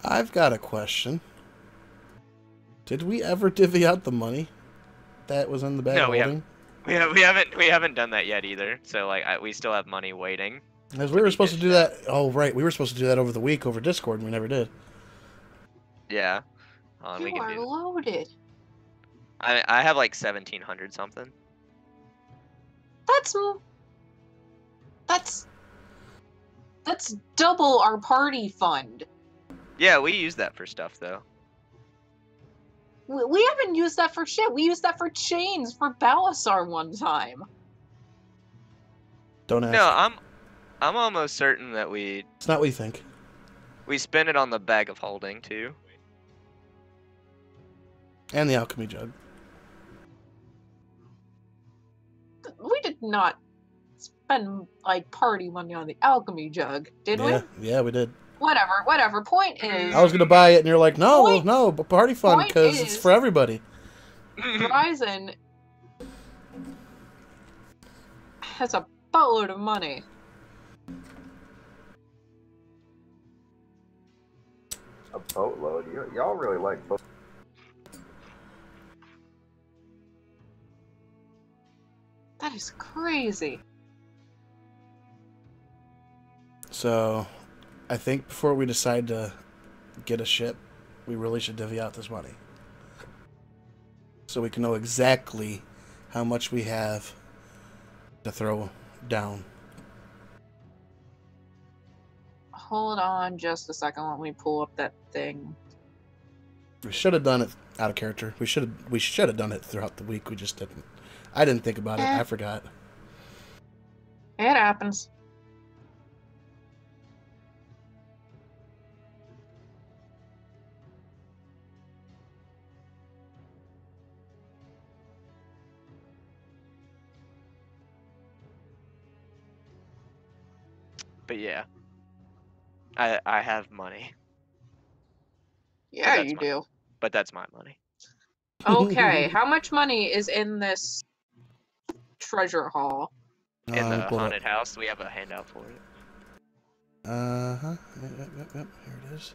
I've got a question. Did we ever divvy out the money that was in the bag holding? We haven't done that yet either. So we still have money waiting. As we were supposed to do that. Oh right, we were supposed to do that over the week over Discord, and we never did. Yeah. You are loaded. I have 1,700 something. That's double our party fund. Yeah, we use that for stuff though. We haven't used that for shit. We used that for chains for Balasar one time. Don't ask. No, I'm almost certain that It's not what you think. we spend it on the bag of holding too. And the alchemy jug. We did not spend like party money on the alchemy jug, did we? Yeah, we did. Whatever. Point is, I was gonna buy it, and you're like, no, Point- but party fun point because it's is- for everybody. Verizon has a boatload of money. A boatload? Y'all really like boat. That is crazy. So, I think before we decide to get a ship, we really should divvy out this money. So we can know exactly how much we have to throw down. Hold on just a second. Let me pull up that thing. We should have done it out of character. We should have done it throughout the week. We just didn't. I didn't think about it. I forgot. It happens. But yeah, I have money. Yeah, that's you my- do. But that's my money. Okay, how much money is in this treasure hall? In the pull it haunted house, we have a handout for it. up. Yep. Here it is.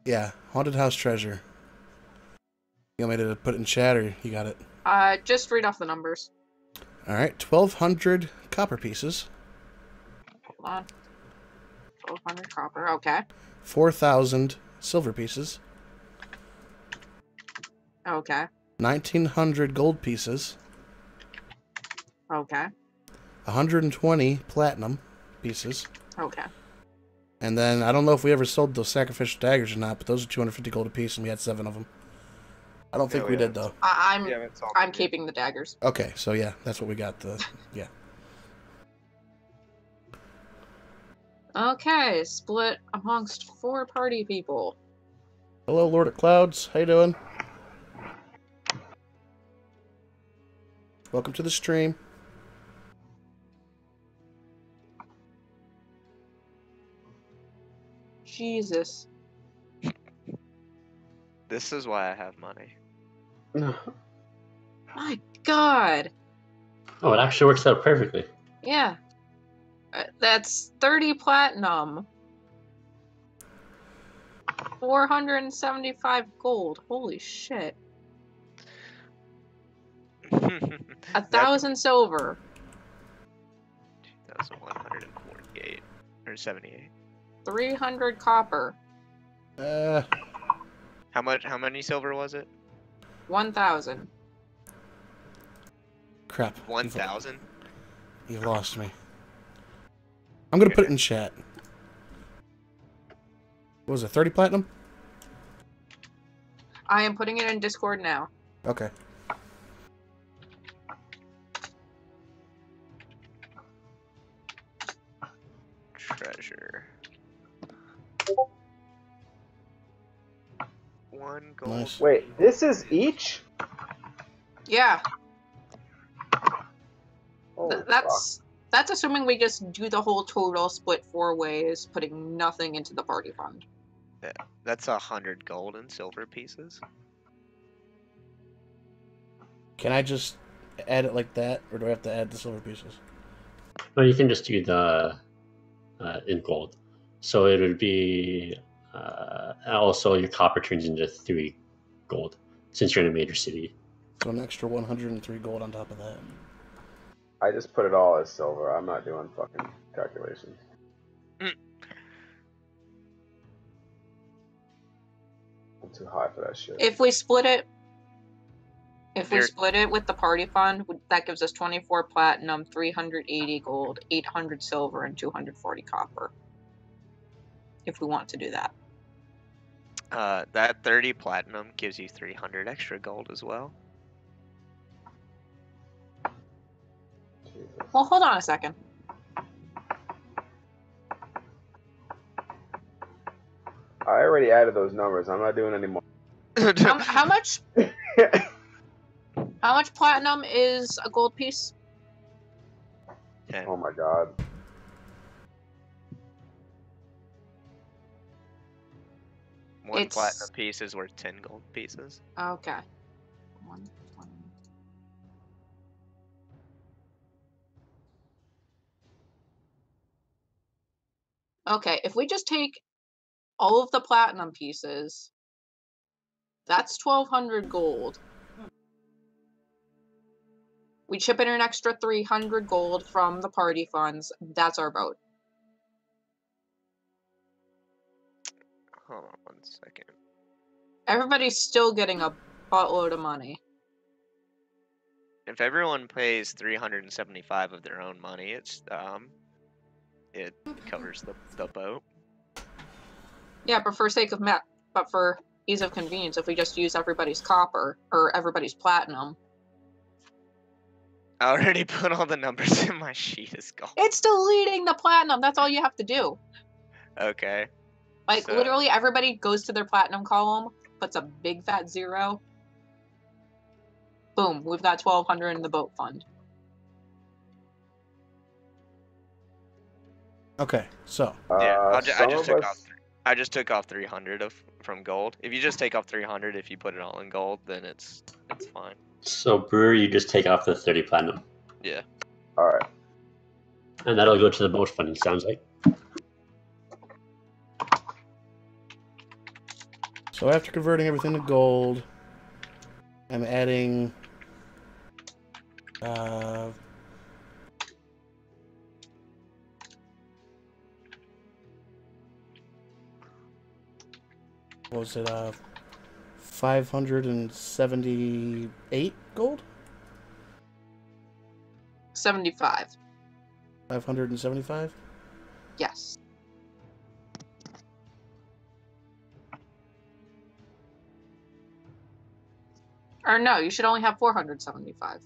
Yeah, haunted house treasure. You want me to put it in chat, or you got it? Just read off the numbers. All right, 1,200 copper pieces. Hold on. 1,200 copper. Okay. 4,000 silver pieces. Okay. 1,900 gold pieces. Okay. 120 platinum pieces. Okay. And then, I don't know if we ever sold those sacrificial daggers or not, but those are 250 gold apiece, and we had 7 of them. I don't think we did, though. I'm keeping the daggers. Okay, so yeah, that's what we got. Yeah. Okay, split amongst 4 party people. Hello, Lord of Clouds. How you doing? Welcome to the stream. Jesus. This is why I have money. My God. Oh, it actually works out perfectly. Yeah. That's 30 platinum. 475 gold. Holy shit. 1,000 silver. 2,148 or 78. 300 copper. How many silver was it? 1,000. Crap. 1,000? You lost me. I'm gonna put it in chat. What was it, 30 platinum? I am putting it in Discord now. Okay. Treasure. 1 gold. Nice. Wait, this is each? Yeah. Holy That's assuming we just do the whole total split 4 ways, putting nothing into the party fund. Yeah, that's 100 gold and silver pieces. Can I just add it like that, or do I have to add the silver pieces? No, you can just do the in gold. So it would be also your copper turns into 3 gold since you're in a major city. So an extra 103 gold on top of that. I just put it all as silver. I'm not doing fucking calculations. I'm too high for that shit. If we split it with the party fund, that gives us 24 platinum, 380 gold, 800 silver, and 240 copper. If we want to do that. That 30 platinum gives you 300 extra gold as well. Jesus. Well, hold on a second. I already added those numbers. I'm not doing any more. How much? How much platinum is a gold piece? 10. Oh my god. One platinum piece is worth 10 gold pieces. Okay. 120. Okay, if we just take all of the platinum pieces, that's 1,200 gold. We chip in an extra 300 gold from the party funds. That's our boat. Hold on 1 second. Everybody's still getting a buttload of money. If everyone pays 375 of their own money, it covers the boat. Yeah, but for sake of but for ease of convenience, if we just use everybody's copper or everybody's platinum. I already put all the numbers in my sheet as gold. It's deleting the platinum. That's all you have to do. Okay. Like, so, literally, everybody goes to their platinum column, puts a big fat 0. Boom, we've got 1,200 in the boat fund. Okay, so. Yeah, I just took off 300 from gold. If you just take off 300, if you put it all in gold, then it's fine. So, Brewer, you just take off the 30 platinum. Yeah. Alright. And that'll go to the boat fund, sounds like. So after converting everything to gold, I'm adding what was it, 578 gold? 75. 575? Yes. Or no, you should only have 475.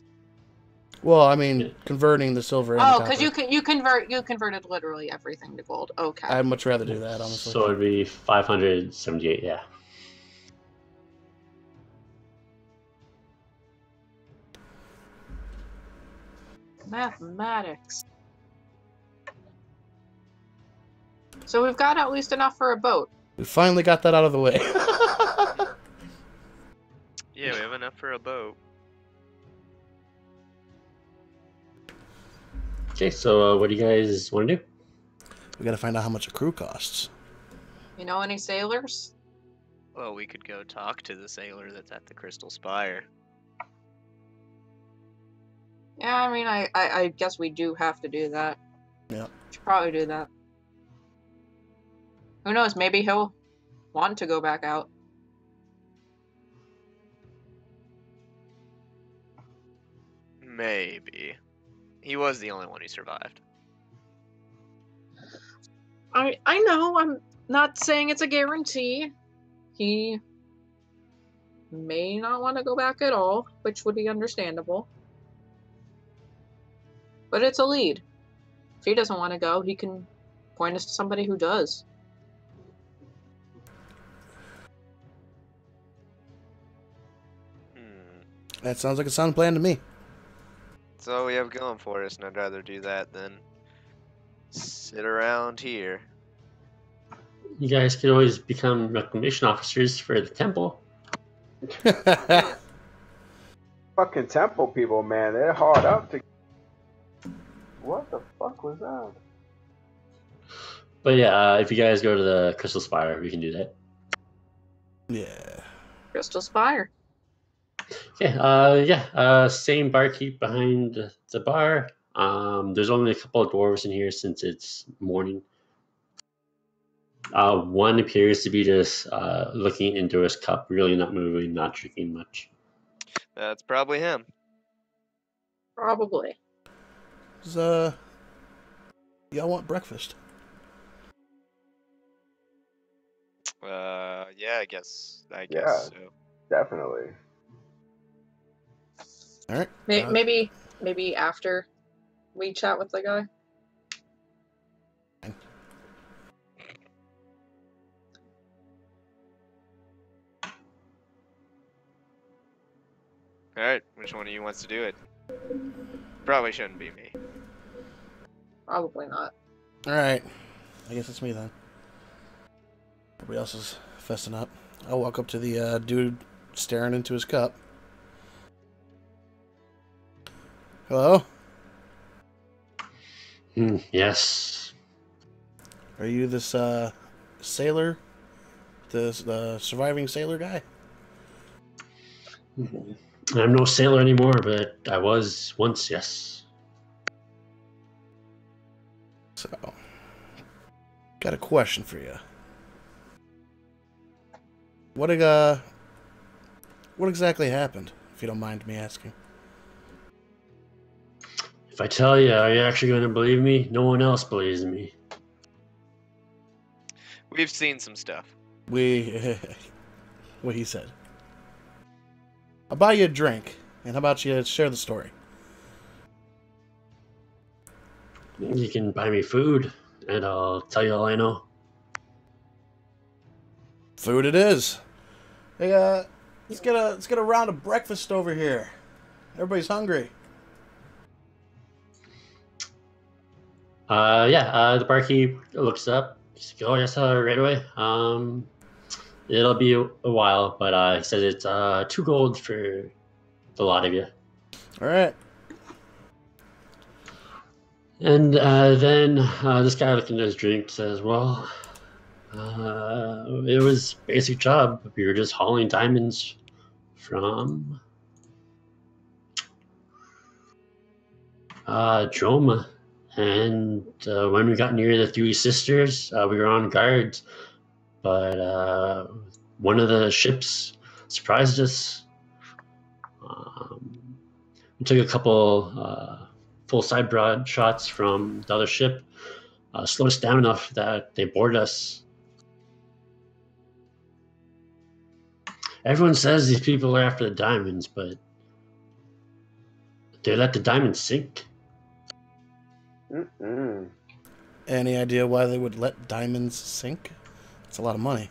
Well, I mean, converting the silver into copper. Oh, because you converted literally everything to gold. Okay. I'd much rather do that, honestly. So it'd be 578, yeah. Mathematics. So we've got at least enough for a boat. We finally got that out of the way. Yeah, we have enough for a boat. Okay, so what do you guys want to do? We gotta find out how much a crew costs. You know any sailors? Well, we could go talk to the sailor that's at the Crystal Spire. Yeah, I mean, I guess we do have to do that. Yeah. Should probably do that. Who knows? Maybe he'll want to go back out. Maybe. He was the only one who survived. I know, I'm not saying it's a guarantee. He may not want to go back at all, which would be understandable. But it's a lead. If he doesn't want to go, he can point us to somebody who does. That sounds like a sound plan to me. That's all we have going for us, and I'd rather do that than sit around here. You guys could always become reclamation officers for the temple. Fucking temple people, man, they're hard up to. What the fuck was that? But yeah, if you guys go to the Crystal Spire, we can do that. Yeah. Crystal Spire. Okay, same barkeep behind the bar. There's only a couple of dwarves in here since it's morning. One appears to be just looking into his cup, really not moving, not drinking much. That's probably him. Probably. Y'all want breakfast? Yeah, I guess Yeah. so. Definitely. All right. Maybe after we chat with the guy? Alright, which one of you wants to do it? Probably shouldn't be me. Probably not. Alright. I guess it's me then. Everybody else is fessing up. I'll walk up to the dude staring into his cup. Hello? Yes. Are you this sailor? The surviving sailor guy? I'm no sailor anymore, but I was once, yes. So, got a question for you. What exactly happened, if you don't mind me asking? If I tell you, are you actually going to believe me? No one else believes me. We've seen some stuff. What he said. I'll buy you a drink, and how about you share the story? You can buy me food, and I'll tell you all I know. Food it is. Hey, let's get a round of breakfast over here. Everybody's hungry. The barkeep looks up. He's like, oh, yes, right away. It'll be a while, but he says it's 2 gold for the lot of you. All right. And then this guy looking at his drink says, well, it was a basic job. We were just hauling diamonds from Droma. And when we got near the Three Sisters, we were on guard. But one of the ships surprised us. We took a couple full side broad shots from the other ship, slowed us down enough that they boarded us. Everyone says these people are after the diamonds, but they let the diamonds sink. Any idea why they would let diamonds sink? It's a lot of money.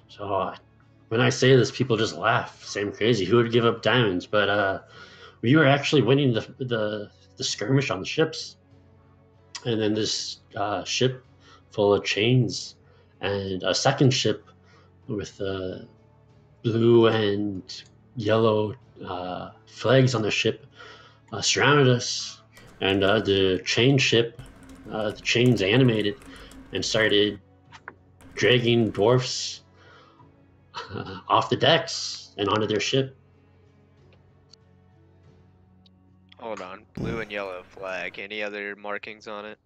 So when I say this, people just laugh, say I'm crazy. Who would give up diamonds? But we were actually winning the skirmish on the ships, and then this ship full of chains and a second ship with blue and yellow flags on the ship surrounded us, and the chain ship, the chains animated and started dragging dwarfs off the decks and onto their ship. Hold on. Blue and yellow flag. Any other markings on it?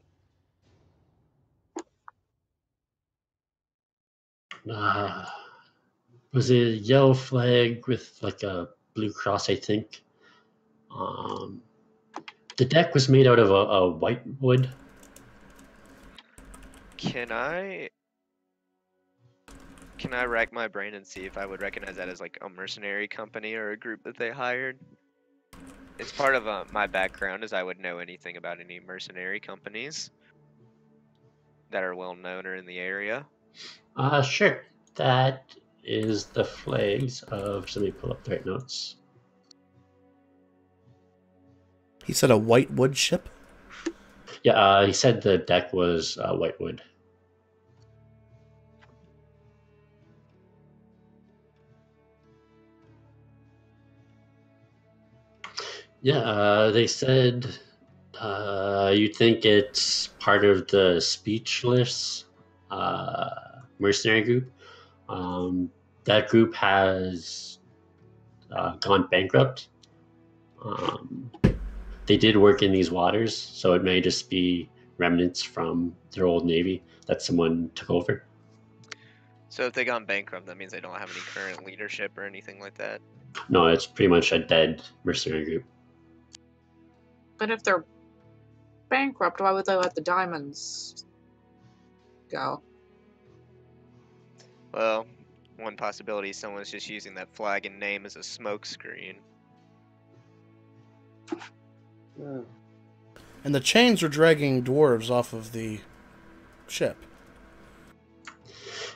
Was a yellow flag with like a blue cross, I think. The deck was made out of a white wood. Can I rack my brain and see if I would recognize that as like a mercenary company or a group that they hired? It's part of my background, as I would know anything about any mercenary companies that are well known or in the area. Sure. That is the flags of. So let me pull up the right notes. He said a white wood ship? Yeah, he said the deck was white wood. Yeah, they said you think it's part of the Speechless mercenary group. That group has gone bankrupt. They did work in these waters, so it may just be remnants from their old navy that someone took over. So if they gone bankrupt, that means they don't have any current leadership or anything like that? No, it's pretty much a dead mercenary group. But if they're bankrupt, why would they let the diamonds go? Well, one possibility is someone's just using that flag and name as a smokescreen. Hmm. And the chains were dragging dwarves off of the ship.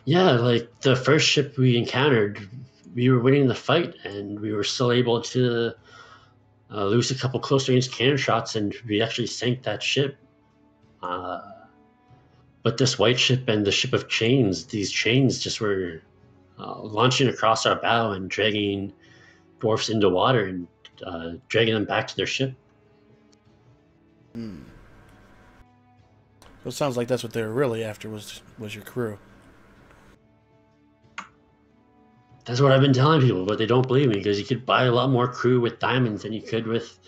Yeah, like the first ship we encountered, we were winning the fight, and we were still able to lose a couple close range cannon shots, and we actually sank that ship. But this white ship and the ship of chains, these chains just were launching across our bow and dragging dwarfs into water and dragging them back to their ship. Hmm. So it sounds like that's what they were really after was your crew. That's what I've been telling people, but they don't believe me because you could buy a lot more crew with diamonds than you could with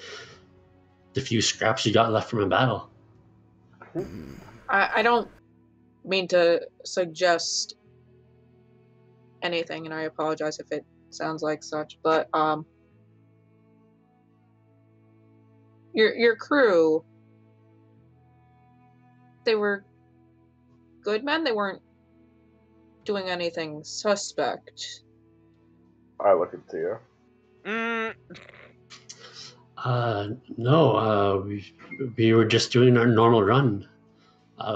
the few scraps you got left from a battle. I don't mean to suggest anything, and I apologize if it sounds like such, but your crew, they were good men. They weren't doing anything suspect. I look at Tia. No, we were just doing our normal run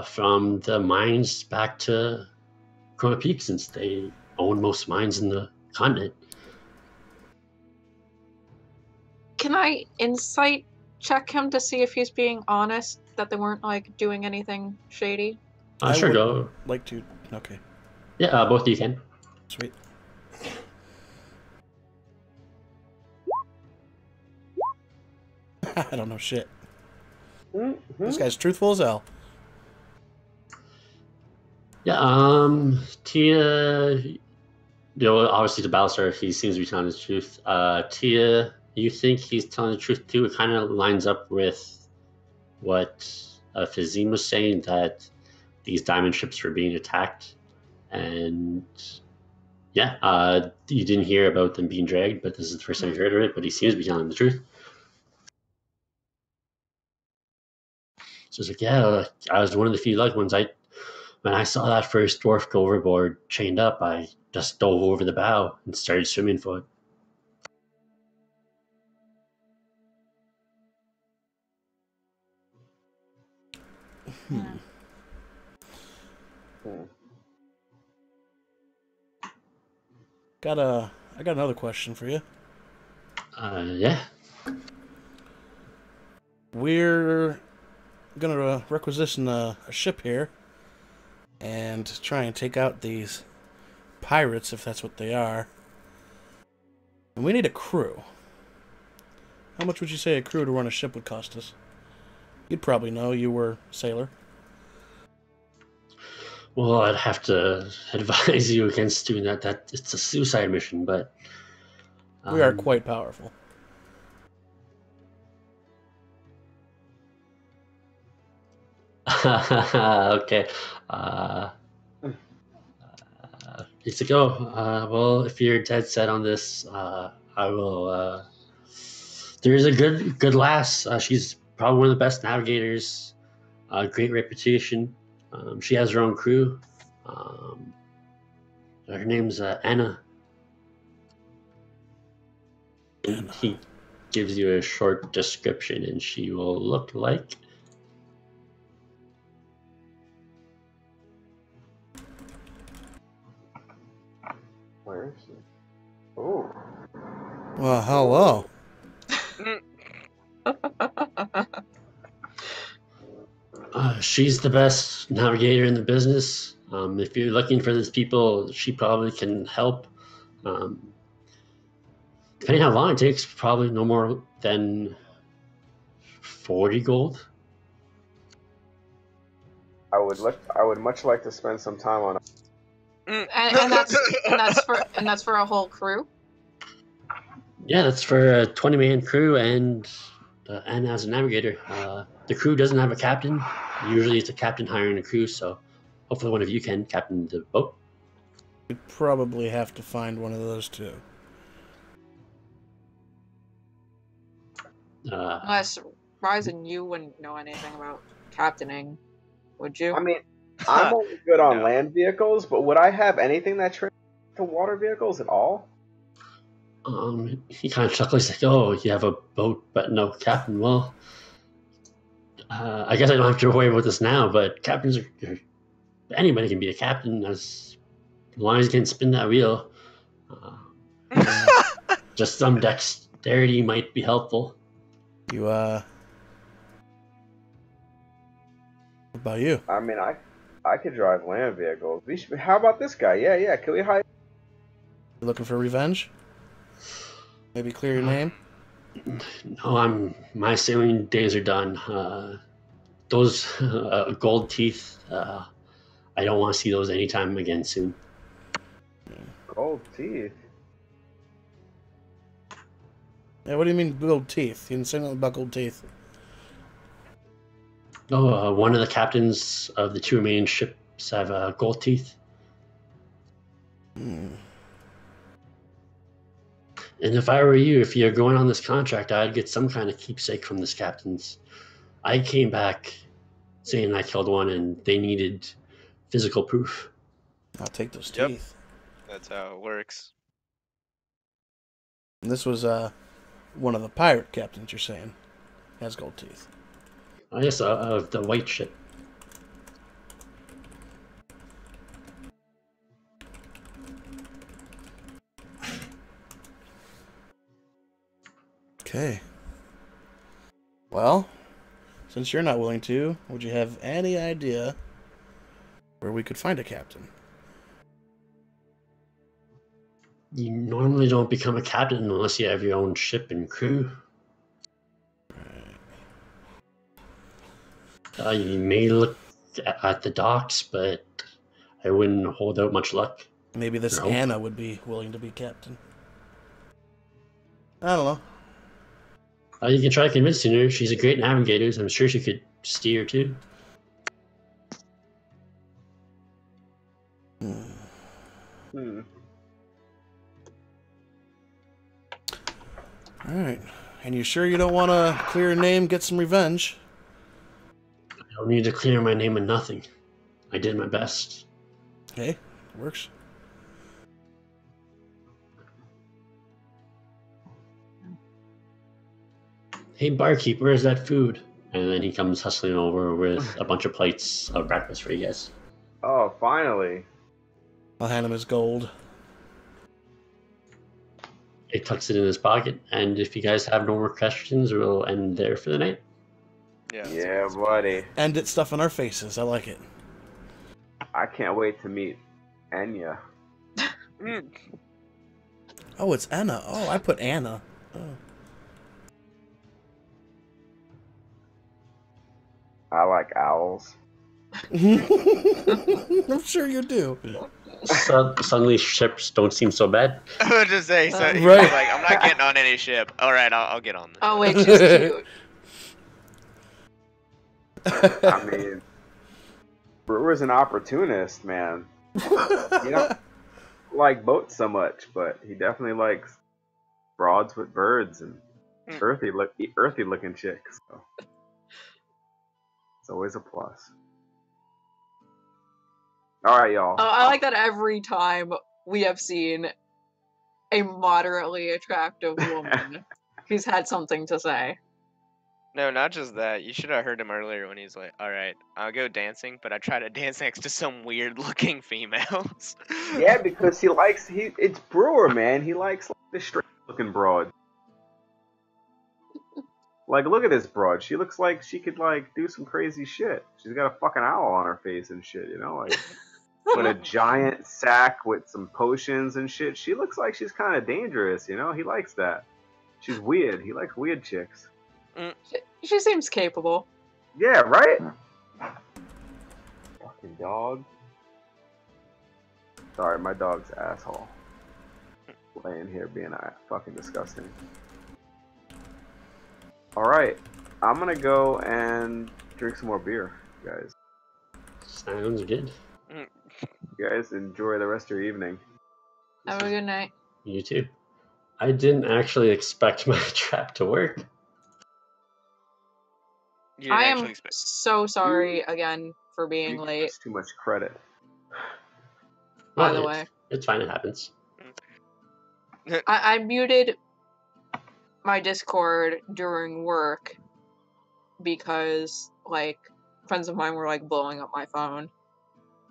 from the mines back to Chroma Peak, since they own most mines in the continent. Can I insight check him to see if he's being honest, that they weren't like doing anything shady? Sure, go. Like to. Okay. Yeah, both of you can. Sweet. I don't know shit. Mm-hmm. This guy's truthful as hell. Yeah, Tia, obviously the Battlestar, he seems to be telling the truth. Tia, you think he's telling the truth too? It kind of lines up with what Fazim was saying, that these diamond ships were being attacked. And yeah, you didn't hear about them being dragged, but this is the first time you heard of it, but he seems to be telling the truth. So it's like, yeah, I was one of the few lucky ones. When I saw that first dwarf go overboard, chained up, I just dove over the bow and started swimming for it. I got another question for you. Yeah. We're gonna requisition a ship here and try and take out these pirates, if that's what they are. And we need a crew. How much would you say a crew to run a ship would cost us? You'd probably know. You were a sailor. Well, I'd have to advise you against doing that. That it's a suicide mission, but we are quite powerful. Okay. It's a go. Well, if you're dead set on this, I will. There is a good lass. She's probably one of the best navigators. Great reputation. She has her own crew. Her name's Anna. And he gives you a short description, and she will look like. Where is she? Oh. Well, hello. She's the best navigator in the business. If you're looking for these people, she probably can help. Depending how long it takes, probably no more than 40 gold. I would much like to spend some time on it. And that's for a whole crew? Yeah, that's for a 20-man crew and as a navigator. The crew doesn't have a captain. Usually it's a captain hiring a crew, so hopefully one of you can captain the boat. You'd probably have to find one of those two. Unless Ryzen, you wouldn't know anything about captaining, would you? I mean, I'm only good on land vehicles, but would I have anything that trains to water vehicles at all? He kind of chuckles like, "Oh, you have a boat, but no captain. Well, I guess I don't have to worry about this now. But captains anybody can be a captain as long as you can spin that wheel. Just some dexterity might be helpful." You what about you? I mean, I could drive land vehicles. How about this guy? Yeah. Can we hire? You looking for revenge? Maybe clear your name? No, my sailing days are done. Those gold teeth, I don't want to see those anytime again soon. Gold teeth? Yeah, what do you mean gold teeth? You didn't say nothing about gold teeth. Oh, one of the captains of the 2 remaining ships have gold teeth. Hmm. And if I were you, if you're going on this contract, I'd get some kind of keepsake from this captain's. I came back saying I killed one, and they needed physical proof. I'll take those Yep. teeth. That's how it works. And this was one of the pirate captains, you're saying, has gold teeth. I guess of the white ship. Okay. Well, since you're not willing to, would you have any idea where we could find a captain? You normally don't become a captain unless you have your own ship and crew. You may look at the docks, but I wouldn't hold out much luck. Maybe this Anna would be willing to be captain. I don't know. You can try convincing her. She's a great navigator, so I'm sure she could steer too. Alright. And you sure you don't want to clear a name, get some revenge? I don't need to clear my name of nothing. I did my best. Hey, works. Hey, barkeep, where's that food? And then he comes hustling over with a bunch of plates of breakfast for you guys. Oh, finally. I'll hand him his gold. He tucks it in his pocket, and if you guys have no more questions, we'll end there for the night. Yeah, buddy. End it stuff in our faces. I like it. I can't wait to meet Enya. Oh, it's Anna. Oh, I put Anna. Oh. I like owls. I'm sure you do. So, suddenly ships don't seem so bad. I was just saying, so he right. was like, I'm not getting on any ship. All right, I'll get on this. Oh, wait, she's cute. I mean, Brewer's an opportunist, man. You don't like boats so much, but he definitely likes broads with birds and earthy looking chicks. So it's always a plus. All right, y'all. Oh, I like that every time we have seen a moderately attractive woman who's had something to say. No, not just that. You should have heard him earlier when he's like, all right, I'll go dancing, but I try to dance next to some weird-looking females. Yeah, because it's Brewer, man. He likes the straight-looking broad. Like, look at this broad. She looks like she could, do some crazy shit. She's got a fucking owl on her face and shit, Like, with a giant sack with some potions and shit. She looks like she's kind of dangerous, He likes that. She's weird. He likes weird chicks. She seems capable. Yeah, right? Fucking dog. Sorry, my dog's asshole. Laying here being fucking disgusting. Alright, I'm gonna go and drink some more beer, guys. Sounds good. You guys enjoy the rest of your evening. Have a good night. You too. I didn't actually expect my trap to work. I am so sorry again for being late. That's too much credit. By the way. It's fine, it happens. I muted my Discord during work because, like, friends of mine were, like, blowing up my phone.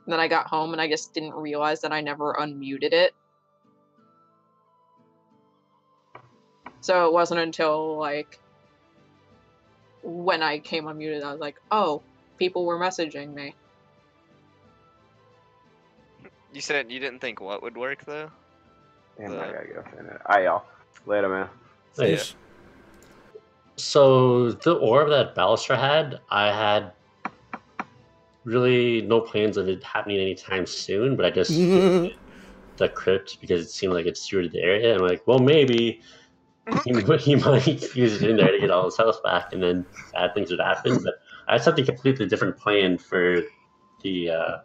And then I got home and I just didn't realize that I never unmuted it. So it wasn't until, like, when I came unmuted, I was like, oh, people were messaging me. You said you didn't think what would work, though? Damn, I gotta get up in it. Alright, y'all. Later, man. Nice. So the orb that Balasar had, I had really no plans of it happening anytime soon, but I just the crypt because it seemed like it stewarded the area. And I'm like, well, maybe he might use it in there to get all his health back, and then bad things would happen. But I had something completely different planned for the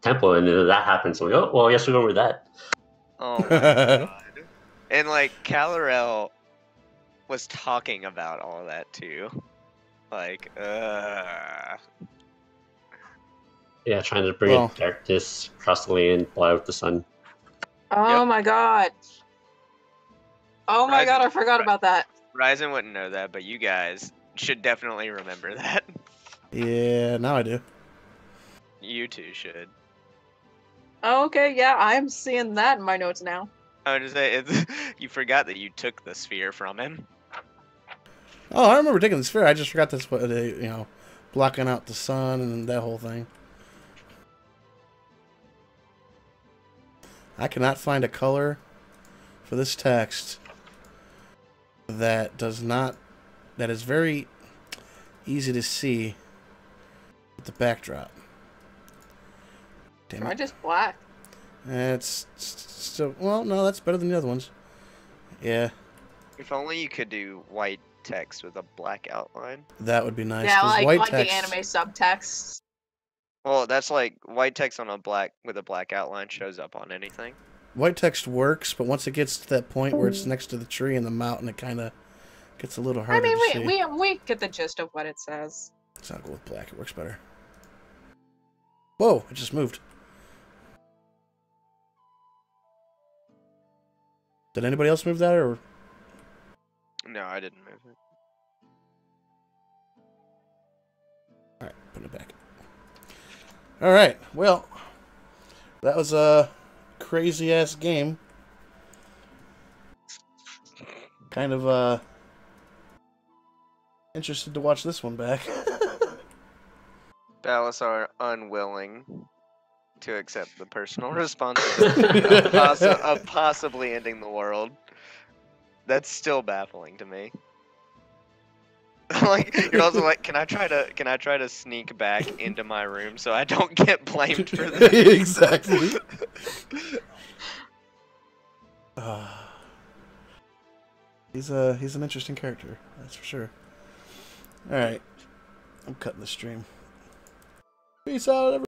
temple, and then that happened. So I'm like, oh, well, I guess we'll go with that. Oh my god. And, like, Calorel was talking about all that, too. Like, Yeah, trying to bring in darkness across the land, blot out the sun. Oh my god. Oh my god, I forgot about that. Ryzen wouldn't know that, but you guys should definitely remember that. Yeah, now I do. You two should. Okay, yeah, I'm seeing that in my notes now. I would just say, you forgot that you took the sphere from him. Oh, I remember taking the sphere. I just forgot that's what they, you know, blocking out the sun and that whole thing. I cannot find a color for this text that does not, that is very easy to see with the backdrop. Damn it. Try just black. It's still, well, no, that's better than the other ones. Yeah. If only you could do white text with a black outline. That would be nice. Yeah, like white text, the anime subtext. Well, that's like white text on a black with a black outline shows up on anything. White text works, but once it gets to that point where it's next to the tree and the mountain, it kind of gets a little harder to see. we get the gist of what it says. It's not good with black. It works better. Whoa! It just moved. Did anybody else move that, or? No, I didn't move it. All right, putting it back. All right. Well, that was a crazy ass game. Kind of interested to watch this one back. Balasar unwilling to accept the personal responsibility of possibly ending the world. That's still baffling to me. Like, you're also like, can I try to sneak back into my room so I don't get blamed for this? Exactly. He's an interesting character, that's for sure. All right, I'm cutting the stream. Peace out, everybody.